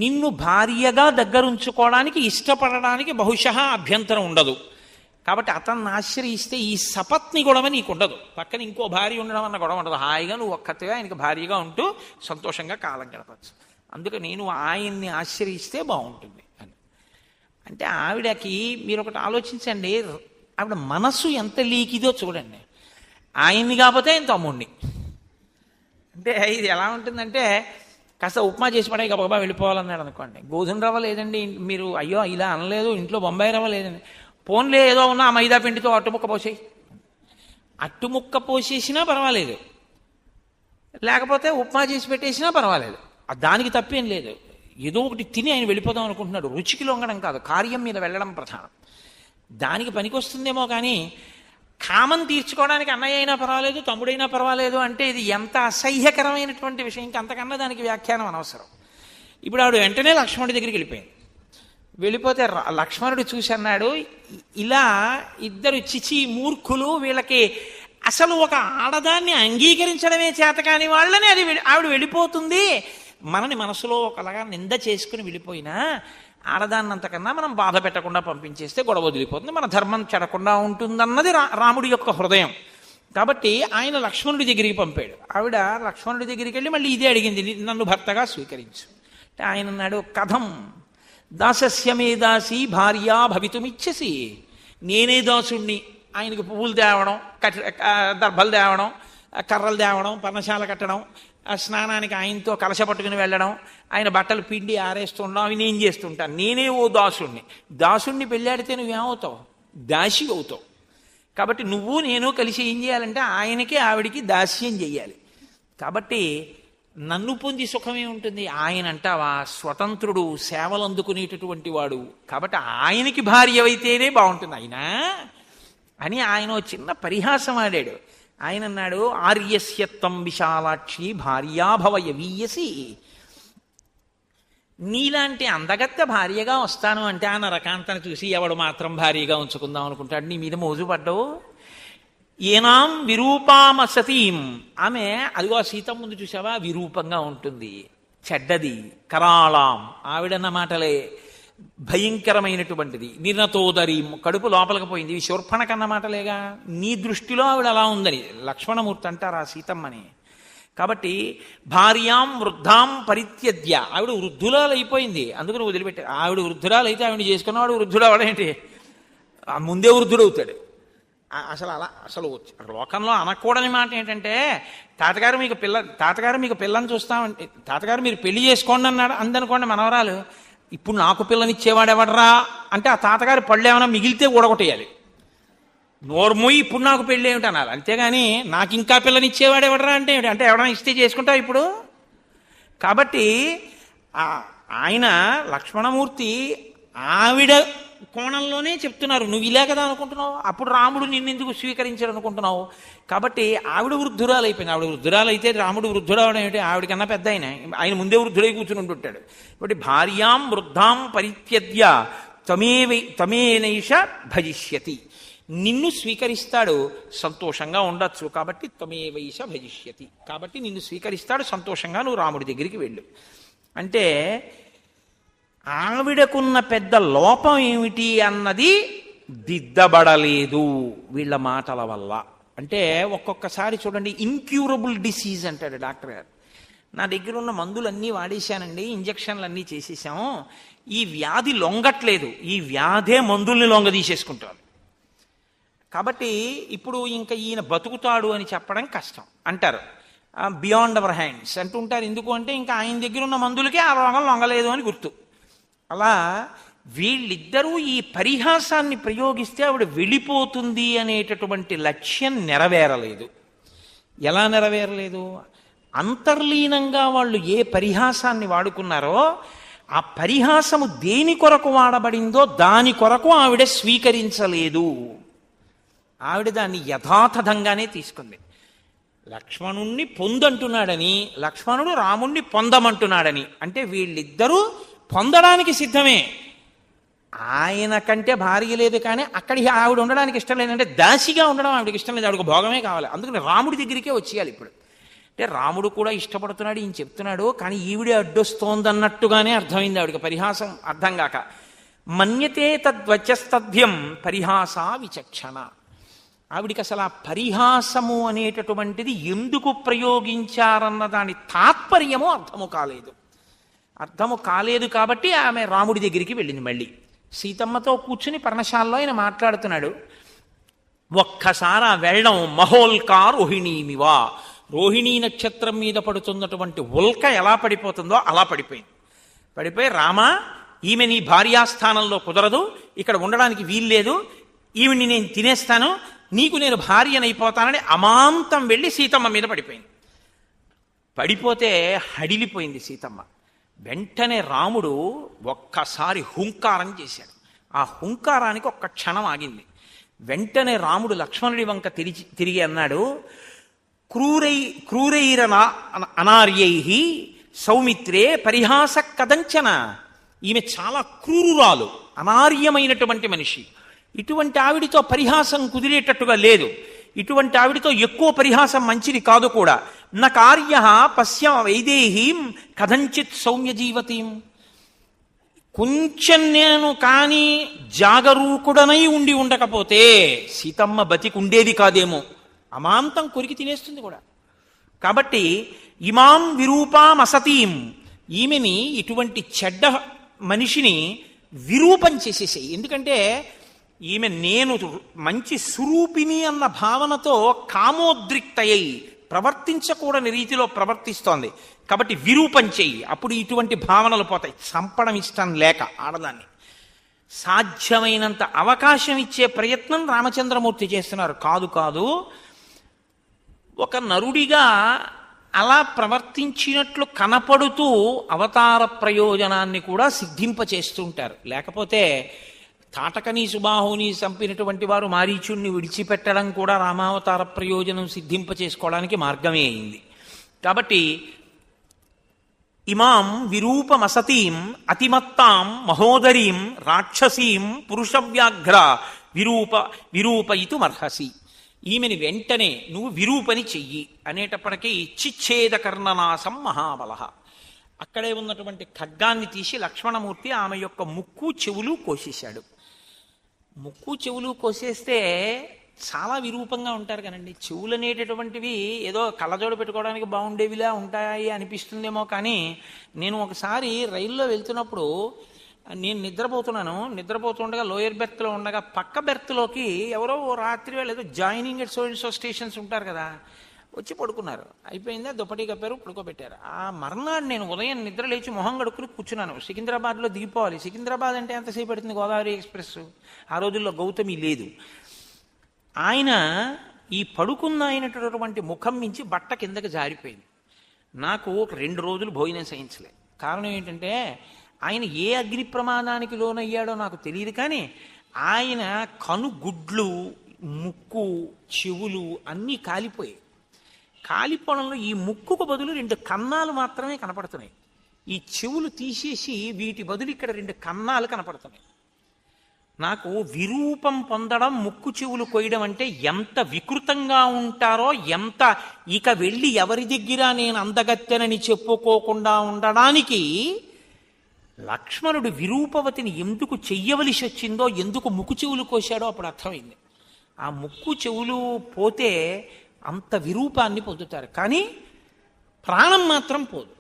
నిన్ను భార్యగా దగ్గరుంచుకోవడానికి ఇష్టపడడానికి బహుశः అభ్యంతరం ఉండదు. కాబట్టి అతన్ని ఆశ్రయిస్తే ఈ సపత్ని గొడవ నీకు ఉండదు. పక్కన ఇంకో భార్య ఉండడం అన్న గొడవ ఉండదు. హాయిగా నువ్వు ఒక్కతిగా ఆయనకి భార్యగా ఉంటూ సంతోషంగా కాలం గడపచ్చు. అందుకే నేను ఆయన్ని ఆశ్రయిస్తే బాగుంటుంది అని. అంటే ఆవిడకి మీరు ఒకటి ఆలోచించండి, ఆవిడ మనసు ఎంత లీకిదో చూడండి. ఆయన్ని కాకపోతే ఆయన తమ్ముడిని. అంటే ఇది ఎలా ఉంటుందంటే, కాస్త ఉప్మా చేసి పడే గబగబా వెళ్ళిపోవాలన్నాడు అనుకోండి. గోధుమ రవ్వ లేదండి మీరు, అయ్యో ఇలా అనలేదు, ఇంట్లో బొంబాయి రవ్వ లేదండి, పోన్లే ఏదో ఉన్నా ఆ మైదా పిండితో అట్టుముక్క పోసేయి. అట్టుముక్క పోసేసినా పర్వాలేదు, లేకపోతే ఉప్మా చేసి పెట్టేసినా పర్వాలేదు, దానికి తప్పేం లేదు. ఏదో ఒకటి తిని ఆయన వెళ్ళిపోదాం అనుకుంటున్నాడు. రుచికి లొంగడం కాదు, కార్యం మీద వెళ్ళడం ప్రధానం. దానికి పనికొస్తుందేమో కానీ కామం తీర్చుకోవడానికి అన్నయ్య అయినా పర్వాలేదు, తమ్ముడైనా పర్వాలేదు అంటే ఇది ఎంత అసహ్యకరమైనటువంటి విషయం. ఇంకా అంతకన్నా దానికి వ్యాఖ్యానం అనవసరం. ఇప్పుడు ఆవిడ వెంటనే లక్ష్మణుడి దగ్గరికి వెళ్ళిపోయింది. వెళ్ళిపోతే లక్ష్మణుడు చూసి అన్నాడు, ఇలా ఇద్దరు చిచి మూర్ఖులు, వీళ్ళకి అసలు ఒక ఆడదాన్ని అంగీకరించడమే చేత కాని వాళ్ళని అది ఆవిడ వెళ్ళిపోతుంది. మనని మనసులో ఒకలాగా నింద చేసుకుని వెళ్ళిపోయినా ఆడదాన్నంతకన్నా మనం బాధ పెట్టకుండా పంపించేస్తే గొడవ వదిలిపోతుంది, మన ధర్మం చెడకుండా ఉంటుందన్నది రాముడి యొక్క హృదయం. కాబట్టి ఆయన లక్ష్మణుడి దగ్గరికి పంపాడు. ఆవిడ లక్ష్మణుడి దగ్గరికి వెళ్ళి మళ్ళీ ఇదే అడిగింది, నన్ను భర్తగా స్వీకరించు. అంటే ఆయన అన్నాడు, కథం దాసస్య మే దాసి భార్యా భవితుమిచ్చసి. నేనే దాసుణ్ణి, ఆయనకి పువ్వులు తేవడం, దర్భలు తేవడం, కర్రలు తేవడం, పర్ణశాల కట్టడం, ఆ స్నానానికి ఆయనతో కలశ పట్టుకుని వెళ్ళడం, ఆయన బట్టలు పిండి ఆరేస్తుండడం, అవి నేను చేస్తుంటాను. నేనే ఓ దాసుణ్ణి. దాసుణ్ణి పెళ్ళాడితే నువ్వేమవుతావు? దాసి అవుతావు. కాబట్టి నువ్వు నేను కలిసి ఏం చేయాలంటే ఆయనకి ఆవిడికి దాస్యం చెయ్యాలి. కాబట్టి నన్ను పొంది సుఖమే ఉంటుంది. ఆయన అంటావా స్వతంత్రుడు, సేవలు అందుకునేటటువంటి వాడు, కాబట్టి ఆయనకి భార్య అయితేనే బాగుంటుంది అయినా అని ఆయన ఓ చిన్న పరిహాసం ఆడాడు. ఆయన అన్నాడు, ఆర్యస్యత్వం విశాలాక్షి భార్యాభవయ వీయసి. నీలాంటి అందగత్త భార్యగా వస్తాను అంటే ఆ నరకాంతను చూసి ఎవడు మాత్రం భార్యగా ఉంచుకుందాం అనుకుంటాడు? నీ మీద మోజు పడ్డావు. ఏనాం విరూపామ సతీం, ఆమె అదిగో సీతమ్మ ముందు చూసావా విరూపంగా ఉంటుంది, చెడ్డది. కరాళాం, ఆవిడన్న మాటలే భయంకరమైనటువంటిది. నిర్ణతోదరి, కడుపు లోపలికి పోయింది. ఇవి శూర్పణకన్న మాటలేగా. నీ దృష్టిలో ఆవిడ అలా ఉందని లక్ష్మణమూర్తి అంటారు ఆ సీతమ్మని. కాబట్టి భార్యాం వృద్ధాం పరిత్యజ్య, ఆవిడ వృద్ధురాలు అయిపోయింది, అందుకని వదిలిపెట్టారు. ఆవిడ వృద్ధురాలు అయితే ఆవిడ చేసుకున్నవాడు వృద్ధుడు అవడేంటి, ముందే వృద్ధుడవుతాడు. అసలు లోకంలో అనకూడని మాట ఏంటంటే తాతగారు మీకు పిల్లని చూస్తామంటే, తాతగారు మీరు పెళ్లి చేసుకోండి అన్నాడు అందనుకోండి మనవరాలు, ఇప్పుడు నాకు పిల్లనిచ్చేవాడు ఎవడరా అంటే ఆ తాతగారి పళ్ళు ఏమైనా మిగిలితే ఊడగొట్టేయాలి. నోర్మోయి ఇప్పుడు నాకు పెళ్ళి ఏమిటి అనాలి. అంతేగాని నాకు ఇంకా పిల్లనిచ్చేవాడు ఎవడరా అంటే ఏమిటి, అంటే ఎవడన్నా ఇస్తే చేసుకుంటావు ఇప్పుడు. కాబట్టి ఆయన లక్ష్మణమూర్తి ఆవిడ కోణంలోనే చెప్తున్నారు. నువ్వు ఇలా కదా అనుకుంటున్నావు, అప్పుడు రాముడు నిన్నెందుకు స్వీకరించాడు అనుకుంటున్నావు. కాబట్టి ఆవిడ వృద్ధురాలు అయిపోయింది. ఆవిడ వృద్ధురాలు అయితే రాముడు వృద్ధుడు అవడం ఏమిటి, ఆవిడకన్నా పెద్ద ఆయన ముందే వృద్ధుడై కూర్చుని ఉంటుంటాడు. కాబట్టి భార్యాం వృద్ధాం పరిత్యజ్య త్వమేనైష భజిష్యతి, నిన్ను స్వీకరిస్తాడు, సంతోషంగా ఉండొచ్చు. కాబట్టి త్వమేవైష భజిష్యతి, కాబట్టి నిన్ను స్వీకరిస్తాడు, సంతోషంగా నువ్వు రాముడి దగ్గరికి వెళ్ళు అంటే ఆవిడకున్న పెద్ద లోపం ఏమిటి అన్నది దిద్దబడలేదు వీళ్ళ మాటల వల్ల. అంటే ఒక్కొక్కసారి చూడండి, ఇన్క్యూరబుల్ డిసీజ్ అంటాడు డాక్టర్ గారు. నా దగ్గర ఉన్న మందులన్నీ వాడేశానండి, ఇంజక్షన్లు అన్నీ చేసేసాము, ఈ వ్యాధి లొంగట్లేదు, ఈ వ్యాధే మందుల్ని లొంగ తీసేసుకుంటారు. కాబట్టి ఇప్పుడు ఇంకా ఈయన బతుకుతాడు అని చెప్పడం కష్టం అంటారు. బియాండ్ అవర్ హ్యాండ్స్ అంటుంటారు. ఎందుకు అంటే ఇంకా ఆయన దగ్గర ఉన్న మందులకే ఆ రోగం లొంగలేదు అని గుర్తు. అలా వీళ్ళిద్దరూ ఈ పరిహాసాన్ని ప్రయోగిస్తే ఆవిడ వెళ్ళిపోతుంది అనేటటువంటి లక్ష్యం నెరవేరలేదు. ఎలా నెరవేరలేదు? అంతర్లీనంగా వాళ్ళు ఏ పరిహాసాన్ని వాడుకున్నారో ఆ పరిహాసము దేని కొరకు వాడబడిందో దాని కొరకు ఆవిడ స్వీకరించలేదు. ఆవిడ దాన్ని యథాతథంగానే తీసుకుంది. లక్ష్మణుణ్ణి పొందంటున్నాడని, లక్ష్మణుడు రాముణ్ణి పొందమంటున్నాడని, అంటే వీళ్ళిద్దరూ పొందడానికి సిద్ధమే. ఆయన కంటే భార్య లేదు, కానీ అక్కడికి ఆవిడ ఉండడానికి ఇష్టం లేదంటే దాసిగా ఉండడం ఆవిడకి ఇష్టం లేదు, ఆవిడకు భోగమే కావాలి. అందుకని రాముడి దగ్గరికే వచ్చేయాలి ఇప్పుడు. అంటే రాముడు కూడా ఇష్టపడుతున్నాడు, ఈయన చెప్తున్నాడు, కానీ ఈవిడే అడ్డొస్తోందన్నట్టుగానే అర్థమైంది ఆవిడకి. పరిహాసం అర్థం కాక మన్యతే తద్వచస్తభ్యం పరిహాసా విచక్షణ. ఆవిడికి అసలు ఆ పరిహాసము అనేటటువంటిది ఎందుకు ప్రయోగించారన్న దాని తాత్పర్యము అర్థము కాలేదు. కాబట్టి ఆమె రాముడి దగ్గరికి వెళ్ళింది. మళ్ళీ సీతమ్మతో కూర్చుని పర్ణశాలలో ఆయన మాట్లాడుతున్నాడు. ఒక్కసారి ఆ వెళ్ళడం మహోల్కా రోహిణీమివా, రోహిణీ నక్షత్రం మీద పడుతున్నటువంటి ఉల్క ఎలా పడిపోతుందో అలా పడిపోయి రామా, ఈమె నీ భార్యాస్థానంలో కుదరదు, ఇక్కడ ఉండడానికి వీల్లేదు, ఈవిని నేను తినేస్తాను, నీకు నేను భార్యనైపోతానని అమాంతం వెళ్ళి సీతమ్మ మీద పడిపోతే హడిలిపోయింది సీతమ్మ. వెంటనే రాముడు ఒక్కసారి హుంకారం చేశాడు. ఆ హుంకారానికి ఒక్క క్షణం ఆగింది. వెంటనే రాముడు లక్ష్మణుడి వంక తిరిగి అన్నాడు, క్రూరైరన అనార్యై సౌమిత్రే పరిహాస కదంచన. ఈమె చాలా క్రూరురాలు, అనార్యమైనటువంటి మనిషి. ఇటువంటి ఆవిడితో పరిహాసం కుదిరేటట్టుగా లేదు. ఇటువంటి ఆవిడితో ఎక్కువ పరిహాసం మంచిది కాదు కూడా. నా కార్య పశ్య వైదేహీం కథంచిత్ సౌమ్య జీవతీం. కొంచెం నేను కానీ జాగరూకుడనై ఉండకపోతే సీతమ్మ బతికుండేది కాదేమో, అమాంతం కొరికి తినేస్తుంది కూడా. కాబట్టి ఇమాం విరూపాం అసతీం, ఈమెని ఇటువంటి చెడ్డ మనిషిని విరూపం చేసేసాయి. ఎందుకంటే ఈమె నేను మంచి స్వరూపిణి అన్న భావనతో కామోద్రిక్తయ్యి ప్రవర్తించకూడని రీతిలో ప్రవర్తిస్తోంది, కాబట్టి విరూపం చెయ్యి, అప్పుడు ఇటువంటి భావనలు పోతాయి. చంపడం ఇష్టం లేక ఆడదాన్ని సాధ్యమైనంత అవకాశం ఇచ్చే ప్రయత్నం రామచంద్రమూర్తి చేస్తున్నారు. కాదు కాదు, ఒక నరుడిగా అలా ప్రవర్తించినట్లు కనపడుతూ అవతార ప్రయోజనాన్ని కూడా సిద్ధింపచేస్తుంటారు. లేకపోతే తాటకని సుబాహుని చంపినటువంటి వారు మారీచుణ్ణి విడిచిపెట్టడం కూడా రామావతార ప్రయోజనం సిద్ధింపచేసుకోవడానికి మార్గమే అయింది. కాబట్టి ఇమాం విరూపమసతీం అతిమత్తాం మహోదరీం రాక్షసీం పురుషవ్యాఘ్ర విరూపయితుమర్హసి, ఈమెని వెంటనే నువ్వు విరూపని చెయ్యి అనేటప్పటికీ చిచ్ఛేదకర్ణనాశం మహాబల, అక్కడే ఉన్నటువంటి ఖడ్గాన్ని తీసి లక్ష్మణమూర్తి ఆమె యొక్క ముక్కు చెవులు కోసేశాడు. ముక్కు చెవులు కోసేస్తే చాలా విరూపంగా ఉంటారు కదండి. చెవులు అనేటటువంటివి ఏదో కళ్ళజోడు పెట్టుకోవడానికి బాగుండేవిలా ఉంటాయి అనిపిస్తుందేమో, కానీ నేను ఒకసారి రైల్లో వెళ్తున్నప్పుడు నేను నిద్రపోతుండగా లోయర్ బెర్త్లో ఉండగా పక్క బెర్త్లోకి ఎవరో రాత్రి వేళ ఏదో జాయినింగ్ ఎట్ సో స్టేషన్స్ ఉంటారు కదా, వచ్చి పడుకున్నారు. అయిపోయిందా, దుప్పటి కప్పారు, పడుకోబెట్టారు. ఆ మర్నాడు నేను ఉదయం నిద్ర లేచి మొహం గడుక్కుని కూర్చున్నాను. సికింద్రాబాద్లో దిగిపోవాలి. సికింద్రాబాద్ అంటే ఎంతసేపు పడుతుంది, గోదావరి ఎక్స్ప్రెస్. ఆ రోజుల్లో గౌతమి లేదు. ఆయన ఈ పడుకున్న అయినటువంటి ముఖం మించి బట్ట కిందకి జారిపోయింది. నాకు ఒక 2 రోజులు భోజనం సహించలే. కారణం ఏంటంటే ఆయన ఏ అగ్ని ప్రమాదానికి లోనయ్యాడో నాకు తెలియదు, కానీ ఆయన కనుగుడ్లు, ముక్కు, చెవులు అన్నీ కాలిపోయాయి. కాలిపోవడంలో ఈ ముక్కుకు బదులు 2 కన్నాలు మాత్రమే కనపడుతున్నాయి. ఈ చెవులు తీసేసి వీటి బదులు ఇక్కడ 2 కన్నాలు కనపడుతున్నాయి. నాకు విరూపం పొందడం, ముక్కు చెవులు కొయ్యడం అంటే ఎంత వికృతంగా ఉంటారో, ఎంత ఇక వెళ్ళి ఎవరి దగ్గర నేను అందగత్తెనని చెప్పుకోకుండా ఉండడానికి లక్ష్మణుడు విరూపవతిని ఎందుకు చెయ్యవలసి వచ్చిందో, ఎందుకు ముక్కు చెవులు కోశాడో అప్పుడు అర్థమైంది. ఆ ముక్కు చెవులు పోతే అంత విరూపాన్ని పొందుతారు, కానీ ప్రాణం మాత్రం పోదు.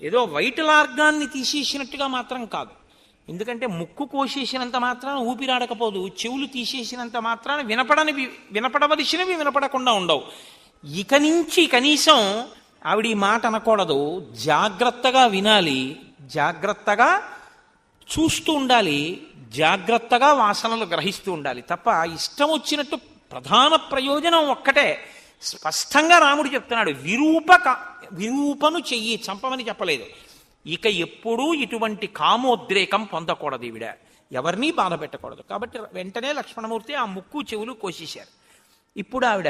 ఏదో వైటల్ ఆర్గాన్ని తీసేసినట్టుగా మాత్రం కాదు. ఎందుకంటే ముక్కు కోసేసినంత మాత్రాన ఊపిరాడకపోదు, చెవులు తీసేసినంత మాత్రాన వినపడవలసినవి వినపడకుండా ఉండవు. ఇక నుంచి కనీసం ఆవిడ ఈ మాట అనకూడదు, జాగ్రత్తగా వినాలి, జాగ్రత్తగా చూస్తూ ఉండాలి, జాగ్రత్తగా వాసనలు గ్రహిస్తూ ఉండాలి తప్ప ఇష్టం వచ్చినట్టు. ప్రధాన ప్రయోజనం ఒక్కటే, స్పష్టంగా రాముడు చెప్తున్నాడు, విరూపను చెయ్యి, చంపమని చెప్పలేదు. ఇక ఎప్పుడూ ఇటువంటి కామోద్రేకం పొందకూడదు, ఈవిడ ఎవరినీ బాధ పెట్టకూడదు. కాబట్టి వెంటనే లక్ష్మణమూర్తి ఆ ముక్కు చెవులు కోసేశారు. ఇప్పుడు ఆవిడ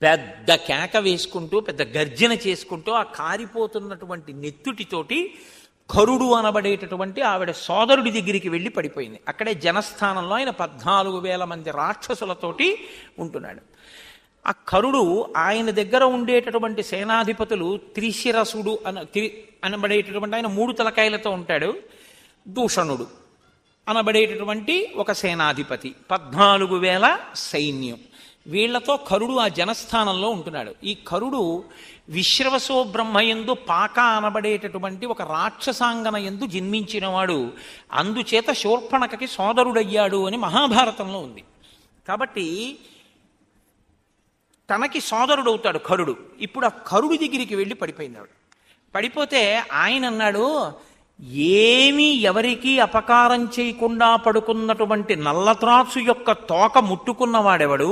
పెద్ద కేక వేసుకుంటూ, పెద్ద గర్జన చేసుకుంటూ ఆ కారిపోతున్నటువంటి నెత్తుటితోటి కరుడు అనబడేటటువంటి ఆవిడ సోదరుడి దగ్గరికి వెళ్ళి పడిపోయింది. అక్కడే జనస్థానంలో ఆయన 14,000 మంది రాక్షసులతోటి ఉంటున్నాడు. ఆ కరుడు ఆయన దగ్గర ఉండేటటువంటి సేనాధిపతులు త్రిశిరసుడు అనబడేటటువంటి ఆయన 3 తలకాయలతో ఉంటాడు. దూషణుడు అనబడేటటువంటి ఒక సేనాధిపతి, 14,000 సైన్యం, వీళ్లతో కరుడు ఆ జనస్థానంలో ఉంటున్నాడు. ఈ కరుడు విశ్రవసో బ్రహ్మయందు పాక అనబడేటటువంటి ఒక రాక్షసాంగన యందు జన్మించినవాడు, అందుచేత శూర్పణఖకి సోదరుడయ్యాడు అని మహాభారతంలో ఉంది. కాబట్టి తనకి సోదరుడవుతాడు కరుడు. ఇప్పుడు ఆ కరుడు దగ్గరికి వెళ్ళి పడిపోయింది ఆవిడ. పడిపోతే ఆయన అన్నాడు, ఏమీ ఎవరికీ అపకారం చేయకుండా పడుకున్నటువంటి నల్లత్రాసు యొక్క తోక ముట్టుకున్నవాడెవడు,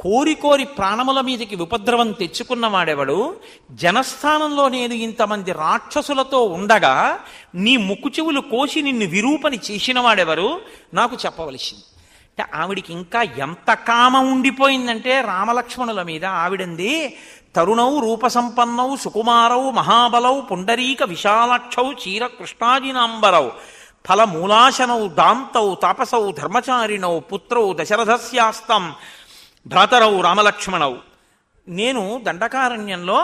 కోరి కోరి ప్రాణముల మీదకి ఉపద్రవం తెచ్చుకున్నవాడెవడు, జనస్థానంలో నేను ఇంతమంది రాక్షసులతో ఉండగా నీ ముక్కు చెవులు కోసి నిన్ను విరూపని చేసినవాడెవరు, నాకు చెప్పవలసింది. అంటే ఆవిడికి ఇంకా ఎంత కామం ఉండిపోయిందంటే రామలక్ష్మణుల మీద. ఆవిడంది, తరుణౌ రూపసంపన్నౌ సుకుమారౌ మహాబలౌ పుండరీక విశాలాక్షౌ చీర కృష్ణాజినాంబరౌ ఫలమూలాశనౌ దాంతౌ తాపసౌ ధర్మచారిణౌ పుత్రౌ దశరథస్యాస్తం భ్రాతరౌ రామలక్ష్మణౌ. నేను దండకారణ్యంలో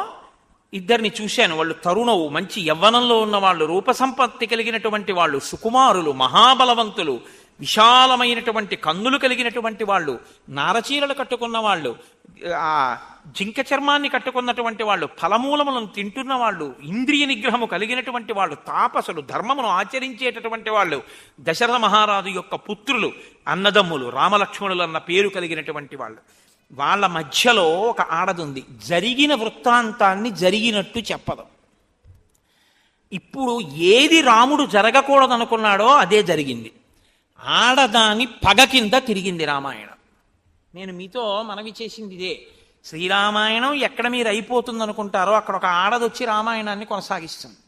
2 చూశాను. వాళ్ళు తరుణవు, మంచి యవ్వనంలో ఉన్నవాళ్ళు, రూపసంపత్తి కలిగినటువంటి వాళ్ళు, సుకుమారులు, మహాబలవంతులు, విశాలమైనటువంటి కన్నులు కలిగినటువంటి వాళ్ళు, నారచీరలు కట్టుకున్న వాళ్ళు, ఆ జింక చర్మాన్ని కట్టుకున్నటువంటి వాళ్ళు, ఫలమూలములను తింటున్న వాళ్ళు, ఇంద్రియ నిగ్రహము కలిగినటువంటి వాళ్ళు, తాపసులు, ధర్మమును ఆచరించేటటువంటి వాళ్ళు, దశరథ మహారాజు యొక్క పుత్రులు, అన్నదమ్ములు, రామలక్ష్మణులు అన్న పేరు కలిగినటువంటి వాళ్ళు. వాళ్ళ మధ్యలో ఒక ఆడదుంది. జరిగిన వృత్తాంతాన్ని జరిగినట్టు చెప్పదు. ఇప్పుడు ఏది రాముడు జరగకూడదనుకున్నాడో అదే జరిగింది. ఆడదాని పగ కింద తిరిగింది రామాయణం. నేను మీతో మనవి చేసింది ఇదే. శ్రీరామాయణం ఎక్కడ మీరు అయిపోతుంది అనుకుంటారో అక్కడ ఒక ఆడదొచ్చి రామాయణాన్ని కొనసాగిస్తుంది.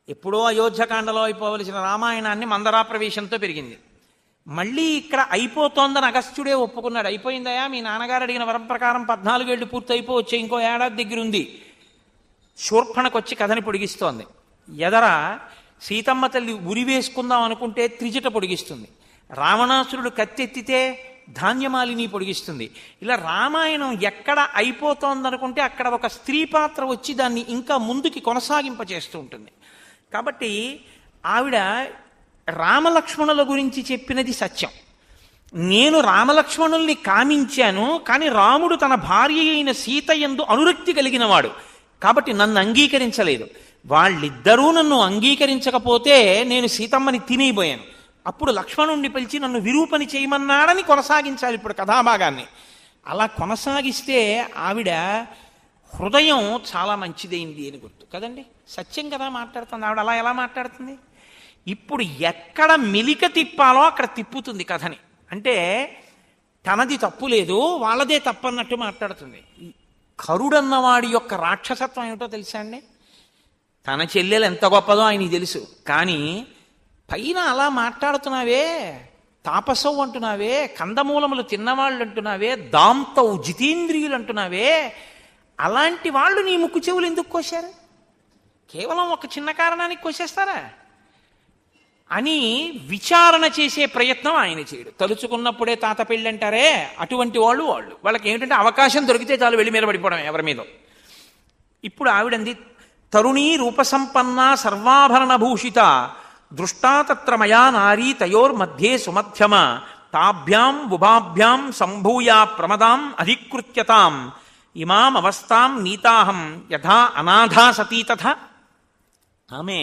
ఎప్పుడో అయోధ్యకాండలో అయిపోవలసిన రామాయణాన్ని మందరా ప్రవేశంతో పెరిగింది. మళ్ళీ ఇక్కడ అయిపోతోందని అగస్త్యుడే ఒప్పుకున్నాడు. అయిపోయిందయా, మీ నాన్నగారు అడిగిన వరం ప్రకారం 14 ఏళ్ళు పూర్తి అయిపోవచ్చే, ఇంకో ఏడాది దగ్గర ఉంది. శూర్పణకొచ్చి కథని పొడిగిస్తోంది. ఎదర సీతమ్మ తల్లి ఉరి వేసుకుందాం అనుకుంటే త్రిజట పొడిగిస్తుంది. రావణాసురుడు కత్తెత్తితే ధాన్యమాలిని పొడిగిస్తుంది. ఇలా రామాయణం ఎక్కడ అయిపోతోందనుకుంటే అక్కడ ఒక స్త్రీ పాత్ర వచ్చి దాన్ని ఇంకా ముందుకి కొనసాగింపచేస్తూ ఉంటుంది. కాబట్టి ఆవిడ రామలక్ష్మణుల గురించి చెప్పినది సత్యం. నేను రామలక్ష్మణుల్ని కామించాను, కానీ రాముడు తన భార్య అయిన సీత యందు అనురక్తి కలిగినవాడు కాబట్టి నన్ను అంగీకరించలేదు. వాళ్ళిద్దరూ నన్ను అంగీకరించకపోతే నేను సీతమ్మని తినేయబోయాను. అప్పుడు లక్ష్మణుణ్ణి పిలిచి నన్ను విరూపని చేయమన్నాడని కొనసాగించాలి ఇప్పుడు కథాభాగాన్ని. అలా కొనసాగిస్తే ఆవిడ హృదయం చాలా మంచిదైంది అని గుర్తు కదండి. సత్యం కదా మాట్లాడుతుంది ఆవిడ. అలా ఎలా మాట్లాడుతుంది? ఇప్పుడు ఎక్కడ మెలిక తిప్పాలో అక్కడ తిప్పుతుంది కథని. అంటే తనది తప్పు లేదు, వాళ్ళదే తప్పన్నట్టు మాట్లాడుతుంది. కరుడన్నవాడి యొక్క రాక్షసత్వం ఏమిటో తెలుసా అండి? తన చెల్లెలు ఎంత గొప్పదో ఆయనకి తెలుసు, కానీ పైన అలా మాట్లాడుతున్నావే, తాపసవు అంటున్నావే, కందమూలములు తిన్నవాళ్ళు అంటున్నావే, దాంతవు జితేంద్రియులు అంటున్నావే, అలాంటి వాళ్ళు నీ ముక్కు చెవులు ఎందుకు కోశారు? కేవలం ఒక చిన్న కారణానికి కోసేస్తారా అని విచారణ చేసే ప్రయత్నం ఆయన చేయడు. తలుచుకున్నప్పుడే తాత పెళ్ళి అంటారే, అటువంటి వాళ్ళకి ఏమిటంటే అవకాశం దొరికితే చాలు వెళ్ళి మీద పడిపోవడం ఎవరి మీద. ఇప్పుడు ఆవిడంది, తరుణీ రూపసంపన్న సర్వాభరణ భూషిత దృష్టా తత్ర మయా నారీ తయోర్మధ్యే సుమధ్యమ తాభ్యాం ఉభాభ్యాం సంభూయ ప్రమదాం అధికృత్యతాం ఇమాం అవస్థాం నీతాహం యథా అనాథా సతీ తథా. ఆమె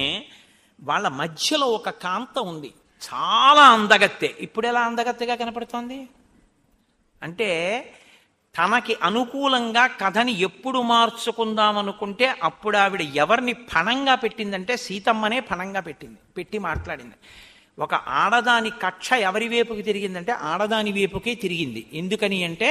వాళ్ళ మధ్యలో ఒక కాంత ఉంది, చాలా అందగత్తె. ఇప్పుడు ఎలా అందగత్తెగా కనపడుతోంది అంటే, తనకి అనుకూలంగా కథని ఎప్పుడు మార్చుకుందామనుకుంటే అప్పుడు ఆవిడ ఎవరిని పణంగా పెట్టిందంటే సీతమ్మనే పణంగా పెట్టి మాట్లాడింది. ఒక ఆడదాని కక్ష ఎవరి వైపుకి తిరిగిందంటే ఆడదాని వైపుకే తిరిగింది. ఎందుకని అంటే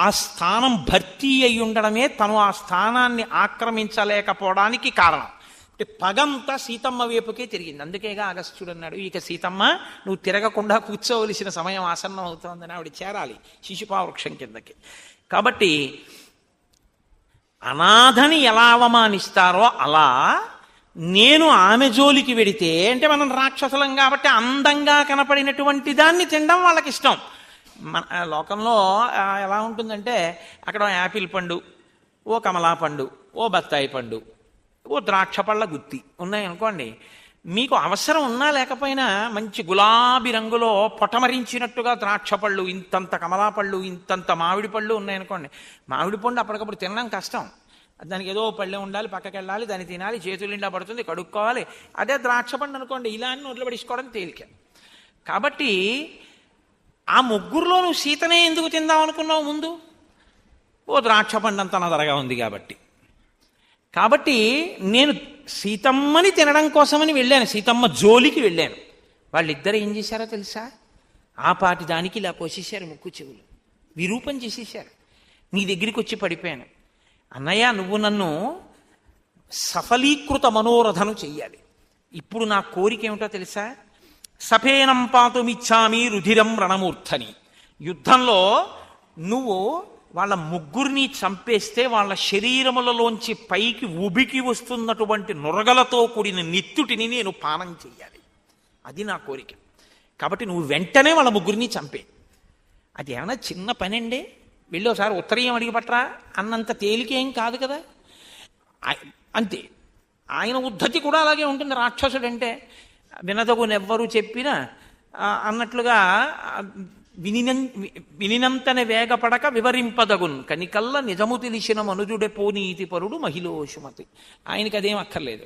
ఆ స్థానం భర్తీ అయి ఉండడమే తను ఆ స్థానాన్ని ఆక్రమించలేకపోవడానికి కారణం. అంటే పగంతా సీతమ్మ వైపుకే తిరిగింది. అందుకేగా అగస్త్యుడు అన్నాడు, ఇక సీతమ్మ నువ్వు తిరగకుండా కూర్చోవలసిన సమయం ఆసన్నం అవుతోందని ఆవిడ చేరాలి శిశుపావృక్షం కిందకి. కాబట్టి అనాథని ఎలా అవమానిస్తారో అలా నేను ఆమె జోలికి వెడితే, అంటే మనం రాక్షసులం కాబట్టి అందంగా కనపడినటువంటి దాన్ని తినడం వాళ్ళకి ఇష్టం. మన లోకంలో ఎలా ఉంటుందంటే అక్కడ యాపిల్ పండు, ఓ కమలా పండు, ఓ బత్తాయి పండు, ఓ ద్రాక్ష పళ్ళ గుత్తి ఉన్నాయనుకోండి, మీకు అవసరం ఉన్నా లేకపోయినా మంచి గులాబీ రంగులో పొటమరించినట్టుగా ద్రాక్ష పళ్ళు, ఇంతంత కమలా పళ్ళు, ఇంతంత మామిడి పళ్ళు ఉన్నాయనుకోండి. మామిడి పండు అప్పటికప్పుడు తినడం కష్టం, దానికి ఏదో పళ్ళె ఉండాలి, పక్కకి వెళ్ళాలి, దాన్ని తినాలి, చేతులు నిండా పడుతుంది, కడుక్కోవాలి. అదే ద్రాక్ష పండు అనుకోండి, ఇలా అని నోట్లో పడించుకోవడం తేలిక. కాబట్టి ఆ ముగ్గురులో నువ్వు సీతనే ఎందుకు తిందాం అనుకున్నావు ముందు? ఓ ద్రాక్ష పండు అంత నదరగా ఉంది కాబట్టి నేను సీతమ్మని తినడం కోసమని వెళ్ళాను, సీతమ్మ జోలికి వెళ్ళాను. వాళ్ళిద్దరు ఏం చేశారో తెలుసా? ఆ పాటి దానికి ఇలా కోసేశారు ముక్కు చెవులు, విరూపం చేసేశారు. నీ దగ్గరికి వచ్చి పడిపోయాను, అన్నయ్య నువ్వు నన్ను సఫలీకృత మనోరథను చెయ్యాలి. ఇప్పుడు నా కోరిక ఏమిటో తెలుసా? సఫేనం పాతుమిచ్చామి రుధిరం రణమూర్ధని. యుద్ధంలో నువ్వు వాళ్ళ ముగ్గురిని చంపేస్తే వాళ్ళ శరీరములలోంచి పైకి ఉబికి వస్తున్నటువంటి నురగలతో కూడిన నిత్తుటిని నేను పానం చెయ్యాలి, అది నా కోరిక. కాబట్టి నువ్వు వెంటనే వాళ్ళ ముగ్గురిని చంపే. అది ఏమైనా చిన్న పని అండి, వెళ్ళి ఒకసారి ఉత్తరీయం అడిగి పట్టరా అన్నంత తేలికేం కాదు కదా. అంతే, ఆయన ఉద్ధతి కూడా అలాగే ఉంటుంది. రాక్షసుడంటే వినదగునెవ్వరూ చెప్పినా అన్నట్లుగా వినినంతనే వేగపడక వివరింపదగున్ కనికల్ల నిజము తెలిసిన మనుజుడే పోనీతి పరుడు మహిళోషుమతి. ఆయనకి అదేం అక్కర్లేదు,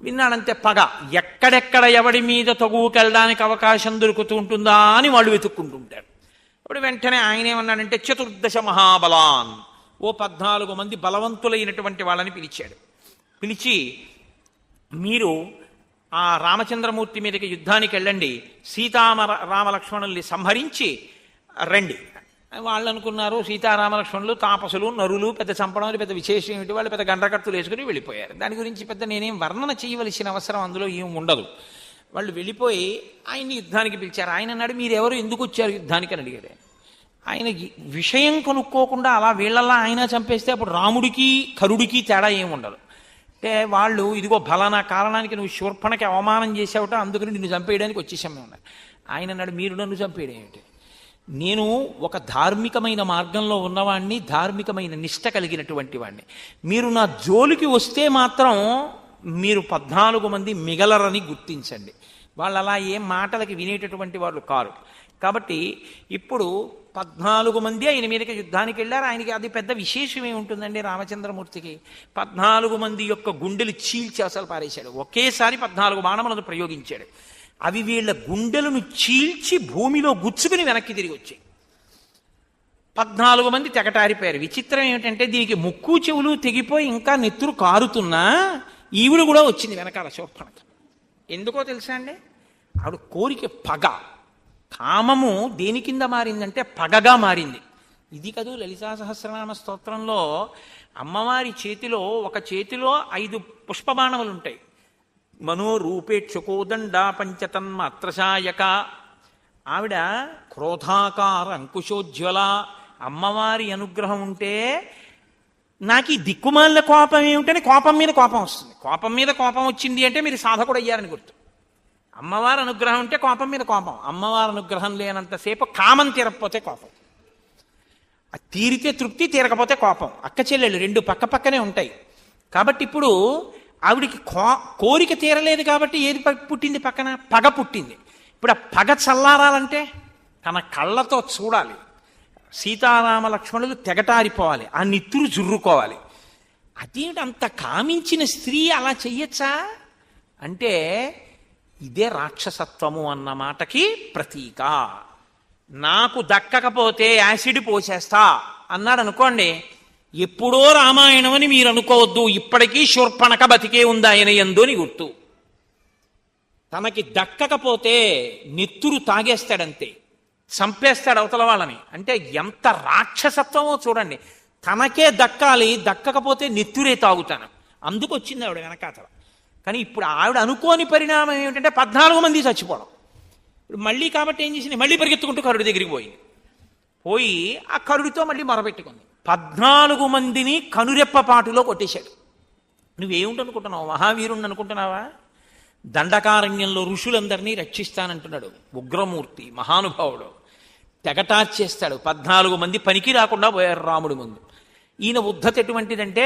విన్నాడంతే. పగ ఎక్కడెక్కడ ఎవడి మీద తగువుకెళ్ళడానికి అవకాశం దొరుకుతూ ఉంటుందా అని వాళ్ళు వెతుక్కుంటుంటారు. ఇప్పుడు వెంటనే ఆయన ఏమన్నాడంటే 14 మహాబలాన్, ఓ 14 మంది బలవంతులైనటువంటి వాళ్ళని పిలిచాడు. పిలిచి మీరు ఆ రామచంద్రమూర్తి మీదకి యుద్ధానికి వెళ్ళండి, రామలక్ష్మణుల్ని సంహరించి రండి. వాళ్ళు అనుకున్నారు సీతారామలక్ష్మణులు తాపసులు నరులు, పెద్ద చంపడం పెద్ద విశేషం ఏమిటి, వాళ్ళు పెద్ద గండ్రకత్తులు వేసుకుని వెళ్ళిపోయారు. దాని గురించి పెద్ద నేనేం వర్ణన చేయవలసిన అవసరం అందులో ఏం ఉండదు. వాళ్ళు వెళ్ళిపోయి ఆయన్ని యుద్ధానికి పిలిచారు. ఆయన అన్నాడు మీరెవరు, ఎందుకు వచ్చారు యుద్ధానికి అని అడిగాడు. ఆయన విషయం కనుక్కోకుండా అలా వీళ్ళల్లా ఆయన చంపేస్తే అప్పుడు రాముడికి కరుడికి తేడా ఏమి ఉండదు. అంటే వాళ్ళు ఇదిగో ఫలానా కారణానికి నువ్వు శూర్పణకి అవమానం చేసావుట, అందుకని నిన్ను చంపేయడానికి వచ్చేసాం మేము. ఆయన అన్నాడు మీరు నన్ను చంపేయడం ఏమిటి, నేను ఒక ధార్మికమైన మార్గంలో ఉన్నవాణ్ణి, ధార్మికమైన నిష్ట కలిగినటువంటి వాణ్ణి. మీరు నా జోలికి వస్తే మాత్రం మీరు 14 మంది మిగలరని గుర్తించండి. వాళ్ళు అలా ఏం మాటలకి వినేటటువంటి వాళ్ళు కారు. కాబట్టి ఇప్పుడు 14 మంది ఆయన మీదకి యుద్ధానికి వెళ్ళారు. ఆయనకి అది పెద్ద విశేషం ఏముంటుందండి రామచంద్రమూర్తికి. 14 మంది యొక్క గుండెలు చీల్చి అసలు పారేశాడు. ఒకేసారి 14 బాణములను ప్రయోగించాడు. అవి వీళ్ళ గుండెలను చీల్చి భూమిలో గుచ్చుకుని వెనక్కి తిరిగి వచ్చాయి. 14 మంది తెగటారిపోయారు. విచిత్రం ఏమిటంటే దీనికి ముక్కు చెవులు తెగిపోయి ఇంకా నెత్తురు కారుతున్నా ఈవిడ కూడా వచ్చింది వెనకాల శూర్పణఖ. ఎందుకో తెలుసా అండి, ఆవిడ కోరిక పగ, కామము దేని కింద మారిందంటే పగగా మారింది. ఇది కదూ లలితా సహస్రనామ స్తోత్రంలో అమ్మవారి చేతిలో ఒక చేతిలో 5 పుష్పబాణములు ఉంటాయి. మనోరూపేక్షుకోదండ పంచతన్మాత్రశాయక, ఆవిడ క్రోధాకార అంకుశోజ్వల. అమ్మవారి అనుగ్రహం ఉంటే నాకు ఈ దిక్కుమాలిన కోపం ఏమిటని కోపం మీద కోపం వస్తుంది. కోపం మీద కోపం వచ్చింది అంటే మీరు సాధకుడు అయ్యారని గుర్తు. అమ్మవారి అనుగ్రహం ఉంటే కోపం మీద కోపం, అమ్మవారి అనుగ్రహం లేనంతసేపు కామం తీరకపోతే కోపం, తీరితే తృప్తి, తీరకపోతే కోపం. అక్క చెల్లెళ్ళు 2 పక్క పక్కనే ఉంటాయి. కాబట్టి ఇప్పుడు ఆవిడికి కోరిక తీరలేదు కాబట్టి ఏది పుట్టింది, పక్కన పగ పుట్టింది. ఇప్పుడు ఆ పగ చల్లారాలంటే తన కళ్ళతో చూడాలి, సీతారామ లక్ష్మణులు తెగటారిపోవాలి, ఆ నిత్తురు జుర్రుకోవాలి. అదేమిటి అంత కామించిన స్త్రీ అలా చెయ్యొచ్చా అంటే ఇదే రాక్షసత్వము అన్న మాటకి ప్రతీక. నాకు దక్కకపోతే యాసిడ్ పోసేస్తా అన్నాడు అనుకోండి, ఎప్పుడో రామాయణం అని మీరు అనుకోవద్దు, ఇప్పటికీ శూర్పణఖ బతికే ఉంది ఆయన యందు అని గుర్తు. తనకి దక్కకపోతే నెత్తురు తాగేస్తాడంతే, చంపేస్తాడు అవతల వాళ్ళని. అంటే ఎంత రాక్షసత్వమో చూడండి. తనకే దక్కాలి, దక్కకపోతే నెత్తురే తాగుతాను. అందుకు వచ్చింది ఆవిడ వెనకాతల. కానీ ఇప్పుడు ఆవిడ అనుకోని పరిణామం ఏమిటంటే 14 మంది చచ్చిపోవడం. ఇప్పుడు మళ్ళీ కాబట్టి ఏం చేసింది, మళ్ళీ పరిగెత్తుకుంటూ కరుడి దగ్గరికి పోయింది. పోయి ఆ కరుడితో మళ్ళీ మొరపెట్టుకుంది. 14 మందిని కనురెప్పపాటులో కొట్టేశాడు. నువ్వేమిటనుకుంటున్నావు, మహావీరుణ్ణి అనుకుంటున్నావా? దండకారణ్యంలో ఋషులందరినీ రక్షిస్తానంటున్నాడు. ఉగ్రమూర్తి, మహానుభావుడు, తెగటార్చేస్తాడు. 14 మంది పనికి రాకుండా పోయారు రాముడి ముందు. ఈయన ఉద్ధత ఎటువంటిదంటే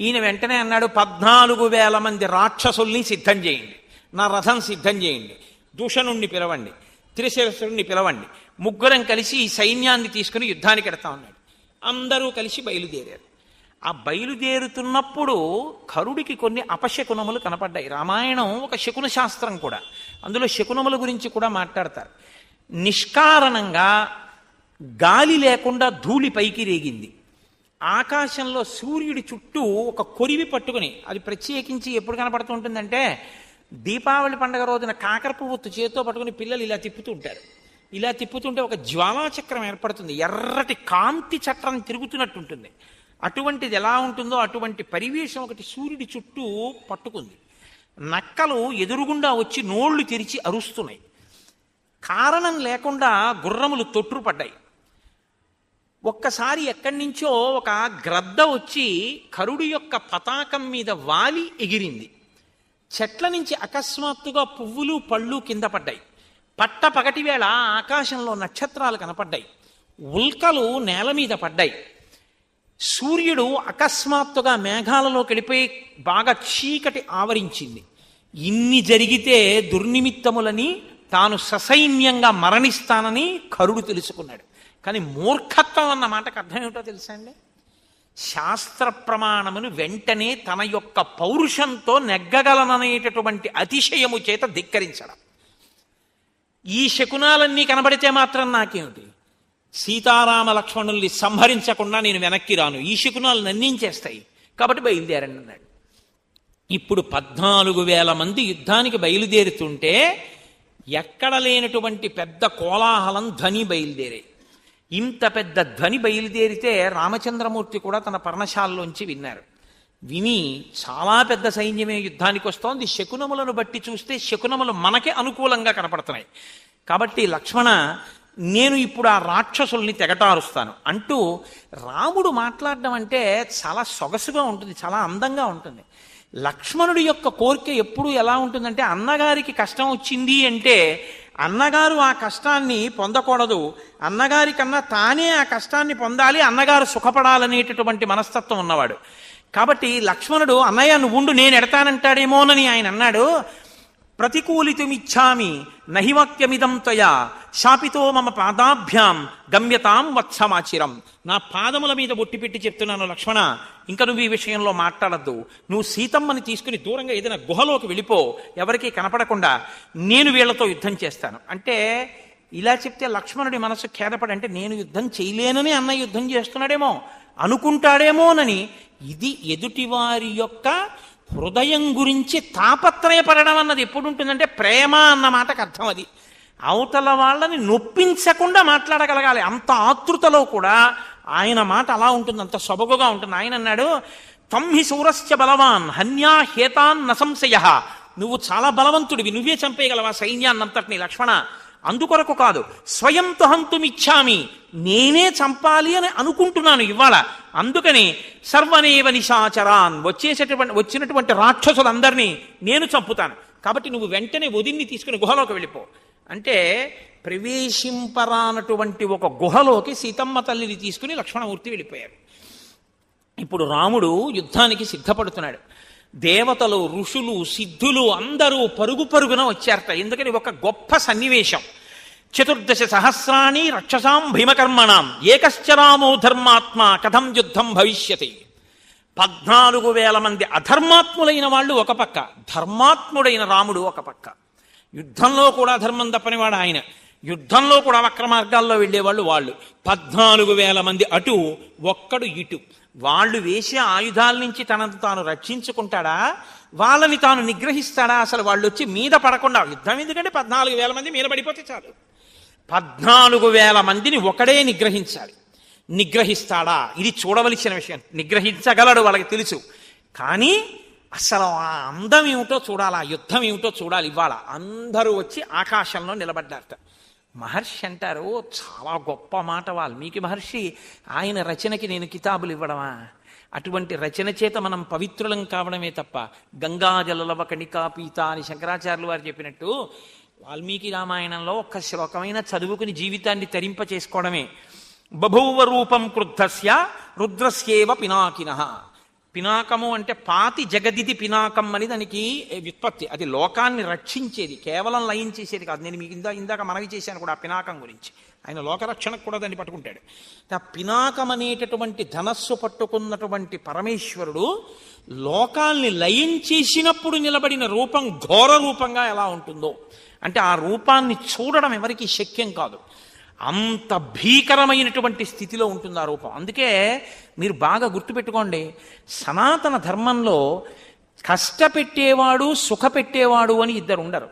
ఈయన వెంటనే అన్నాడు 14,000 మంది రాక్షసుల్ని సిద్ధం చేయండి, నా రథం సిద్ధం చేయండి, దూషణుణ్ణి పిలవండి, త్రిశిరసుడిని పిలవండి, ముగ్గురం కలిసి ఈ సైన్యాన్ని తీసుకుని యుద్ధానికి ఎడతా ఉన్నాడు. అందరూ కలిసి బయలుదేరారు. ఆ బయలుదేరుతున్నప్పుడు కరుడికి కొన్ని అపశకునములు కనపడ్డాయి. రామాయణం ఒక శకున శాస్త్రం కూడా, అందులో శకునముల గురించి కూడా మాట్లాడతారు. నిష్కారణంగా గాలి లేకుండా ధూళి పైకి రేగింది. ఆకాశంలో సూర్యుడి చుట్టూ ఒక కొరివి పట్టుకుని, అది ప్రత్యేకించి ఎప్పుడు కనపడుతూ ఉంటుందంటే దీపావళి పండుగ రోజున కాకర పువ్వు చేతితో పట్టుకుని పిల్లలు ఇలా తిప్పుతూ ఉంటారు. ఇలా తిప్పుతుంటే ఒక జ్వాలాచక్రం ఏర్పడుతుంది, ఎర్రటి కాంతి చక్రం తిరుగుతున్నట్టు ఉంటుంది. అటువంటిది ఎలా ఉంటుందో అటువంటి పరివేశం ఒకటి సూర్యుడి చుట్టూ పట్టుకుంది. నక్కలు ఎదురుగుండా వచ్చి నోళ్లు తెరిచి అరుస్తున్నాయి. కారణం లేకుండా గుర్రములు తొట్టుపడ్డాయి. ఒక్కసారి ఎక్కడి నుంచో ఒక గ్రద్ద వచ్చి కరుడి యొక్క పతాకం మీద వాలి ఎగిరింది. చెట్ల నుంచి అకస్మాత్తుగా పువ్వులు పళ్ళు కింద పడ్డాయి. పట్ట పగటి వేళ ఆకాశంలో నక్షత్రాలు కనపడ్డాయి. ఉల్కలు నేల మీద పడ్డాయి. సూర్యుడు అకస్మాత్తుగా మేఘాలలోకి వెళ్ళిపోయి బాగా చీకటి ఆవరించింది. ఇన్ని జరిగితే దుర్నిమిత్తములని తాను ససైన్యంగా మరణిస్తానని కరుడు తెలుసుకున్నాడు. కానీ మూర్ఖత్వం అన్న మాటకు అర్థం ఏమిటో తెలుసా అండి? శాస్త్ర ప్రమాణమును వెంటనే తన యొక్క పౌరుషంతో నెగ్గగలననేటటువంటి అతిశయము చేత ధిక్కరించడం. ఈ శకునాలన్నీ కనబడితే మాత్రం నాకేమిటి, సీతారామ లక్ష్మణుల్ని సంహరించకుండా నేను వెనక్కి రాను, ఈ శకునాలు నన్నించేస్తాయి, కాబట్టి బయలుదేరండి అన్నాడు. ఇప్పుడు 14,000 మంది యుద్ధానికి బయలుదేరుతుంటే ఎక్కడ లేనటువంటి పెద్ద కోలాహలం ధ్వని బయలుదేరే. ఇంత పెద్ద ధ్వని బయలుదేరితే రామచంద్రమూర్తి కూడా తన పర్ణశాలలోంచి విన్నారు. విని చాలా పెద్ద సైన్యమే యుద్ధానికి వస్తోంది, శకునములను బట్టి చూస్తే శకునములు మనకే అనుకూలంగా కనపడుతున్నాయి, కాబట్టి లక్ష్మణ నేను ఇప్పుడు ఆ రాక్షసుల్ని తెగటారుస్తాను అంటూ రాముడు మాట్లాడడం అంటే చాలా సొగసుగా ఉంటుంది, చాలా అందంగా ఉంటుంది. లక్ష్మణుడి యొక్క కోరిక ఎప్పుడు ఎలా ఉంటుందంటే, అన్నగారికి కష్టం వచ్చింది అంటే అన్నగారు ఆ కష్టాన్ని పొందకూడదు, అన్నగారి కన్నా తానే ఆ కష్టాన్ని పొందాలి, అన్నగారు సుఖపడాలనేటటువంటి మనస్తత్వం ఉన్నవాడు. కాబట్టి లక్ష్మణుడు అన్నయ్య నువ్వు ఉండు, నేను ఎడతానంటాడేమోనని ఆయన అన్నాడు. ప్రతికూలితుమిచ్చామి నహివాక్యమిదం త్వయా శాపితో మమ పాదాభ్యాం గమ్యతాం వత్సమాచిరం. నా పాదముల మీద బొట్టి పెట్టి చెప్తున్నాను లక్ష్మణ, ఇంకా నువ్వు ఈ విషయంలో మాట్లాడద్దు, నువ్వు సీతమ్మని తీసుకుని దూరంగా ఏదైనా గుహలోకి వెళ్ళిపో, ఎవరికీ కనపడకుండా, నేను వీళ్లతో యుద్ధం చేస్తాను అంటే. ఇలా చెప్తే లక్ష్మణుడి మనసు ఖేదపడి, అంటే నేను యుద్ధం చేయలేనని అన్న యుద్ధం చేస్తున్నాడేమో అనుకుంటాడేమోనని. ఇది ఎదుటివారి యొక్క హృదయం గురించి తాపత్రయపడడం అన్నది ఎప్పుడు ఉంటుందంటే ప్రేమ అన్న మాటకు అర్థం అది. అవతల వాళ్ళని నొప్పించకుండా మాట్లాడగలగాలి, అంత ఆతృతలో కూడా ఆయన మాట అలా ఉంటుంది, అంత సొబగుగా ఉంటుంది. ఆయన అన్నాడు, త్వమ్హి శూరశ్చ బలవాన్ హన్యా హేతాన్ న సంశయ. నువ్వు చాలా బలవంతుడివి, నువ్వే చంపేయగలవా సైన్యాన్నంతటిని లక్ష్మణ, అందుకొరకు కాదు, స్వయం తుహంతుమిచ్చామి, నేనే చంపాలి అని అనుకుంటున్నాను ఇవాళ, అందుకని సర్వనేవ నిశాచరాన్, వచ్చినటువంటి రాక్షసులందరినీ నేను చంపుతాను, కాబట్టి నువ్వు వెంటనే వదిన్ని తీసుకుని గుహలోకి వెళ్ళిపో అంటే. ప్రవేశింపరానటువంటి ఒక గుహలోకి సీతమ్మ తల్లిని తీసుకుని లక్ష్మణమూర్తి వెళ్ళిపోయారు. ఇప్పుడు రాముడు యుద్ధానికి సిద్ధపడుతున్నాడు. దేవతలు, ఋషులు, సిద్ధులు అందరూ పరుగు పరుగున వచ్చారట. ఎందుకని ఒక గొప్ప సన్నివేశం. 14 సహస్రాణి రక్షసాం భీమకర్మణాం ఏకశ్చ రామో ధర్మాత్మ కథం యుద్ధం భవిష్యతి. 14,000 మంది అధర్మాత్ములైన వాళ్ళు ఒక పక్క, ధర్మాత్ముడైన రాముడు ఒక పక్క. యుద్ధంలో కూడా ధర్మం తప్పనివాడు ఆయన, యుద్ధంలో కూడా వక్ర మార్గాల్లో వెళ్ళేవాళ్ళు వాళ్ళు. 14,000 మంది అటు, ఒక్కడు ఇటు. వాళ్ళు వేసే ఆయుధాల నుంచి తనను తాను రక్షించుకుంటాడా, వాళ్ళని తాను నిగ్రహిస్తాడా? అసలు వాళ్ళు వచ్చి మీద పడకుండా యుద్ధం ఎందుకంటే 14,000 మంది మీద పడిపోతే చాలు. 14,000 మందిని ఒకడే నిగ్రహించాలి. నిగ్రహిస్తాడా? ఇది చూడవలసిన విషయం. నిగ్రహించగలడు, వాళ్ళకి తెలుసు. కానీ అసలు ఆ అందం ఏమిటో చూడాలి, ఆ యుద్ధం ఏమిటో చూడాలి. ఇవాళ అందరూ వచ్చి ఆకాశంలో నిలబడ్డారట. మహర్షి అంటారు, చాలా గొప్ప మాట వాల్మీకి మహర్షి, ఆయన రచనకి నేను కితాబులు ఇవ్వడమా? అటువంటి రచన చేత మనం పవిత్రులం కావడమే తప్ప గంగాజలలవ కణికా పీత అని శంకరాచార్యులు వారు చెప్పినట్టు వాల్మీకి రామాయణంలో ఒక్క శ్లోకమైన చదువుకుని జీవితాన్ని తరింప చేసుకోవడమే. బభూవ రూపం క్రుద్ధస్య రుద్రస్యేవ పినాకినః. పినాకము అంటే పాతి జగదిది పినాకం అని దానికి వ్యుత్పత్తి. అది లోకాన్ని రక్షించేది, కేవలం లయం చేసేది కాదు. నేను మీకు ఇందాక మనవి చేశాను కూడా ఆ పినాకం గురించి. ఆయన లోకరక్షణకు కూడా దాన్ని పట్టుకుంటాడు. ఆ పినాకం అనేటటువంటి ధనస్సు పట్టుకున్నటువంటి పరమేశ్వరుడు లోకాల్ని లయం చేసినప్పుడు నిలబడిన రూపం ఘోర రూపంగా ఎలా ఉంటుందో అంటే ఆ రూపాన్ని చూడడం ఎవరికీ శక్యం కాదు. అంత భీకరమైనటువంటి స్థితిలో ఉంటుంది ఆ రూపం. అందుకే మీరు బాగా గుర్తుపెట్టుకోండి, సనాతన ధర్మంలో కష్టపెట్టేవాడు సుఖపెట్టేవాడు అని ఇద్దరు ఉండరు.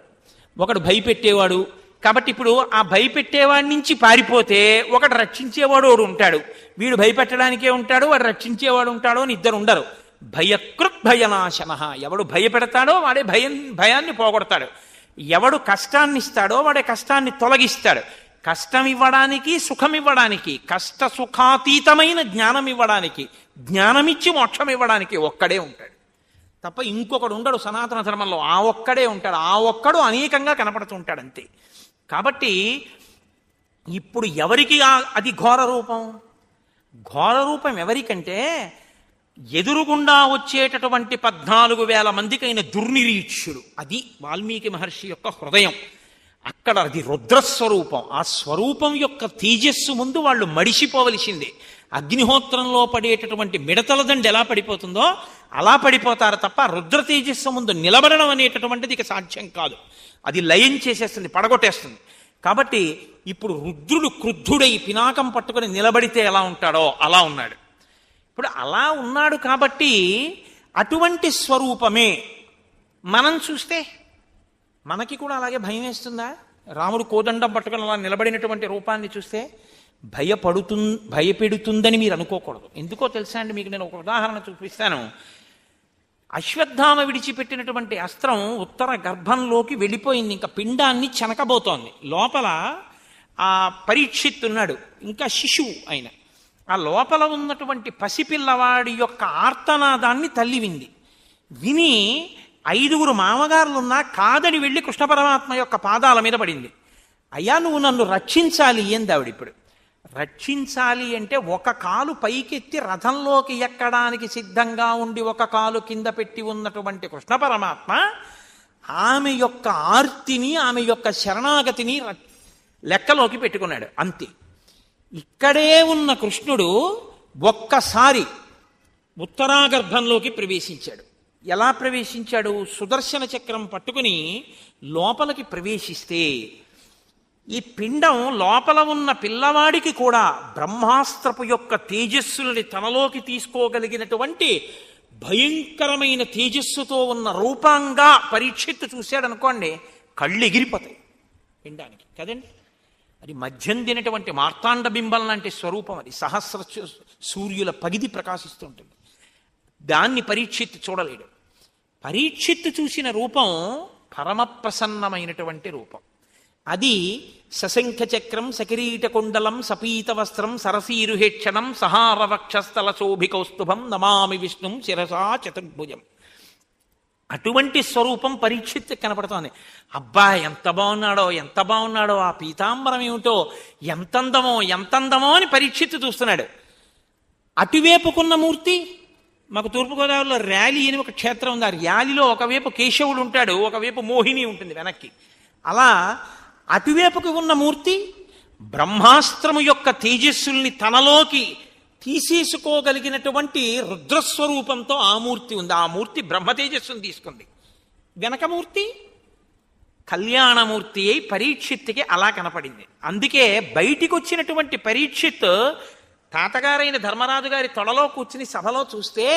ఒకడు భయపెట్టేవాడు, కాబట్టి ఇప్పుడు ఆ భయపెట్టేవాడి నుంచి పారిపోతే ఒకడు రక్షించేవాడు ఒకడు ఉంటాడు. వీడు భయపెట్టడానికే ఉంటాడు, వాడు రక్షించేవాడు ఉంటాడు అని ఇద్దరు ఉండరు. భయకృత్ భయనాశన. ఎవడు భయపెడతాడో వాడే భయాన్ని పోగొడతాడు. ఎవడు కష్టాన్ని ఇస్తాడో వాడే కష్టాన్ని తొలగిస్తాడు. కష్టం ఇవ్వడానికి, సుఖం ఇవ్వడానికి, కష్ట సుఖాతీతమైన జ్ఞానం ఇవ్వడానికి, జ్ఞానమిచ్చి మోక్షం ఇవ్వడానికి ఒక్కడే ఉంటాడు తప్ప ఇంకొకడు ఉండడు సనాతన ధర్మంలో. ఆ ఒక్కడే ఉంటాడు. ఆ ఒక్కడు అనేకంగా కనపడుతుంటాడు అంతే. కాబట్టి ఇప్పుడు ఎవరికి అది ఘోర రూపం? ఘోర రూపం ఎవరికంటే ఎదురుగుండా వచ్చేటటువంటి 14,000 మందికైన దుర్నిరీక్షుడు. అది వాల్మీకి మహర్షి యొక్క హృదయం. అక్కడ అది రుద్రస్వరూపం. ఆ స్వరూపం యొక్క తేజస్సు ముందు వాళ్ళు మడిసిపోవలసిందే. అగ్నిహోత్రంలో పడేటటువంటి మిడతల దండ ఎలా పడిపోతుందో అలా పడిపోతారు తప్ప రుద్ర తేజస్సు ముందు నిలబడడం అనేటటువంటిది ఇక సాధ్యం కాదు. అది లయం చేసేస్తుంది, పడగొట్టేస్తుంది. కాబట్టి ఇప్పుడు రుద్రుడు క్రుద్ధుడై పినాకం పట్టుకొని నిలబడితే ఎలా ఉంటాడో అలా ఉన్నాడు. ఇప్పుడు అలా ఉన్నాడు కాబట్టి అటువంటి స్వరూపమే మనం చూస్తే మనకి కూడా అలాగే భయం వేస్తుందా? రాముడు కోదండం పట్టుకొని అలా నిలబడినటువంటి రూపాన్ని చూస్తే భయపెడుతుందని మీరు అనుకోకూడదు. ఎందుకో తెలుసా అండి, మీకు నేను ఒక ఉదాహరణ చూపిస్తాను. అశ్వత్థామ విడిచిపెట్టినటువంటి అస్త్రం ఉత్తర గర్భంలోకి వెళ్ళిపోయింది, ఇంకా పిండాన్ని చెనకబోతోంది. లోపల ఆ పరీక్షిత్తున్నాడు, ఇంకా శిశువు ఆయన. ఆ లోపల ఉన్నటువంటి పసిపిల్లవాడి యొక్క ఆర్తనాదాన్ని తల్లి విని 5 మామగారులున్నా కాదని వెళ్ళి కృష్ణ పరమాత్మ యొక్క పాదాల మీద పడింది. అయ్యా నువ్వు నన్ను రక్షించాలి ఏంది ఆవిడ. ఇప్పుడు రక్షించాలి అంటే ఒక కాలు పైకెత్తి రథంలోకి ఎక్కడానికి సిద్ధంగా ఉండి ఒక కాలు కింద పెట్టి ఉన్నటువంటి కృష్ణ పరమాత్మ ఆమె యొక్క ఆర్తిని ఆమె యొక్క శరణాగతిని లెక్కలోకి పెట్టుకున్నాడు. అంతే. ఇక్కడే ఉన్న కృష్ణుడు ఒక్కసారి ఉత్తరాగర్భంలోకి ప్రవేశించాడు. ఎలా ప్రవేశించాడు? సుదర్శన చక్రం పట్టుకుని లోపలికి ప్రవేశిస్తే ఈ పిండం లోపల ఉన్న పిల్లవాడికి కూడా బ్రహ్మాస్త్రపు యొక్క తేజస్సులని తనలోకి తీసుకోగలిగినటువంటి భయంకరమైన తేజస్సుతో ఉన్న రూపంగా పరీక్షిత్తు చూశాడు అనుకోండి, కళ్ళు ఎగిరిపోతాయి పిండానికి కదండి. అది మధ్యం తినటువంటి మార్తాండ బింబం లాంటి స్వరూపం. అది సహస్ర సూర్యుల పగిది ప్రకాశిస్తుంటుంది. దాన్ని పరీక్షిత్తు చూడలేడు. పరీక్షిత్తు చూసిన రూపం పరమ ప్రసన్నమైనటువంటి రూపం. అది సశంఖ చక్రం సకిరీట కుండలం సపీత వస్త్రం సరసీరుహేక్షణం సహార వక్షస్థల శోభికౌస్తుభం నమామి విష్ణుం శిరసా చతుర్భుజం. అటువంటి స్వరూపం పరీక్షిత్తు కనపడుతోంది. అబ్బా ఎంత బాగున్నాడో ఆ పీతాంబరం ఏమిటో ఎంతందమో అని పరీక్షిత్తు చూస్తున్నాడు. అటువైపుకున్న మూర్తి, మాకు తూర్పుగోదావరిలో ర్యాలీ అని ఒక క్షేత్రం ఉంది. ఆ ర్యాలీలో ఒకవైపు కేశవుడు ఉంటాడు, ఒకవైపు మోహిని ఉంటుంది వెనక్కి. అలా అటువైపుకి ఉన్న మూర్తి బ్రహ్మాస్త్రము యొక్క తేజస్సుల్ని తనలోకి తీసేసుకోగలిగినటువంటి రుద్రస్వరూపంతో ఆ మూర్తి ఉంది. ఆ మూర్తి బ్రహ్మ తేజస్సును తీసుకుంది. వెనకమూర్తి కళ్యాణమూర్తి అయి పరీక్షిత్తుకి అలా కనపడింది. అందుకే బయటికి వచ్చినటువంటి పరీక్షిత్ తాతగారైన ధర్మరాజు గారి తొడలో కూర్చుని సభలో చూస్తే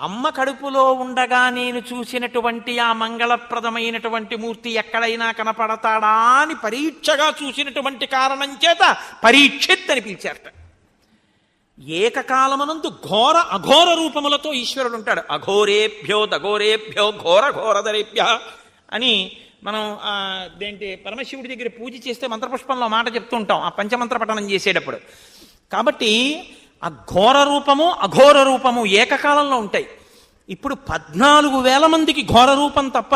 అమ్మ కడుపులో ఉండగా నేను చూసినటువంటి ఆ మంగళప్రదమైనటువంటి మూర్తి ఎక్కడైనా కనపడతాడా అని పరీక్షగా చూసినటువంటి కారణం చేత పరీక్షిత్ అని పిలిచారట. ఏకకాలమనందు ఘోర అఘోర రూపములతో ఈశ్వరుడు ఉంటాడు. అఘోరేభ్యో దఘోరేభ్యో ఘోర ఘోరధరేభ్య అని మనం దేంటి పరమశివుడి దగ్గర పూజ చేస్తే మంత్రపుష్పంలో మాట చెప్తూ ఉంటాం ఆ పంచమంత్ర పఠనం చేసేటప్పుడు. కాబట్టి ఆ ఘోర రూపము అఘోర రూపము ఏకకాలంలో ఉంటాయి. ఇప్పుడు 14,000 మందికి ఘోర రూపం తప్ప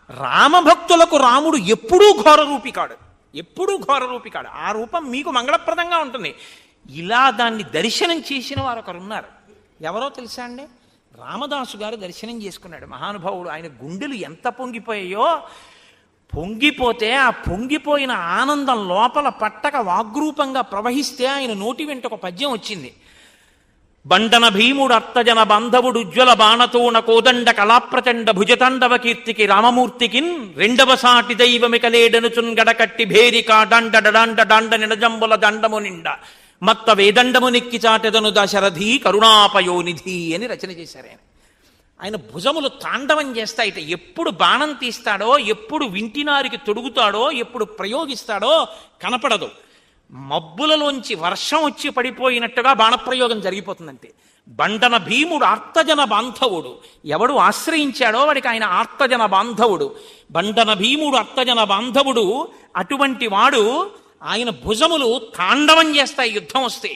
రామభక్తులకు రాముడు ఎప్పుడూ ఘోర రూపి కాడు. ఆ రూపం మీకు మంగళప్రదంగా ఉంటుంది. ఇలా దాన్ని దర్శనం చేసిన వారు ఒకరున్నారు. ఎవరో తెలుసా అండి? రామదాసు గారు దర్శనం చేసుకున్నాడు. మహానుభావుడు. ఆయన గుండెలు ఎంత పొంగిపోయాయో, పొంగిపోతే ఆ పొంగిపోయిన ఆనందం లోపల పట్టక వాగ్రూపంగా ప్రవహిస్తే ఆయన నోటి వెంట ఒక పద్యం వచ్చింది. బండన భీముడు అత్తజన బాంధవుడు ఉజ్వల బాణతోణ కోదండ కళాప్రచండ భుజతండవ కీర్తికి రామమూర్తికిన్ రెండవ సాటి దైవమికలేడనుచున్ గడకట్టి భేరిక డండ డండ డండ నిడజంబుల దండము నిండ మత్త వేదండము నెక్కి చాటెదను దశరథి కరుణాపయోనిధి అని రచన చేశారు ఆయన. ఆయన భుజములు తాండవం చేస్తాయిట. ఎప్పుడు బాణం తీస్తాడో, ఎప్పుడు వింటినారికి తొడుగుతాడో, ఎప్పుడు ప్రయోగిస్తాడో కనపడదు. మబ్బులలోంచి వర్షం వచ్చి పడిపోయినట్టుగా బాణప్రయోగం జరిగిపోతుందంటే. బండన భీముడు ఆర్తజన బాంధవుడు. ఎవడు ఆశ్రయించాడో వాడికి ఆయన ఆర్తజన బాంధవుడు. బండన భీముడు అర్తజన బాంధవుడు. అటువంటి వాడు ఆయన భుజములు తాండవం చేస్తాయి యుద్ధం వస్తే.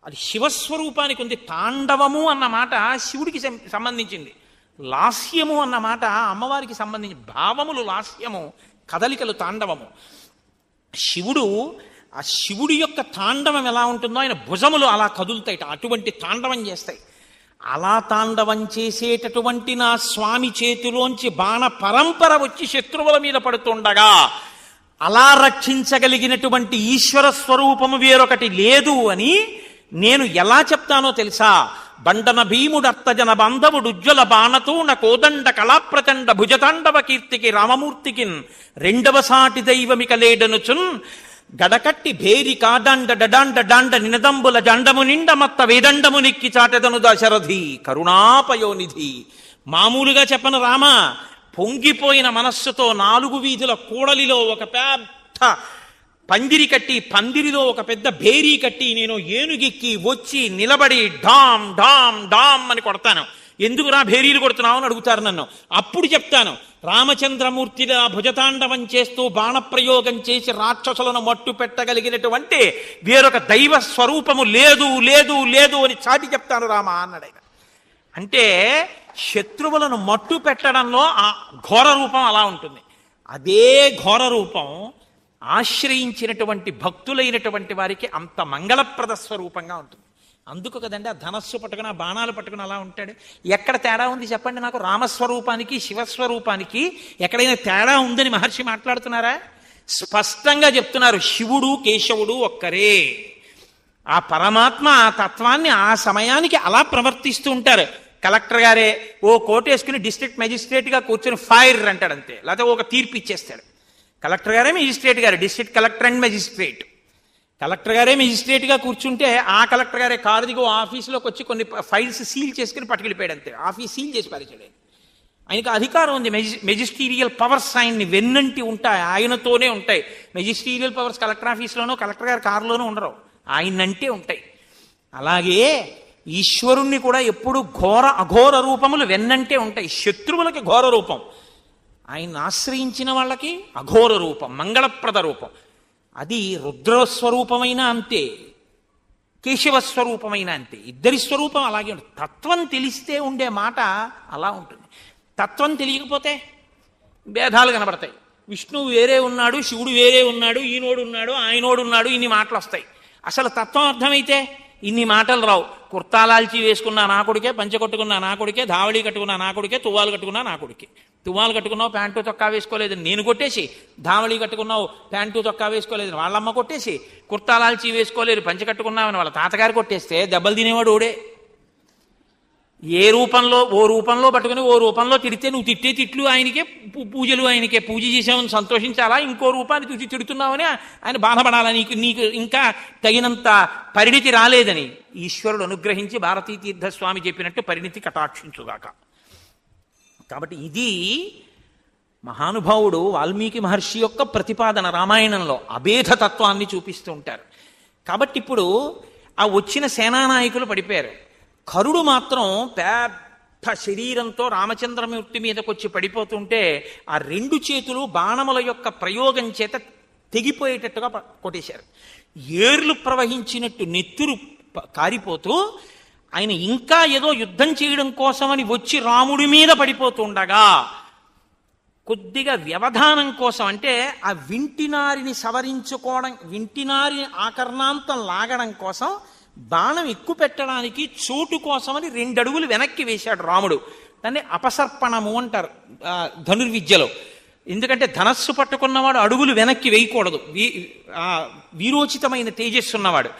అది శివస్వరూపానికి ఉంది. తాండవము అన్న మాట శివుడికి సంబంధించింది, లాస్యము అన్న మాట అమ్మవారికి సంబంధించి. భావములు లాస్యము, కదలికలు తాండవము. శివుడు, ఆ శివుడి యొక్క తాండవం ఎలా ఉంటుందో ఆయన భుజములు అలా కదులుతాయిట, అటువంటి తాండవం చేస్తాయి. అలా తాండవం చేసేటటువంటి నా స్వామి చేతిలోంచి బాణ పరంపర వచ్చి శత్రువుల మీద పడుతుండగా అలా రక్షించగలిగినటువంటి ఈశ్వర స్వరూపము వేరొకటి లేదు అని నేను ఎలా చెప్తానో తెలుసా? బండన భీముడర్తజన బాంధవుడుజ్వల బాణతూణ కోదండ కళాప్రచండ భుజతాండవ కీర్తికి రామమూర్తికిన్ రెండవ సాటి దైవమిక లేడనుచున్ గడకట్టి భేరి కాడాండ డడాండ డాండ నినదంబుల జండము నిండ మత్త వేదండము నిక్కి చాటెదను దశరథి కరుణాపయోనిధి. మామూలుగా చెప్పను రామ, పొంగిపోయిన మనస్సుతో 4 వీధుల కూడలిలో ఒక పెద్ద పందిరి కట్టి, పందిరిలో ఒక పెద్ద భేరీ కట్టి నేను ఏనుగెక్కి వచ్చి నిలబడి డామ్ డామ్ డామ్ అని కొడతాను. ఎందుకురా భేరీలు కొడుతున్నావు అని అడుగుతారు నన్ను. అప్పుడు చెప్తాను, రామచంద్రమూర్తిలా భుజతాండవం చేస్తూ బాణప్రయోగం చేసి రాక్షసులను మట్టు పెట్టగలిగినటువంటి వేరొక దైవ స్వరూపము లేదు లేదు లేదు అని చాటి చెప్తాను రామ అన్నాడు ఆయన. అంటే శత్రువులను మట్టు పెట్టడంలో ఆ ఘోర రూపం అలా ఉంటుంది. అదే ఘోర రూపం ఆశ్రయించినటువంటి భక్తులైనటువంటి వారికి అంత మంగళప్రద స్వరూపంగా ఉంటుంది. అందుకు కదండి ఆ ధనస్సు పట్టుకుని ఆ బాణాలు పట్టుకుని అలా ఉంటాడు. ఎక్కడ తేడా ఉంది చెప్పండి నాకు? రామస్వరూపానికి శివస్వరూపానికి ఎక్కడైనా తేడా ఉందని మహర్షి మాట్లాడుతున్నారా? స్పష్టంగా చెప్తున్నారు, శివుడు కేశవుడు ఒక్కరే. ఆ పరమాత్మ ఆ తత్వాన్ని ఆ సమయానికి అలా ప్రవర్తిస్తూ ఉంటారు. కలెక్టర్ గారే ఓ కోటేసుకుని డిస్ట్రిక్ట్ మెజిస్ట్రేట్గా కూర్చొని ఫైర్ అంటాడు అంతే, లేకపోతే ఒక తీర్పు ఇచ్చేస్తాడు. కలెక్టర్ గారే మెజిస్ట్రేట్ గారు, district collector and magistrate. Collector గారే మెజిస్ట్రేట్గా కూర్చుంటే ఆ కలెక్టర్ గారే కారు దిగు ఆఫీసులోకి వచ్చి కొన్ని ఫైల్స్ సీల్ చేసుకుని పట్టుకెళ్ళిపోయాడు అంతే. ఆఫీస్ సీల్ చేసి పారేశాడు. ఆయనకు అధికారం ఉంది, మెజిస్టీరియల్ పవర్స్ ఆయన్ని వెన్నంటి ఉంటాయి, ఆయనతోనే ఉంటాయి. మెజిస్టీరియల్ పవర్స్ కలెక్టర్ ఆఫీస్లోనో కలెక్టర్ గారి కారులోనూ ఉండరు, ఆయనంటే ఉంటాయి. అలాగే ఈశ్వరుణ్ణి కూడా ఎప్పుడు అఘోర రూపములు వెన్నంటే ఉంటాయి. శత్రువులకి ఘోర రూపం, ఆయన్ని ఆశ్రయించిన వాళ్ళకి అఘోర రూపం, మంగళప్రద రూపం. అది రుద్రస్వరూపమైన అంతే, కేశవస్వరూపమైన అంతే. ఇద్దరి స్వరూపం అలాగే ఉంటుంది. తత్వం తెలిస్తే ఉండే మాట అలా ఉంటుంది. తత్వం తెలియకపోతే భేదాలు కనబడతాయి. విష్ణువు వేరే ఉన్నాడు, శివుడు వేరే ఉన్నాడు, ఈనోడు ఉన్నాడు, ఆయనోడు ఉన్నాడు, ఇన్ని మాటలు వస్తాయి. అసలు తత్వం అర్థమైతే ఇన్ని మాటలు రావు. కుర్తాలాల్చి వేసుకున్న నా కొడుకే, పంచె కొట్టుకున్న నా కొడుకే, ధావళి కట్టుకున్న నా కొడుకే, తువ్వాలు కట్టుకున్నా నా కొడుకే. తువ్వాలు కట్టుకున్నావు ప్యాంటు చొక్కా వేసుకోలేదని నేను కొట్టేసి, ధావళి కట్టుకున్నావు ప్యాంటు చొక్కా వేసుకోలేదని వాళ్ళమ్మ కొట్టేసి, కుర్తాలాల్చి వేసుకోలేదు పంచె కట్టుకున్నామని వాళ్ళ తాతగారు కొట్టేస్తే దెబ్బలు తినేవాడు ఓడే. ఓ రూపంలో పట్టుకుని ఓ రూపంలో తిడితే నువ్వు తిట్టే తిట్లు ఆయనకే, పూజలు ఆయనకే. పూజ చేసామని సంతోషించాలా, ఇంకో రూపాన్ని చూసి తిడుతున్నావని ఆయన బాధపడాలా? నీకు ఇంకా తగినంత పరిణితి రాలేదని ఈశ్వరుడు అనుగ్రహించి భారతీ తీర్థస్వామి చెప్పినట్టు పరిణితి కటాక్షించుగాక. కాబట్టి ఇది మహానుభావుడు వాల్మీకి మహర్షి యొక్క ప్రతిపాదన. రామాయణంలో అభేదతత్వాన్ని చూపిస్తూ ఉంటారు. కాబట్టి ఇప్పుడు ఆ వచ్చిన సేనానాయకులు పడిపోయారు. కరుడు మాత్రం పెద్ద శరీరంతో రామచంద్రమూర్తి మీదకి వచ్చి పడిపోతుంటే ఆ 2 చేతులు బాణముల యొక్క ప్రయోగం చేత తెగిపోయేటట్టుగా కొట్టేశారు. ఏర్లు ప్రవహించినట్టు నెత్తురు కారిపోతూ ఆయన ఇంకా ఏదో యుద్ధం చేయడం కోసమని వచ్చి రాముడి మీద పడిపోతుండగా కొద్దిగా వ్యవధానం కోసం, అంటే ఆ వింటినారిని సవరించుకోవడం, వింటినారి ఆకర్ణాంతం లాగడం కోసం బాణం ఎక్కువ పెట్టడానికి చోటు కోసమని 2 అడుగులు వెనక్కి వేశాడు రాముడు. దాన్ని అపసర్పణము అంటారు ధనుర్విద్యలో. ఎందుకంటే ధనస్సు పట్టుకున్నవాడు అడుగులు వెనక్కి వేయకూడదు, వీరోచితమైన తేజస్సు ఉన్నవాడు.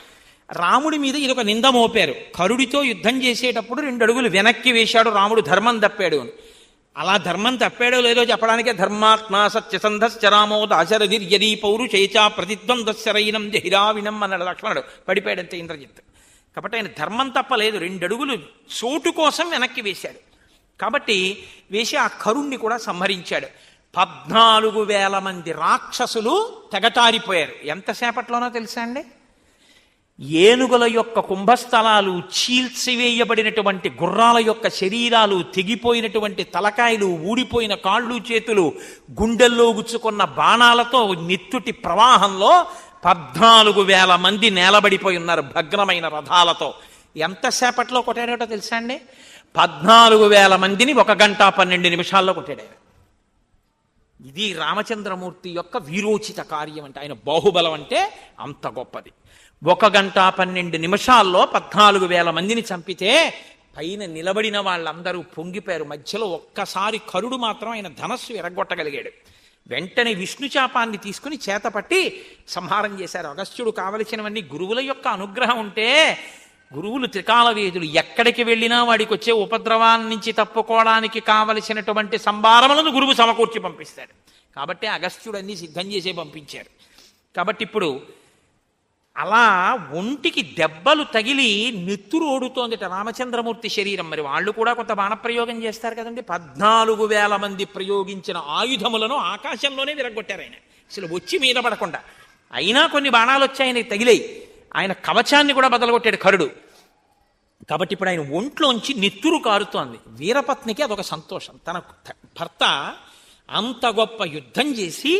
రాముడి మీద ఇదొక నింద మోపారు. కరుడితో యుద్ధం చేసేటప్పుడు 2 అడుగులు వెనక్కి వేశాడు రాముడు, ధర్మం తప్పాడు అని. అలా ధర్మం తప్పాడో లేదో చెప్పడానికే ధర్మాత్మా సత్యసంధశ్చరామో దాశరథిర్యదీ పౌరుషేచా ప్రతిద్వందశ్చరైనం జహిరావినం అన్నాడు లక్ష్మణుడు. పడిపోయాడంతే ఇంద్రజిత్. కాబట్టి ఆయన ధర్మం తప్పలేదు, 2 అడుగులు చోటు కోసం వెనక్కి వేశాడు. కాబట్టి వేసి ఆ కరుణ్ణి కూడా సంహరించాడు. 14,000 మంది రాక్షసులు తెగటారిపోయారు. ఎంతసేపట్లోనో తెలుసా అండి? ఏనుగుల యొక్క కుంభస్థలాలు, చీల్చివేయబడినటువంటి గుర్రాల యొక్క శరీరాలు, తెగిపోయినటువంటి తలకాయలు, ఊడిపోయిన కాళ్ళు చేతులు, గుండెల్లో గుచ్చుకున్న బాణాలతో నెత్తుటి ప్రవాహంలో 14,000 మంది నేలబడిపోయి ఉన్నారు భగ్నమైన రథాలతో. ఎంతసేపట్లో కొట్టాడేటో తెలుసా అండి? 14,000 మందిని 1 గంట 12 నిమిషాల్లో కొట్టాడు. ఇది రామచంద్రమూర్తి యొక్క వీరోచిత కార్యం. అంటే ఆయన బాహుబలం అంటే అంత గొప్పది. 1 గంట 12 నిమిషాల్లో 14,000 మందిని చంపితే పైన నిలబడిన వాళ్ళందరూ పొంగిపోయారు. మధ్యలో ఒక్కసారి కరుడు మాత్రం ఆయన ధనస్సు ఎరగొట్టగలిగాడు. వెంటనే విష్ణుచాపాన్ని తీసుకుని చేతపట్టి సంహారం చేశారు. అగస్త్యుడు కావలసినవన్నీ, గురువుల యొక్క అనుగ్రహం ఉంటే గురువులు త్రికాల వేదులు, ఎక్కడికి వెళ్ళినా వాడికి వచ్చే ఉపద్రవాన్ని నుంచి తప్పుకోవడానికి కావలసినటువంటి సంభారములను గురువు సమకూర్చి పంపిస్తాడు. కాబట్టి అగస్త్యుడు అన్ని సిద్ధం చేసే పంపించారు. కాబట్టి ఇప్పుడు అలా ఒంటికి దెబ్బలు తగిలి నెత్తురు ఓడుతోందిట రామచంద్రమూర్తి శరీరం. మరి వాళ్ళు కూడా కొంత బాణప్రయోగం చేస్తారు కదండి. 14,000 మంది ప్రయోగించిన ఆయుధములను ఆకాశంలోనే విరగొట్టారు ఆయన, అసలు వచ్చి మీద పడకుండా. అయినా కొన్ని బాణాలు వచ్చి ఆయనకి తగిలాయి. ఆయన కవచాన్ని కూడా బదలగొట్టాడు కరుడు. కాబట్టి ఇప్పుడు ఆయన ఒంట్లోంచి నెత్తురు కారుతోంది. వీరపత్నికి అదొక సంతోషం. తన భర్త అంత గొప్ప యుద్ధం చేసి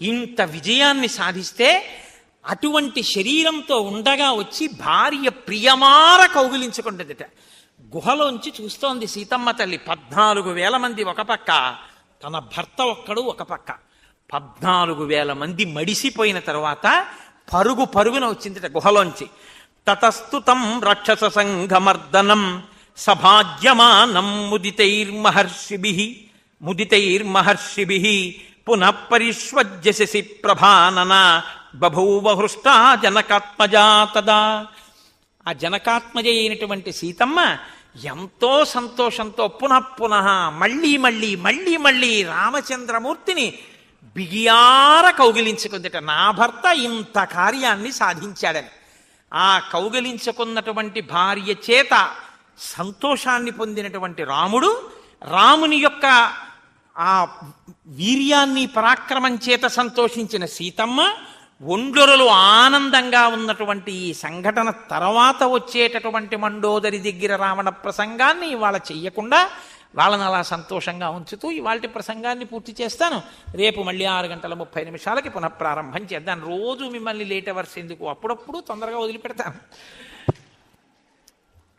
ఇంత విజయాన్ని సాధిస్తే అటువంటి శరీరంతో ఉండగా వచ్చి భార్య ప్రియమార కౌగిలించుకుంటుందిట. గుహలోంచి చూస్తోంది సీతమ్మ తల్లి. 14,000 మంది ఒక పక్క, తన భర్త ఒక్కడు ఒక పక్క. 14,000 మంది మడిసిపోయిన తర్వాత పరుగున వచ్చిందిట గుహలోంచి. తతస్తుతం రాక్షస సంఘమర్దనం సభాజ్యమానం ముదితైర్మహర్షిభిః పునః పరిష్వజ్య శశి ప్రభానన బభూవ హృష్టా జనకాత్మజా తదా. ఆ జనకాత్మజ అయినటువంటి సీతమ్మ ఎంతో సంతోషంతో పునః మళ్ళీ రామచంద్రమూర్తిని బిగియార కౌగిలించుకుందిట. నా భర్త ఇంత కార్యాన్ని సాధించాడని. ఆ కౌగిలించుకున్నటువంటి భార్య చేత సంతోషాన్ని పొందినటువంటి రాముని యొక్క ఆ వీర్యాన్ని పరాక్రమం చేత సంతోషించిన సీతమ్మ ఒండ్లొరలు ఆనందంగా ఉన్నటువంటి ఈ సంఘటన తర్వాత వచ్చేటటువంటి మండోదరి దగ్గర రావణ ప్రసంగాన్ని ఇవాళ చెయ్యకుండా వాళ్ళని అలా సంతోషంగా ఉంచుతూ ఇవాళ ప్రసంగాన్ని పూర్తి చేస్తాను. రేపు మళ్ళీ 6:30 పునఃప్రారంభం చేద్దాం. రోజు మిమ్మల్ని లేట్ అవర్స్ ఎందుకు, అప్పుడప్పుడు తొందరగా వదిలిపెడతాను.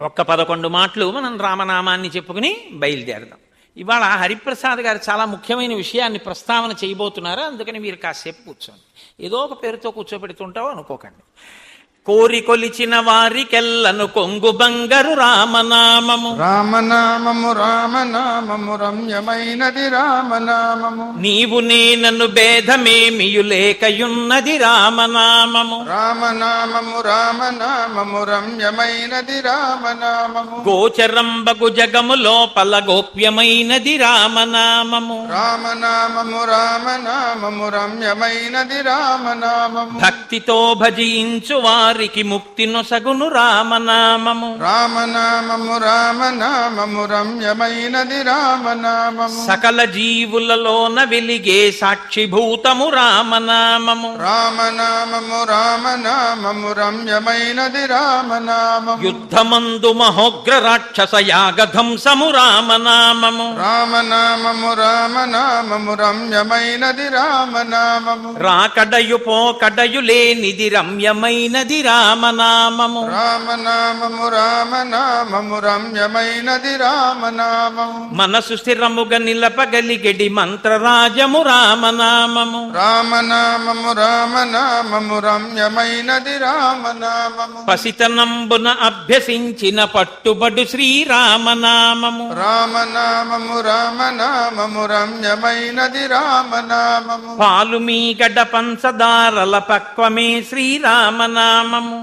ఒక్క 11 మాటలు మనం రామనామాన్ని చెప్పుకుని బయలుదేరదాం. ఇవాళ హరిప్రసాద్ గారు చాలా ముఖ్యమైన విషయాన్ని ప్రస్తావన చేయబోతున్నారు. అందుకని మీరు కాసేపు కూర్చోండి. ఏదో ఒక పేరుతో కూర్చోబెడుతుంటావో అనుకోకండి. కోరి కొలిచిన వారికెల్లను కొంగు బంగారు రామనామము రమ్యమైనది రామనామము. నీవు నేనను భేదమేమియు లేకయున్నది రామనామము రమ్యమైనది రామనామము. గోచరంబగు జగము లోపల గోప్యమైనది రామనామము రమ్యమైనది రామనామము. భక్తితో భజించు వారికి ముక్తి నొసగును రామనామము రమ్యమైనది రామనామము. సకల జీవులలోన వెలిగే సాక్షిభూతము రామనామము రమ్యమైనది రామనామము. యుద్ధమందు మహోగ్ర రాక్షస యాగధంసము రామనామము రమ్యమైనది రామనామము. రాకడయు పోకడయు లేనిది రమ్యమైనది రామనామము రమ్యమైనది రామనామము. మనసు స్థిరముగా నిలపగలిగెడి మంత్రరాజము రామనామము రమ్యమైనది రామనామము. పసితనంబున అభ్యసించిన పట్టుబడు శ్రీరామనామము రమ్యమైనది రామనామము. పాలు మీ గడ పంచదారల పక్వమే శ్రీరామనామము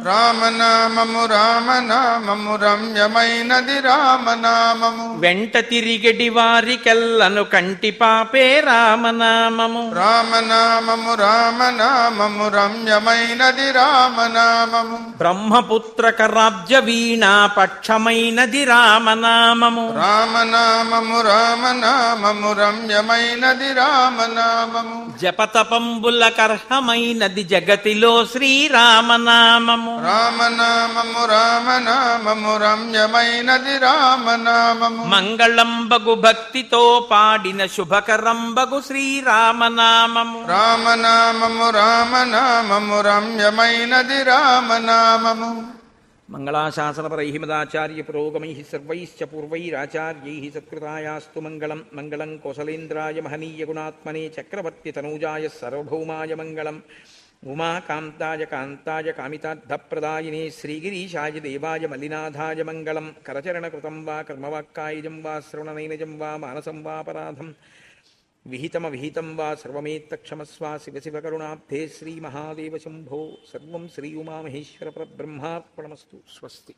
రమ్యమైనది రామనామము. వెంట తిరిగడి వారికెల్లను కంటి పాపే రామనామము రమ్యమైనది రామనామము. బ్రహ్మపుత్రక రాజ్య వీణా పక్షమైనది రామనామము రమ్యమైనది రామనామము. జపతపంబుల కర్హమైనది జగతిలో శ్రీరామనామము రమ్యమైనది రామనామము. మంగళంబగు భక్తితో పాడిన శుభకరంబగు శ్రీరామనామము రమ్యమైనది రామనామము. మంగళాశాసనపరై మదాచార్య పురోగమై సర్వైశ్చ పూర్వైరాచార్యై సత్కృతాయాస్తు మంగళం. మంగళం కోసలేంద్రాయ మహనీయ గుణాత్మనే చక్రవర్తి తనూజాయ సార్వభౌమాయ మంగళం. ఉమాకాంతాయ కాంతాయ కామితార్థప్రదాయినే శ్రీగిరీశాయ దేవాయ మల్లినాథాయ మంగళం. కరచరణకృతం వా కర్మవాక్కాయజం వా శ్రవణనైనజం వా మానసం వాపరాధం విహితమవిహితం వా సర్వమేత్తక్షమస్వ. శివ శివ కరుణాబ్ధే శ్రీమహాదేవ శంభో. సర్వం శ్రీ ఉమామహేశ్వర పరబ్రహ్మార్పణమస్తు. స్వస్తి.